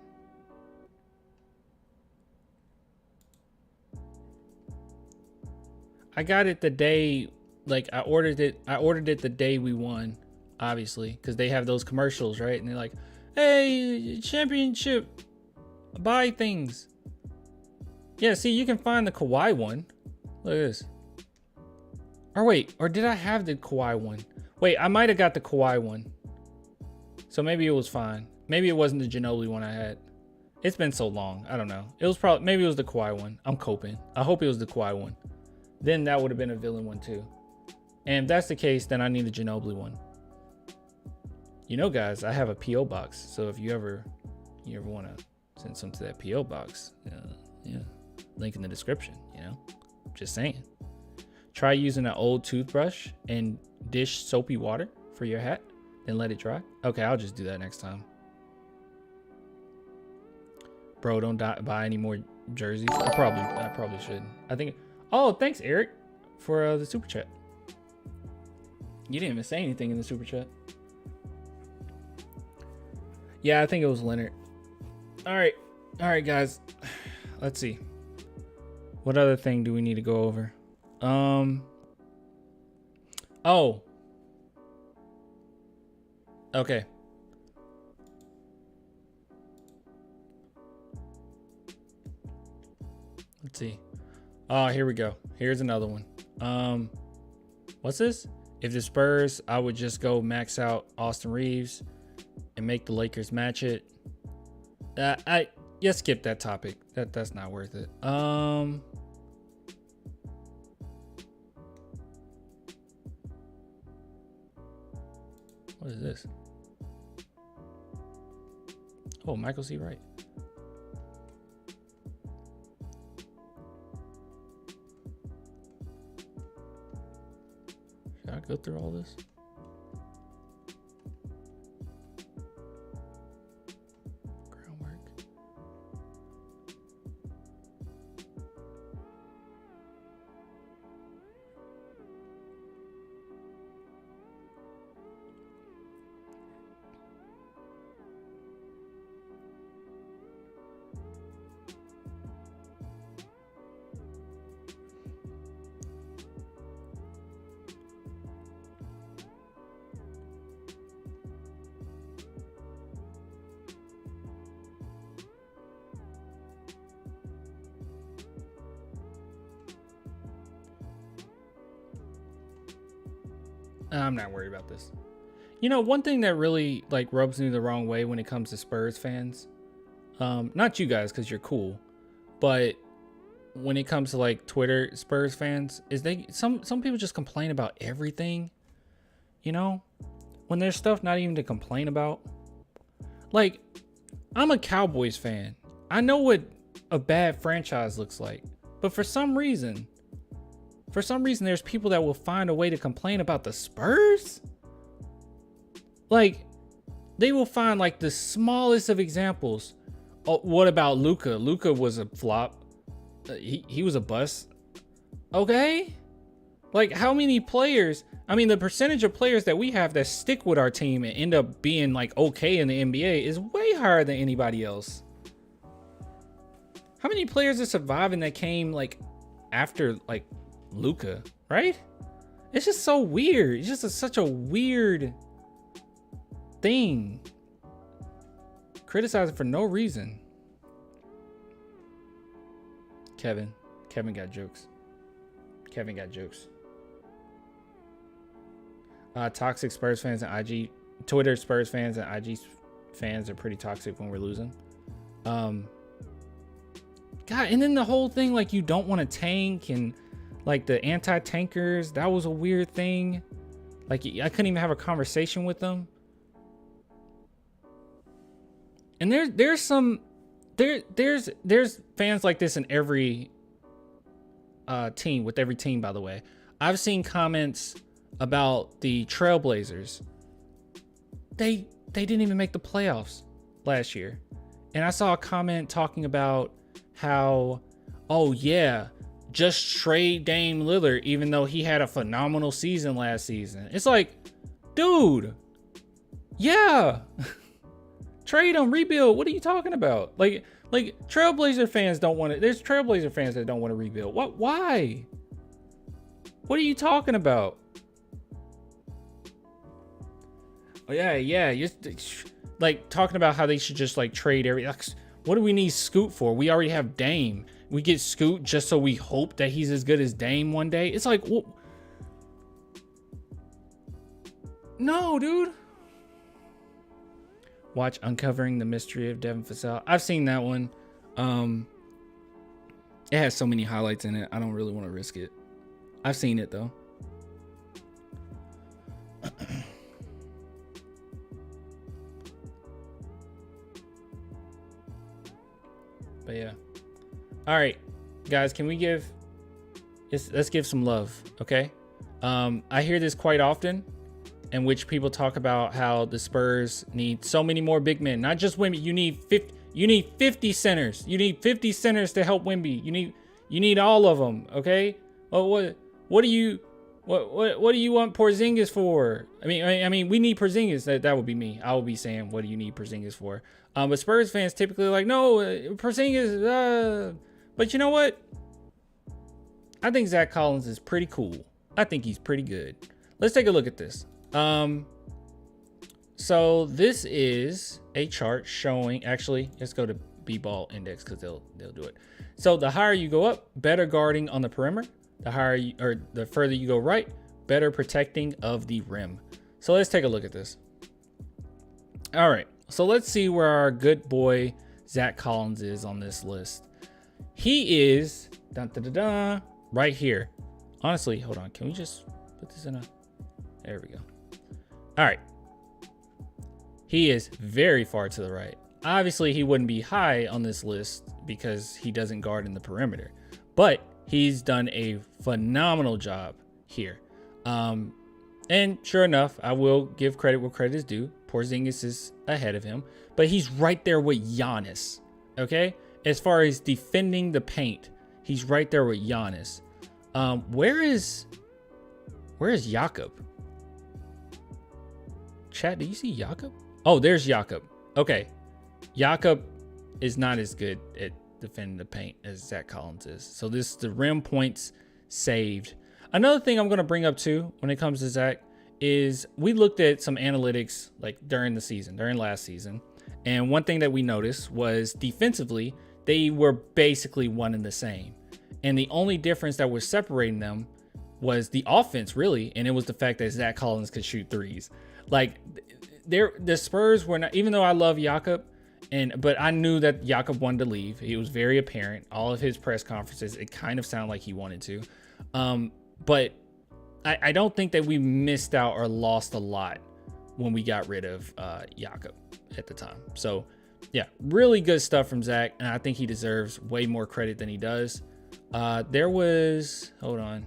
I got it the day, like I ordered it the day we won, obviously, because they have those commercials, right? And they're like, hey, championship, buy things. Yeah, see, you can find the Kawhi one. Look at this. Or wait, or did I have the Kawhi one? Wait, I might have got the Kawhi one. So maybe it was fine. Maybe it wasn't the Ginobili one I had. It's been so long. I don't know. It was probably, maybe it was the Kawhi one. I'm coping. I hope it was the Kawhi one. Then that would have been a villain one too. And if that's the case, then I need the Ginobili one. You know, guys, I have a P.O. box. So if you ever want to send some to that P.O. box, yeah, link in the description, you know, just saying. Try using an old toothbrush and dish soapy water for your hat, then let it dry. Okay, I'll just do that next time. Bro, don't buy any more jerseys. I probably should. I think. Oh, thanks, Eric, for the super chat. You didn't even say anything in the super chat. Yeah, I think it was Leonard. All right, guys. Let's see. What other thing do we need to go over? Oh. Okay. Let's see. Oh, here we go. Here's another one. What's this? If the Spurs, I would just go max out Austin Reeves and make the Lakers match it. Skip that topic. That's not worth it. What is this? Oh, Michael C. Wright. Should I go through all this? Groundwork. I'm not worried about this. You know, one thing that really like rubs me the wrong way when it comes to Spurs fans, not you guys because you're cool, but when it comes to like Twitter Spurs fans, is some people just complain about everything. You know, when there's stuff not even to complain about. Like, I'm a Cowboys fan. I know what a bad franchise looks like, but for some reason, there's people that will find a way to complain about the Spurs. Like, they will find like the smallest of examples. Oh, what about Luka? Luka was a flop. He was a bust. Okay. Like, how many players? I mean, the percentage of players that we have that stick with our team and end up being like okay in the NBA is way higher than anybody else. How many players are surviving that came like after like Luka, right? It's just so weird. It's just such a weird thing. Criticizing for no reason. Kevin got jokes. Kevin got jokes. Toxic Spurs fans and IG Twitter Spurs fans and IG fans are pretty toxic when we're losing. God, and then the whole thing like you don't want to tank and like the anti-tankers, that was a weird thing. Like I couldn't even have a conversation with them. And there's fans like this in every team, with every team, by the way. I've seen comments about the Trailblazers. They didn't even make the playoffs last year. And I saw a comment talking about how, oh yeah, just trade Dame Lillard even though he had a phenomenal season last season. It's like, dude, yeah. Trade him, rebuild. What are you talking about? Like Trailblazer fans don't want to. There's Trailblazer fans that don't want to rebuild. What? Why? What are you talking about? Oh yeah. You're like talking about how they should just like trade every. What do we need Scoot for? We already have Dame. We get Scoot just so we hope that he's as good as Dame one day. It's like, well, no, dude. Watch Uncovering the Mystery of Devin Vassell. I've seen that one. It has so many highlights in it. I don't really want to risk it. I've seen it though. But yeah. All right, guys, can we let's give some love, okay? I hear this quite often, in which people talk about how the Spurs need so many more big men, not just Wemby. You need 50 centers. You need 50 centers to help Wemby. You need all of them, okay? Well, what do you want Porzingis for? I mean, we need Porzingis. That would be me. I would be saying, what do you need Porzingis for? But Spurs fans typically are like, no, Porzingis. But you know what? I think Zach Collins is pretty cool. I think he's pretty good. Let's take a look at this. So this is a chart showing, actually, let's go to B-ball index because they'll do it. So the higher you go up, better guarding on the perimeter. The further you go right, better protecting of the rim. So let's take a look at this. All right. So let's see where our good boy Zach Collins is on this list. He is right here. Honestly, hold on. Can we just put this in there we go. All right. He is very far to the right. Obviously, he wouldn't be high on this list because he doesn't guard in the perimeter, but he's done a phenomenal job here. And sure enough, I will give credit where credit is due. Porzingis is ahead of him, but he's right there with Giannis. Okay, as far as defending the paint, he's right there with Giannis. Where is Jakob? Chat, do you see Jakob? Oh, there's Jakob. Okay, Jakob is not as good at defending the paint as Zach Collins is. So the rim points saved. Another thing I'm going to bring up too when it comes to Zach is we looked at some analytics like during last season. And one thing that we noticed was defensively, they were basically one and the same. And the only difference that was separating them was the offense, really, and it was the fact that Zach Collins could shoot threes. Like, the Spurs were not, even though I love Jakob, but I knew that Jakob wanted to leave. It was very apparent. All of his press conferences, it kind of sounded like he wanted to. But I don't think that we missed out or lost a lot when we got rid of Jakob at the time. So, yeah, really good stuff from Zach, and I think he deserves way more credit than he does. There was, hold on.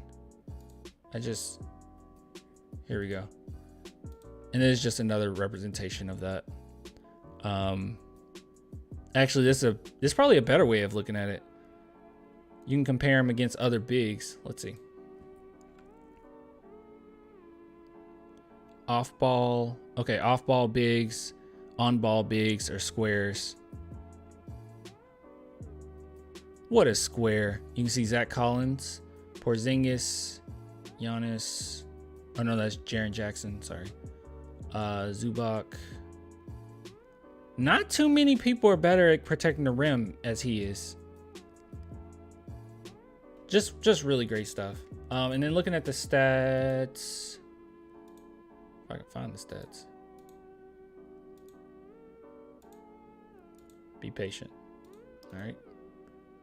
Here we go. And there's just another representation of that. Actually, this is probably a better way of looking at it. You can compare him against other bigs. Let's see. Off ball. Okay, off ball bigs, on ball bigs, or squares. What a square. You can see Zach Collins, Porzingis, Giannis. Oh no, that's Jaren Jackson. Sorry. Zubac. Not too many people are better at protecting the rim as he is. Just really great stuff. And then looking at the stats. If I can find the stats. Be patient. All right.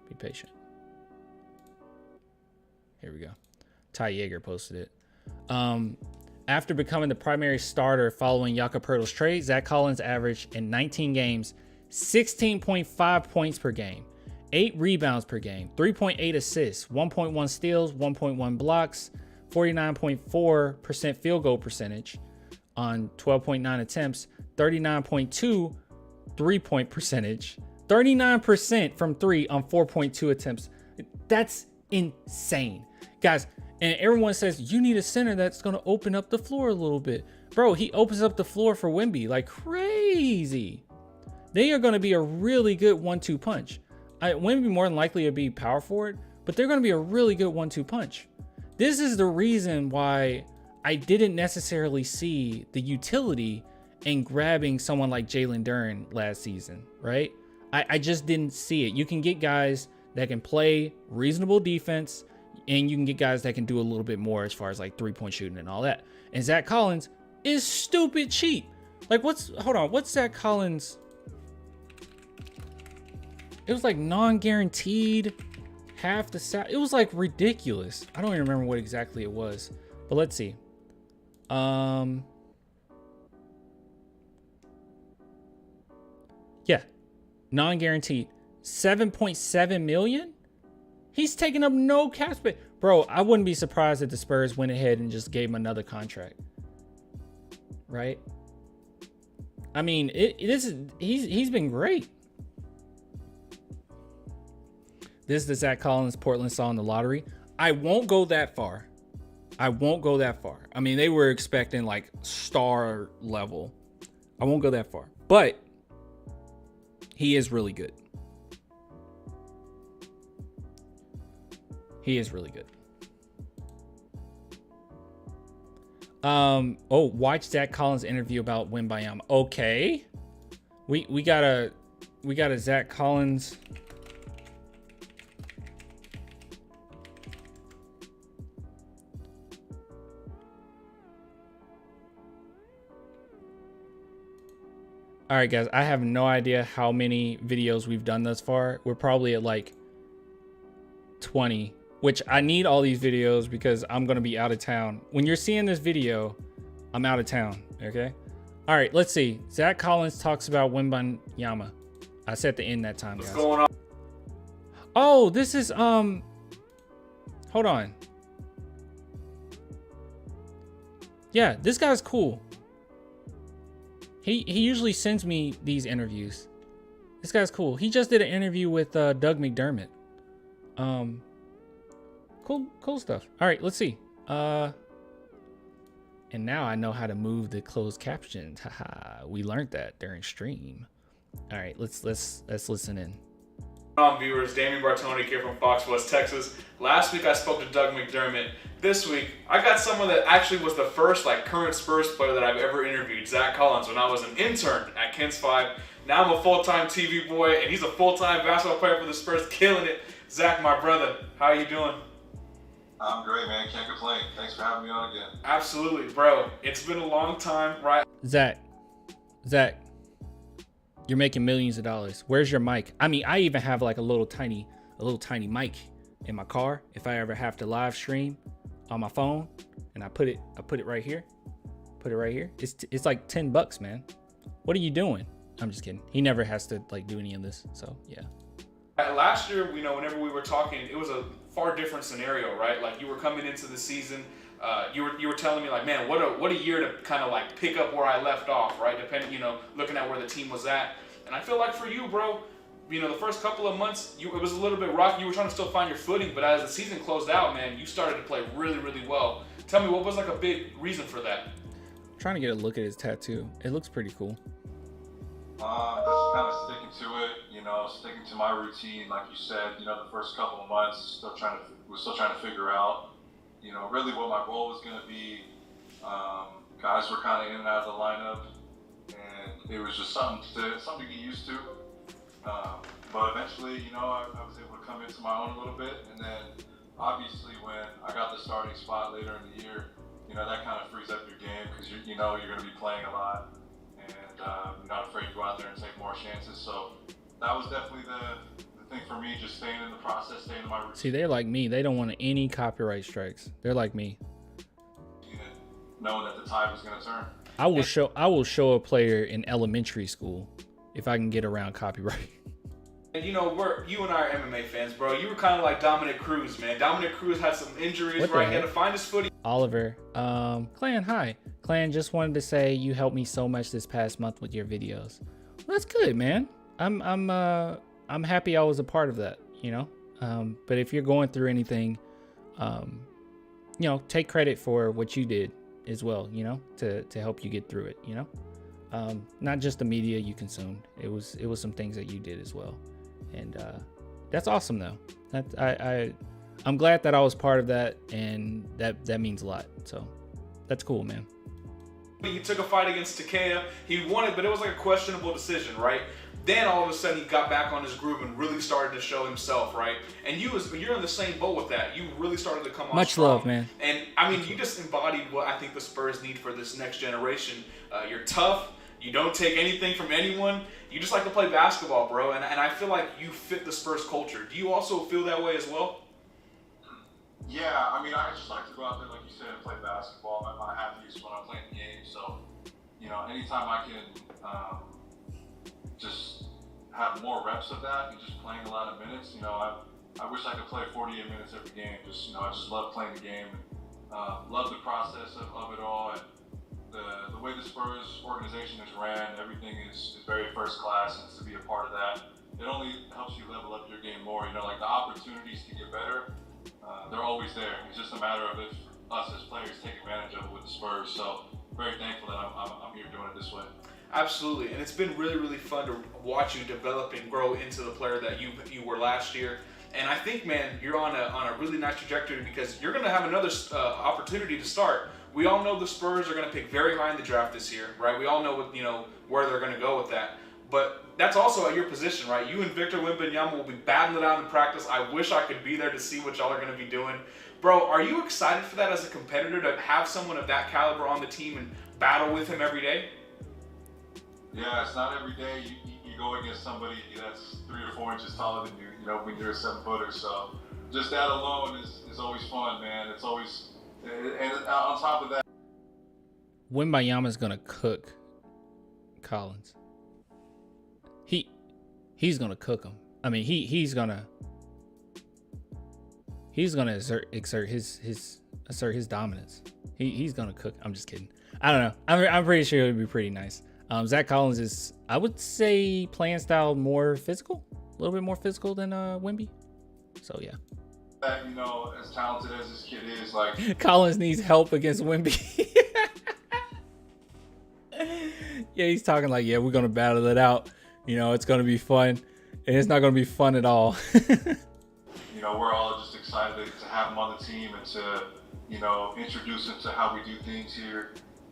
Be patient. Here we go. Ty Yeager posted it. After becoming the primary starter following Jakob Poeltl's trade, Zach Collins averaged in 19 games 16.5 points per game, 8 rebounds per game, 3.8 assists, 1.1 steals, 1.1 blocks, 49.4% field goal percentage on 12.9 attempts, 39.2 3-point percentage, 39% from 3 on 4.2 attempts. That's insane. Guys, and everyone says, you need a center that's going to open up the floor a little bit. Bro, he opens up the floor for Wemby like crazy. They are going to be a really good 1-2 punch. Wemby more than likely to be power forward, but they're going to be a really good 1-2 punch. This is the reason why I didn't necessarily see the utility in grabbing someone like Jalen Duren last season, right? I just didn't see it. You can get guys that can play reasonable defense, and you can get guys that can do a little bit more as far as like 3-point shooting and all that. And Zach Collins is stupid cheap. Like what's Zach Collins? It was like non-guaranteed, half the salary. It was like ridiculous. I don't even remember what exactly it was, but let's see. Yeah, non-guaranteed, 7.7 million. He's taking up no cap space. Bro, I wouldn't be surprised if the Spurs went ahead and just gave him another contract. Right? I mean, he's been great. This is the Zach Collins Portland saw in the lottery. I won't go that far. I mean, they were expecting like star level. I won't go that far. But he is really good. He is really good. Watch Zach Collins interview about Wembanyama. Okay. We got a Zach Collins. All right, guys, I have no idea how many videos we've done thus far. We're probably at like 20, which I need all these videos because I'm going to be out of town. When you're seeing this video, I'm out of town, okay? All right, let's see. Zach Collins talks about Wembanyama. I set the end that time, guys. What's going on? Oh, this is, hold on. Yeah, this guy's cool. He usually sends me these interviews. This guy's cool. He just did an interview with Doug McDermott. Cool stuff. All right, let's see. And now I know how to move the closed captions. Haha, we learned that during stream. All right, let's listen in. Viewers, Damian Bartoni here from Fox West, Texas. Last week I spoke to Doug McDermott. This week I got someone that actually was the first current Spurs player that I've ever interviewed, Zach Collins, when I was an intern at Kents 5. Now I'm a full-time TV boy, and he's a full-time basketball player for the Spurs, killing it. Zach, my brother, how are you doing? I'm great, man. Can't complain. Thanks for having me on again. Absolutely, bro. It's been a long time, right? Zach, you're making millions of dollars. Where's your mic? I mean, I even have like a little tiny mic in my car. If I ever have to live stream on my phone, and I put it right here. Put it right here. It's like $10, man. What are you doing? I'm just kidding. He never has to like do any of this. So yeah. Last year, whenever we were talking, it was a far different scenario, right? Like you were coming into the season, you were telling me like, man, what a year to kind of like pick up where I left off, right? Depending, looking at where the team was at. And I feel like for you, bro, the first couple of months, it was a little bit rocky. You were trying to still find your footing, but as the season closed out, man, you started to play really, really well. Tell me, what was like a big reason for that? I'm trying to get a look at his tattoo. It looks pretty cool. Just kind of sticking to it, sticking to my routine, like you said. The first couple of months, we're still trying to figure out, really what my role was going to be. Guys were kind of in and out of the lineup, and it was just something to get used to. But eventually, I was able to come into my own a little bit, and then obviously when I got the starting spot later in the year, that kind of frees up your game because you're going to be playing a lot. And you're not afraid to go out there and take more chances. So that was definitely the thing for me, just staying in the process, staying in my routine. See, they're like me. They don't want any copyright strikes. They're like me. Knowing that the tide was going to turn. I will show a player in elementary school if I can get around copyright. And you and I are MMA fans, bro. You were kind of like Dominic Cruz, man. Dominic Cruz had some injuries, right? He had to find his footing. Oliver, Clan, hi. Clan, just wanted to say you helped me so much this past month with your videos. Well, that's good, man. I'm happy I was a part of that, But if you're going through anything, take credit for what you did as well, to help you get through it, Not just the media you consumed. It was some things that you did as well. And that's awesome though. I'm glad that I was part of that, and that means a lot. So that's cool, man. He took a fight against Takea. He won it, but it was like a questionable decision, right? Then all of a sudden he got back on his groove and really started to show himself, right? And you're in the same boat with that. You really started to come on much strong. Love, man. And I mean, you just embodied what I think the Spurs need for this next generation. You're tough. You don't take anything from anyone. You just like to play basketball, bro. And I feel like you fit the Spurs culture. Do you also feel that way as well? Yeah, I mean, I just like to go out there, like you said, and play basketball. I'm my happiest when I'm playing the game. So, anytime I can just have more reps of that and just playing a lot of minutes, I wish I could play 48 minutes every game. I just love playing the game. Love the process of it all. And the way the Spurs organization is ran, everything is very first class, and to be a part of that, it only helps you level up your game more. Like the opportunities to get better, they're always there. It's just a matter of if us as players take advantage of it with the Spurs. So very thankful that I'm here doing it this way. Absolutely, and it's been really, really fun to watch you develop and grow into the player that you were last year. And I think, man, you're on a really nice trajectory because you're going to have another opportunity to start. We all know the Spurs are going to pick very high in the draft this year, right? We all know where they're going to go with that. But that's also at your position, right? You and Victor Wembanyama will be battling it out in practice. I wish I could be there to see what y'all are going to be doing. Bro, are you excited for that as a competitor, to have someone of that caliber on the team and battle with him every day? Yeah, it's not every day you go against somebody that's 3 or 4 inches taller than you, when you're a 7-footer. So just that alone is always fun, man. It's always, and on top of that, Wembanyama's gonna cook Collins. He's gonna cook him. I mean, he's gonna exert his dominance. He's gonna cook. I'm just kidding. I don't know. I'm pretty sure it would be pretty nice. Zach Collins is, I would say, playing style more physical, a little bit more physical than Wemby. So yeah. As talented as this kid is, like Collins needs help against Wemby. Yeah, he's talking like, yeah, we're gonna battle it out. It's gonna be fun, and it's not gonna be fun at all. We're all just excited to have him on the team and to, introduce him to how we do things here.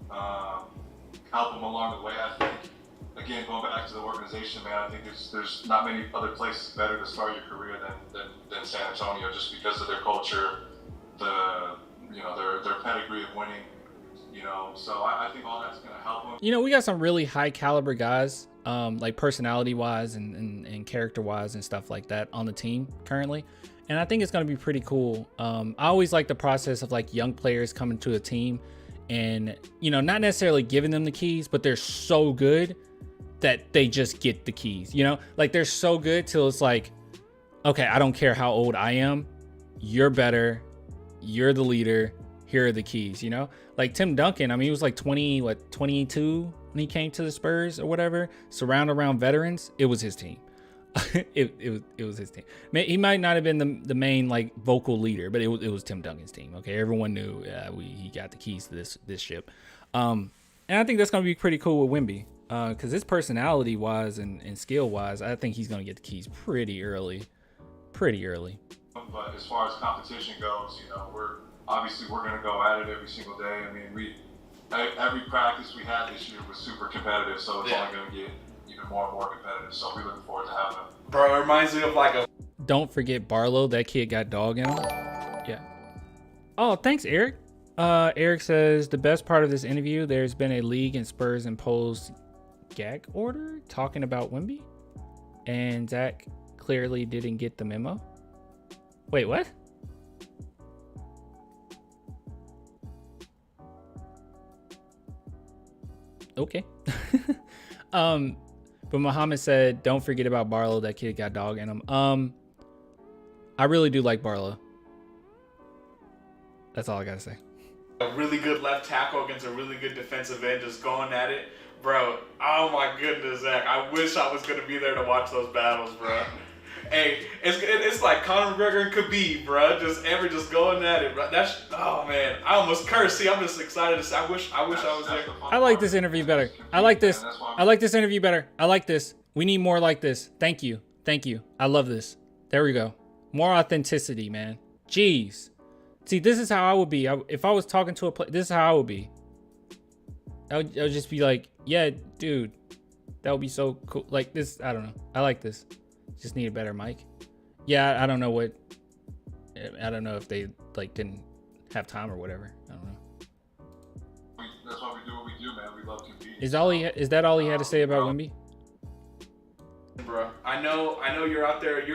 Help him along the way. I think, again, going back to the organization, man, I think there's not many other places better to start your career than San Antonio, just because of their culture, their pedigree of winning. So I think all that's going to help them. You know, we got some really high caliber guys, like personality wise and character wise and stuff like that on the team currently. And I think it's going to be pretty cool. I always like the process of like young players coming to a team and, you know, not necessarily giving them the keys, but they're so good that they just get the keys, you know, like they're so good till it's like, okay, I don't care how old I am. You're better. You're the leader. Here are the keys, you know, like Tim Duncan. I mean, he was like 22 when he came to the Spurs or whatever, surrounded around veterans. It was his team. it was his team. He might not have been the main like vocal leader, but it was Tim Duncan's team. Okay, everyone knew he got the keys to this ship. And I think that's gonna be pretty cool with Wemby, because his personality wise and skill wise, I think he's gonna get the keys pretty early. But as far as competition goes, we're going to go at it every single day. I mean, every practice we had this year was super competitive, so it's only going to get even more and more competitive. So we're looking forward to having it. Bro, it reminds me of like a... Don't forget Barlow. That kid got dog in him. Yeah. Oh, thanks, Eric. Eric says, the best part of this interview, there's been a league and Spurs imposed gag order talking about Wemby. And Zach clearly didn't get the memo. Wait, what? Okay. But Muhammad said, don't forget about Barlow. That kid got dog in him. I really do like Barlow. That's all I gotta say. A really good left tackle against a really good defensive end, just going at it. Bro, oh my goodness, Zach. I wish I was gonna be there to watch those battles, bro. Hey, it's like Conor McGregor and Khabib, bro. Just going at it, bro. Oh man, I almost cursed. See, I'm just excited to say. I wish I was there. I like this interview better. I like this. I like this interview better. I like this. We need more like this. Thank you. I love this. There we go. More authenticity, man. Jeez. See, this is how I would be. If I was talking to a player, this is how I would be. I would just be like, yeah, dude, that would be so cool. Like this, I don't know. I like this. Just need a better mic. Yeah, I don't know if they like didn't have time or whatever. I don't know. That's why we do what we do, man. We love competing. Is that all he had to say about Wemby? Bro, I know you're out there. I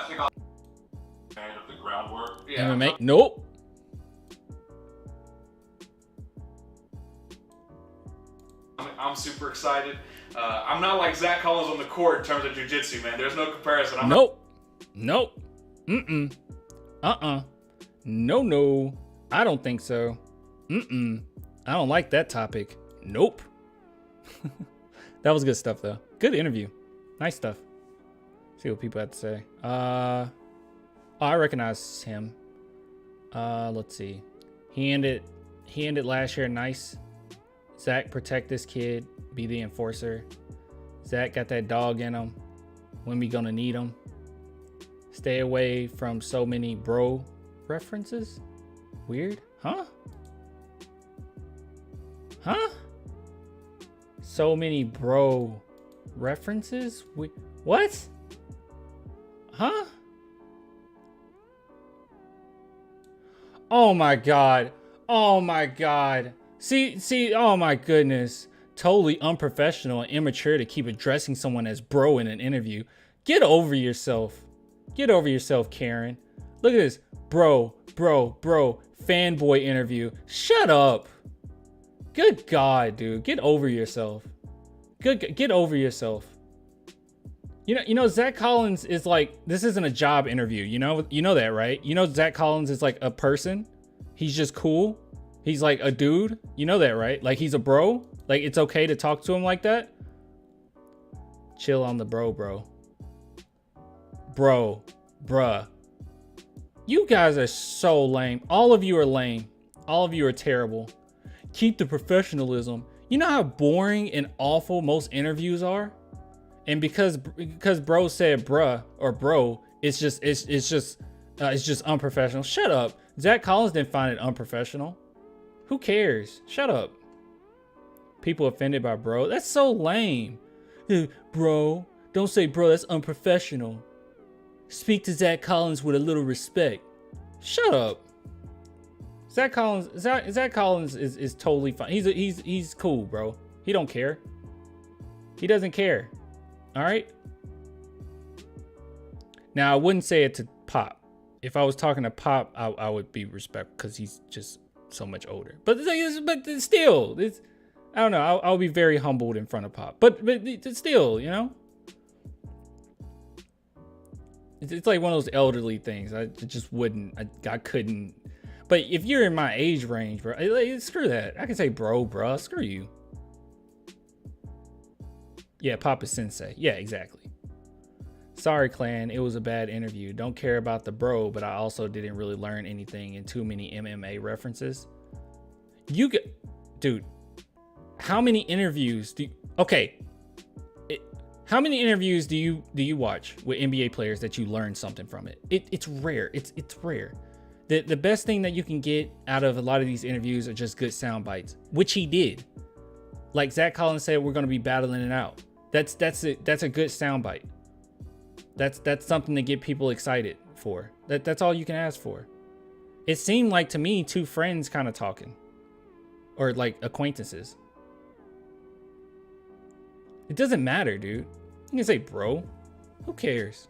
think I'm a fan of the groundwork. Yeah. MMA? Nope. I'm super excited. I'm not like Zach Collins on the court in terms of jiu-jitsu, man. There's no comparison. Nope. Mm-mm. No. I don't think so. I don't like that topic. Nope. That was good stuff, though. Good interview. Nice stuff. See what people have to say. I recognize him. Let's see. He ended last year nice. Zach, protect this kid. Be the enforcer. Zach got that dog in him. When we gonna need him? Stay away from so many bro references. Weird, huh? So many bro references. What? Huh? Oh my god. See, oh my goodness. Totally unprofessional and immature to keep addressing someone as bro in an interview. Get over yourself. Karen. Look at this. Bro. Fanboy interview. Shut up. Good God, dude. Get over yourself. Get over yourself. You know, Zach Collins is like, this isn't a job interview. You know that, right? You know, Zach Collins is like a person. He's just cool. He's like a dude. You know that, right? Like he's a bro. Like it's okay to talk to him like that. Chill on the bro. Bruh. You guys are so lame. All of you are lame. All of you are terrible. Keep the professionalism. You know how boring and awful most interviews are? And because bro said bruh or bro, it's just unprofessional. Shut up. Zach Collins didn't find it unprofessional. Who cares? Shut up. People offended by bro. That's so lame. Bro. Don't say bro. That's unprofessional. Speak to Zach Collins with a little respect. Shut up. Zach Collins is totally fine. He's cool, bro. He don't care. He doesn't care. All right. Now I wouldn't say it to Pop. If I was talking to Pop, I would be respectful because he's just so much older. But still, I don't know. I'll be very humbled in front of Pop. But still, you know, it's like one of those elderly things. I just wouldn't. I couldn't. But if you're in my age range, bro, screw that. I can say bruh. Screw you. Yeah, Pop is sensei. Yeah, exactly. Sorry, clan. It was a bad interview. Don't care about the bro, but I also didn't really learn anything in too many MMA references. Dude, how many interviews do you, how many interviews do you watch with NBA players that you learn something from it? It's rare. It's rare. The best thing that you can get out of a lot of these interviews are just good sound bites, which he did. Like Zach Collins said, we're going to be battling it out. That's a good sound bite. That's something to get people excited for. That's all you can ask for. It seemed like to me two friends kind of talking, or like acquaintances. It doesn't matter, dude. You can say bro. Who cares?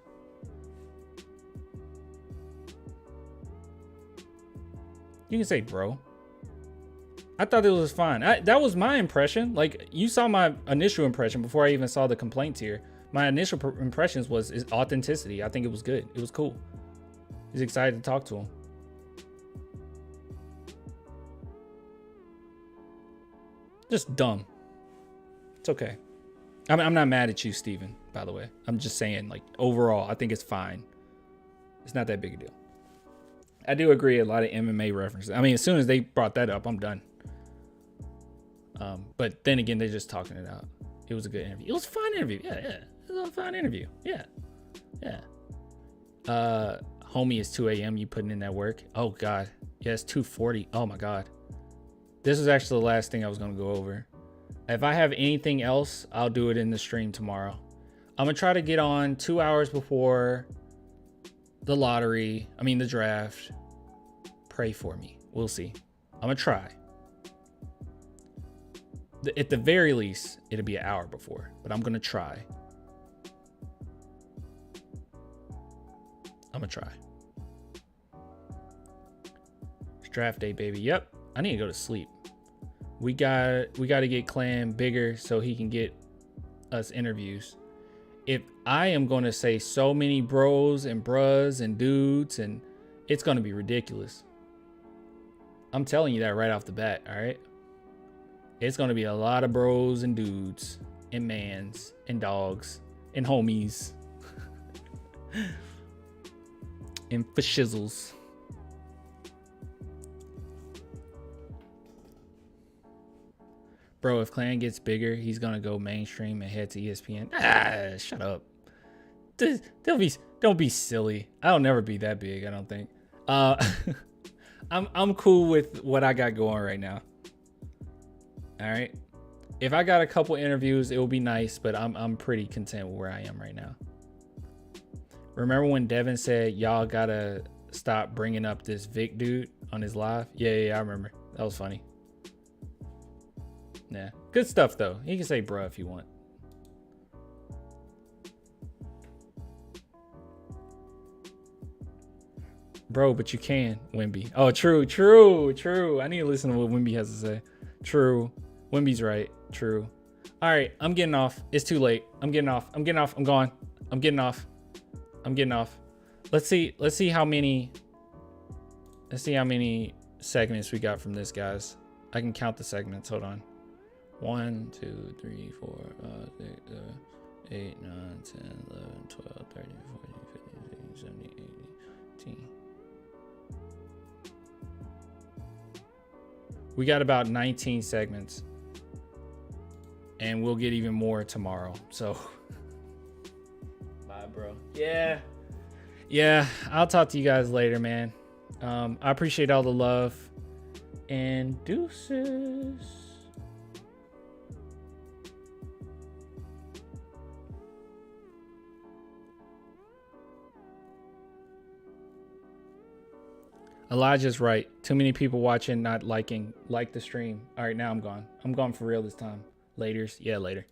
You can say bro. I thought it was fine. That was my impression. Like, you saw my initial impression before I even saw the complaints here. My initial impressions was authenticity. I think it was good. It was cool. He's excited to talk to him. Just dumb. It's okay. I'm not mad at you, Steven, by the way. I'm just saying, like, overall, I think it's fine. It's not that big a deal. I do agree a lot of MMA references. I mean, as soon as they brought that up, I'm done. But then again, they're just talking it out. It was a good interview. It was a fun interview. Yeah. It was a fun interview. Yeah. Homie, it's 2 a.m. You putting in that work? Oh, God. Yeah, it's 2:40. Oh, my God. This is actually the last thing I was going to go over. If I have anything else, I'll do it in the stream tomorrow. I'm going to try to get on 2 hours before the the draft. Pray for me. We'll see. I'm going to try. At the very least, it'll be an hour before, but I'm going to try. I'm going to try. It's draft day, baby. Yep. I need to go to sleep. We got to get Clan bigger so he can get us interviews. If I am going to say so many bros and brus and dudes, and it's going to be ridiculous. I'm telling you that right off the bat, all right? It's going to be a lot of bros and dudes and mans and dogs and homies and for shizzles. Bro, if Clan gets bigger, he's going to go mainstream and head to ESPN. Shut up. Don't be silly. I'll never be that big, I don't think. I'm cool with what I got going right now. All right. If I got a couple interviews, it will be nice, but I'm pretty content with where I am right now. Remember when Devin said y'all gotta stop bringing up this Vic dude on his live? Yeah, I remember. That was funny. Yeah, good stuff though. You can say bruh if you want. Bro, but you can, Wemby. Oh, true. I need to listen to what Wemby has to say. True. Wemby's right. True. All right, I'm getting off. It's too late. I'm getting off. I'm gone. I'm getting off. Let's see how many segments we got from this, guys. I can count the segments. Hold on. 1, 2, 3, 4, 5, 6, 7, 8, 9, 10, 11, 12, 13, 14, 15, 16, 17, 18. We got about 19 segments. And we'll get even more tomorrow. So bye, bro. Yeah, I'll talk to you guys later, man. I appreciate all the love. And deuces. Elijah's right. Too many people watching, not liking. Like the stream. All right, now I'm gone. I'm gone for real this time. Laters. Yeah, later.